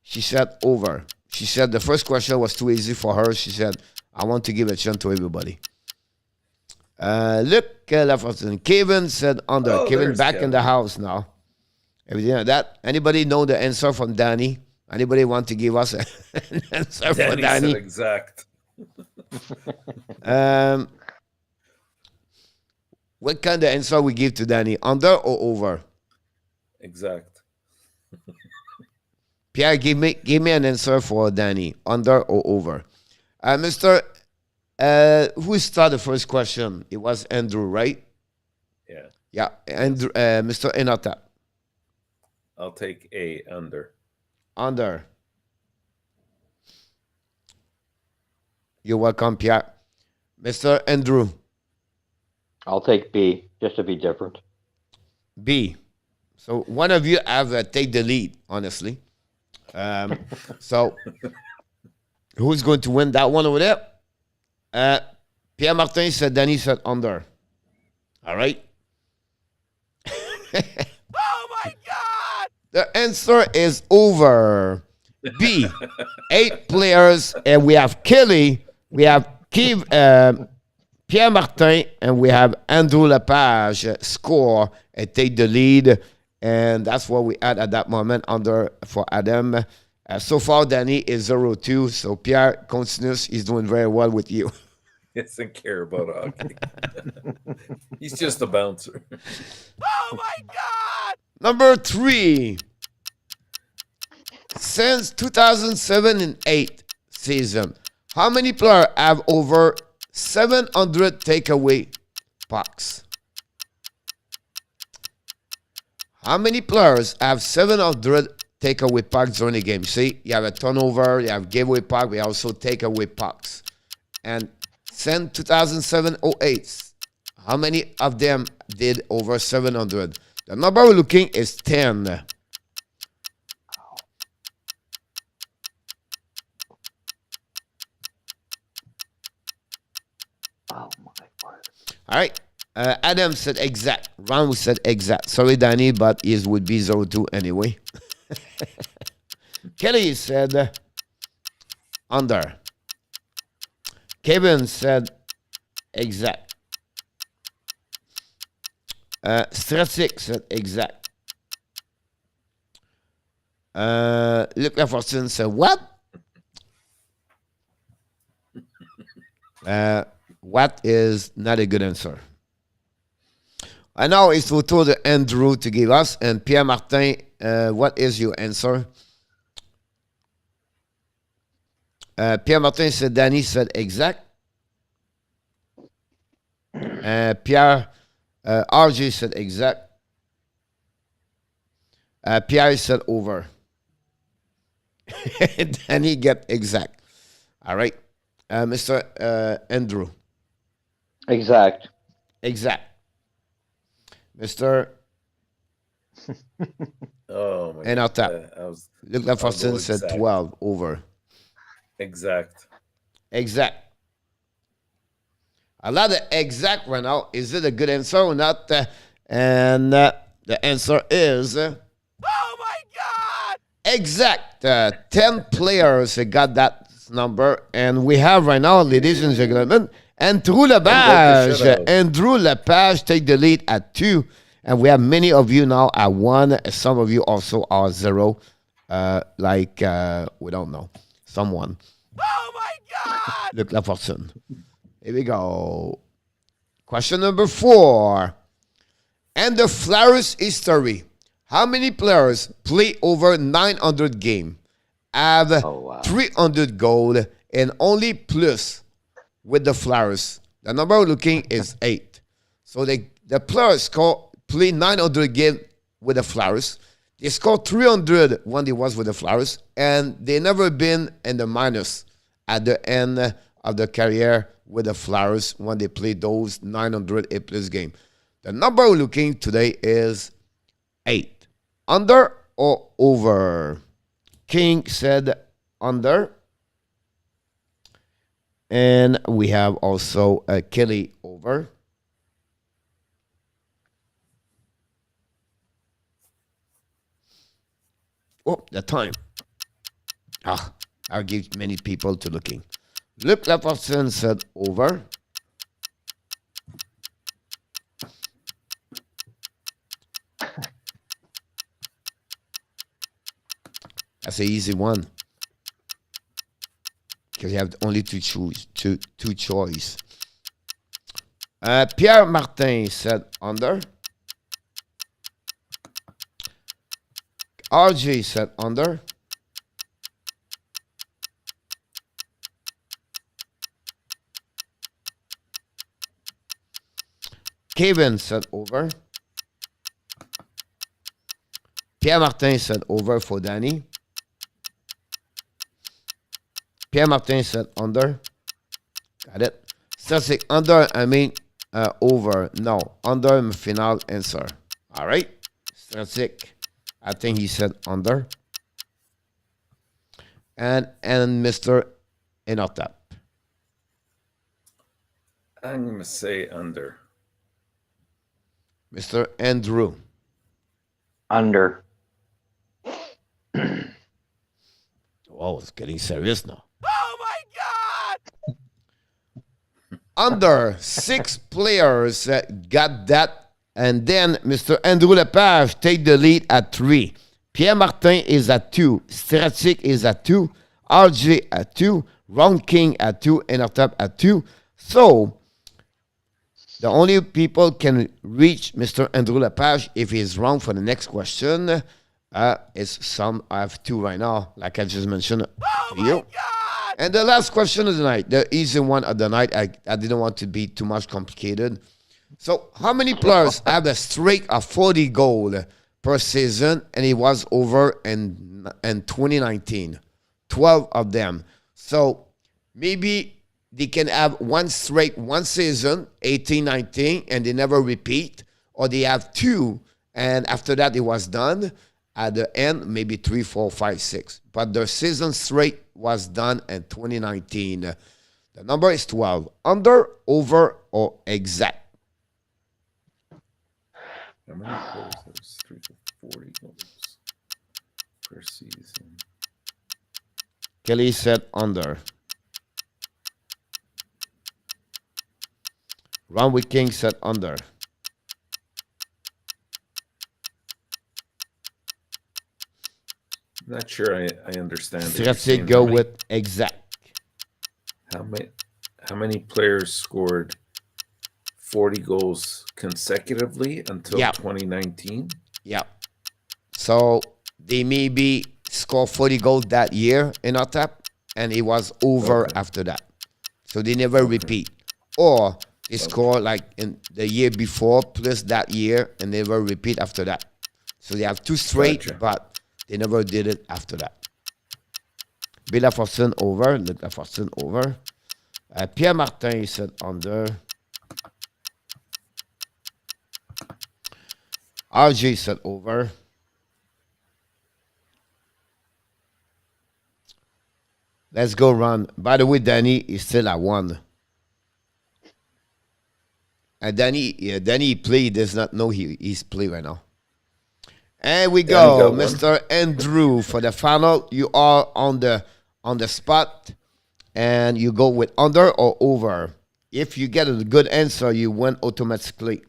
She said over. She said the first question was too easy for her. She said, I want to give a chance to everybody. Look, Lafortune. Kevin said under. Oh, Kevin back Kevin. in the house now. Everything like that. Anybody know the answer from Danny? Anybody want to give us an answer for Danny Danny? said exact. What kind of answer we give to Danny? Under or over? Exact. Pierre, give me an answer for Danny. Under or over? Mr. Who started the first question? It was Andrew, right? Yeah. Yeah, Andrew, Mr. ENORTAP. I'll take A, under. Under. You're welcome, Pierre. Mr. Andrew. I'll take B, just to be different. B. So one of you have take the lead, honestly. So who's going to win that one over there? Pierre Martin said, Danny said under. All right. Oh my God! The answer is over. B. 8 players, and we have Kelly, we have KEEFE, Pierre Martin, and we have Andrew Lepage score and take the lead. And that's what we had at that moment under for Adam. So far, Danny is 0-2. So Pierre continues. He's doing very well with you. He doesn't care about hockey. He's just a bouncer. Oh my God! Number 3. Since 2007 and 8 season, how many players have over 700 takeaway pucks? How many players have 700 takeaway pucks during the game? See, you have a turnover, you have giveaway puck, we also take away pucks. And since 2007-08, how many of them did over 700? The number we're looking is 10. Oh my word. All right. Adam said exact. Ron said exact. Sorry, Danny, but his would be 0-2 anyway. Kelly said under. Kevin said exact. Strasic said exact. Luc Lafortune said what? What is not a good answer. And now it's to the Andrew to give us. And Pierre Martin, what is your answer? Pierre Martin said Danny said exact. Pierre RJ said exact. Pierre said over. Danny get exact. All right. Mr. Andrew. Exact. Exact. Mr. Oh my ENORTAP. Luc Lafortune said exact. 12 over. Exact. Exact. A lot of exact right now. Is it a good answer or not? And the answer is Oh my God! exact. 10 players got that number. And we have right now, ladies and gentlemen, Andrew Lepage. Andrew Lepage take the lead at 2. And we have many of you now at 1. Some of you also are 0. We don't know. Someone. Oh my God! Luc Lafortune. Here we go. Question number 4. And the Flyers history. How many players play over 900 games, have 300 goals, and only plus with the Flyers? The number we're looking is 8. So the players play 900 games with the Flyers. They scored 300 when they was with the Flyers, and they never been in the minus at the end of the career with the Flyers when they played those 900 A+ games. The number we're looking today is 8. Under or over? King said under. And we have also Kelly over. Oh, the time. I'll give many people to looking. Luc Lafortune said over. That's an easy one. Because you have only two choice. Pierre Martin said under. RJ said under. Kevin said over. Pierre Martin said over for Danny. Pierre Martin said under. Got it. Static under, I mean over. No, under my final answer. All right. Static, I think he said under. And Mr. ENORTAP. I'm going to say under. Mr. Andrew. Under. Oh, it's getting serious now. Oh my God! Under 6 players got that. And then Mr. Andrew Lepage take the lead at 3. Pierre Martin is at 2. Stratic is at 2. RJ at 2. Ron King at 2. ENORTAP at 2. So, the only people can reach Mr. Andrew Lepage if he's wrong for the next question is some. I have 2 right now, like I just mentioned to you. God! And the last question of the night, the easy one of the night, I didn't want to be too much complicated. So, how many players have a streak of 40 goals per season, and it was over in 2019? 12 of them. So, maybe they can have one streak, one season, 18, 19, and they never repeat. Or they have 2, and after that, it was done. At the end, maybe 3, 4, 5, 6. But their season streak was done in 2019. The number is 12. Under, over, or exact? How many players have a streak of 40 goals per season? Kelly said under. Ron with King said under. Not sure I understand. So let's say go with exact. How many players scored 40 goals consecutively until 2019? Yeah. So they maybe score 40 goals that year in our tap, and it was over after that. So they never repeat. Or they score like in the year before plus that year and never repeat after that. So they have 2 straight, but they never did it after that. Bill Lafortune over. Luc Lafortune over. Pierre Martin said under. RJ said over. Let's go run. By the way, Danny is still at 1. And Danny play, does not know he's play right now. And we go, Mr. Andrew, for the final. You are on the spot, and you go with under or over. If you get a good answer, you win automatically.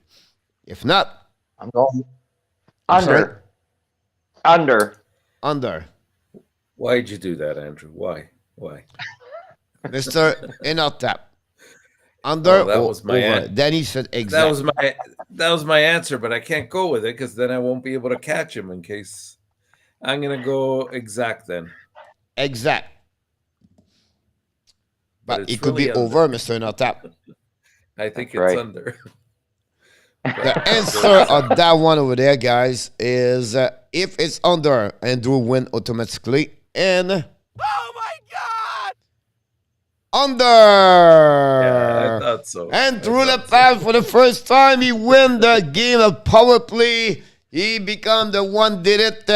If not, I'm going under. Under. Why'd you do that, Andrew? Why? Mr. ENORTAP. Under that or was my over? Danny said exact. That was my answer, but I can't go with it because then I won't be able to catch him in case. I'm gonna go exact then. Exact. But it could really be over, Mr. ENORTAP. I think That's it's right. under. The answer of that one over there, guys, is if it's under, Andrew win automatically. And Oh my God! under. Yeah, I thought so. And through the pass for the first time, he win the game of power play. He become the one did it.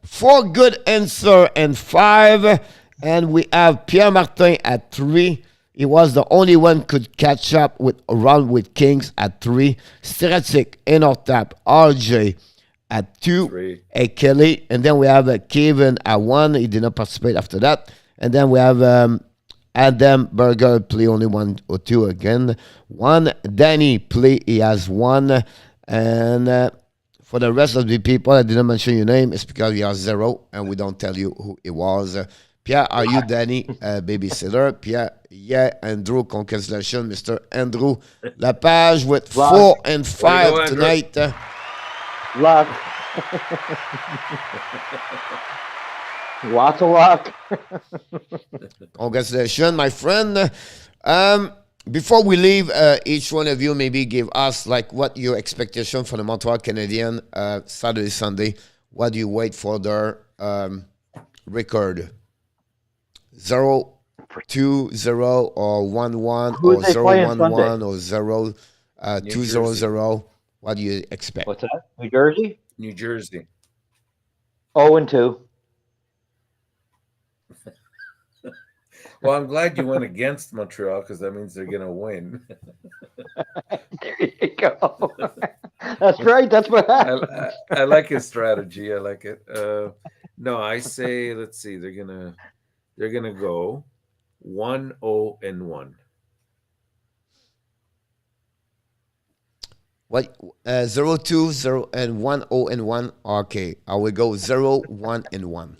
4 good answer and 5. And we have Pierre Martin at 3. He was the only one could catch up with around with Kings at 3. Stratic, ENORTAP, RJ at 2. 3. And Kelly. And then we have Kevin at 1. He did not participate after that. And then we have Adam Berger play only 1 or 2 again. 1. Danny play, he has 1. And for the rest of the people, I didn't mention your name. It's because you are 0 and we don't tell you who it was. Pierre, are you Danny, babysitter? Pierre, yeah. Andrew, congratulations, Mr. Andrew Lapage with 4 and 5 tonight. Luck. Lots of luck. Congratulations, my friend. Before we leave, each one of you maybe give us like what your expectation for the Montreal Canadiens Saturday, Sunday. What do you wait for their record? 0-2-0 or 1-1 or 0-1-1 or 0-2-0-0. What do you expect? What's that? New Jersey? New Jersey. 0-2. Well, I'm glad you went against Montreal because that means they're going to win. There you go. That's right. That's what happened. I like his strategy. I like it. No, I say, let's see, they're gonna go 1-0-1. What 0-2-0 and 1-0-1. Okay, I will go 0-1-1.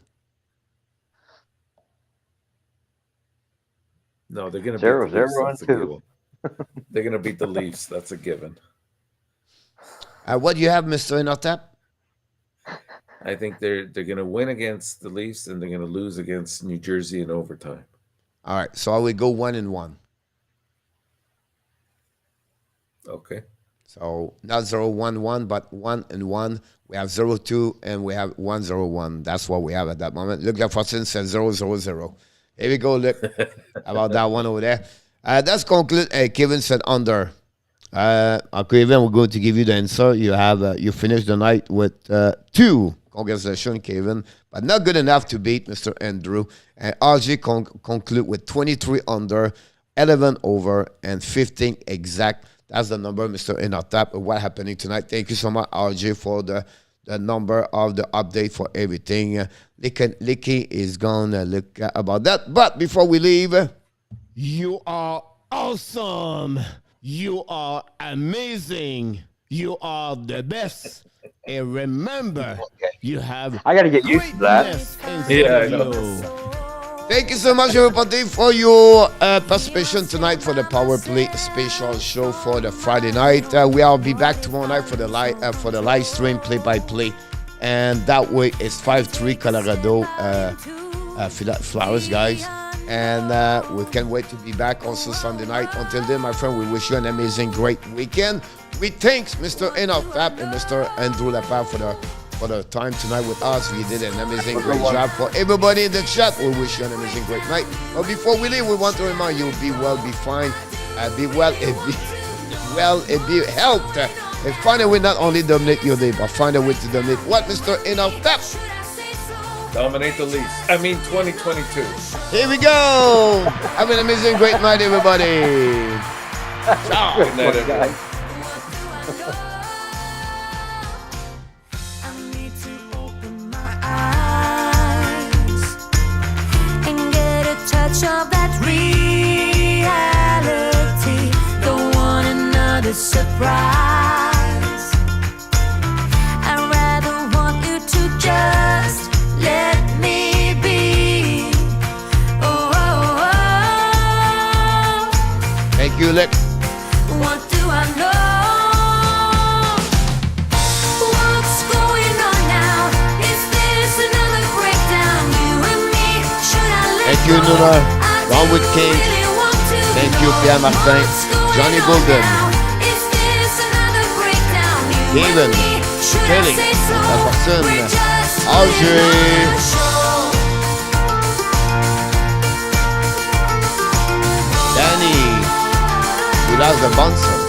No, they're gonna 0-0 beat the Leafs. That's a 2. given. They're gonna beat the Leafs. That's a given. What do you have, Mr. ENORTAP? I think they're gonna win against the Leafs and they're gonna lose against New Jersey in overtime. All right, so I will go 1-1. Okay. So not 0-1-1, but 1-1. We have 0-2 and we have 1-0-1. That's what we have at that moment. Luc Lafortune says 0-0-0. Here we go, Luc. About that one over there. That's conclude. Kevin said under. Kevin, we're going to give you the answer. You have you finished the night with 2. Congratulations, Kevin. But not good enough to beat Mr. Andrew. And RG conclude with 23 under, 11 over, and 15 exact. That's the number, Mr. ENORTAP. What happening tonight? Thank you so much, RJ, for the number of the update for everything. Licky is going to look about that. But before we leave, you are awesome. You are amazing. You are the best. And remember, you have I got to get used to that. Yeah, I know. Thank you so much, everybody, for your participation tonight for the Power Play special show for the Friday night. We'll be back tomorrow night for the live stream play-by-play, and that way it's 5-3 Colorado Flowers, guys. And we can't wait to be back also Sunday night. Until then, my friend, we wish you an amazing, great weekend. We thanks Mr. ENORTAP and Mr. Andrew Lapage for the time tonight with us. We did an amazing, great job. For everybody in the chat, we wish you an amazing, great night. But before we leave, we want to remind you, be well, be fine, be well, and be helped. And find a way not only dominate your day, but find a way to dominate what, Mr. ENORTAP? Dominate the Leafs. I mean 2022. Here we go. Have an amazing, great night, everybody. Ciao. Good night, everyone. Of that reality, don't want another surprise. I'd rather want you to just let me be. Oh, oh, oh. Thank you, Lick. What do I know? What's going on now? Is this another breakdown? You and me, should I let Thank you, go? Nuna. I Ron with don't King. really want to Thank you, know Pierre Martin. what's going Johnny on Golden. now. Is this another breakdown? You Kevin. and me, should I Kelly. say so? La Fortune. We're just Audrey. putting on a show. Danny. We lost the bouncer.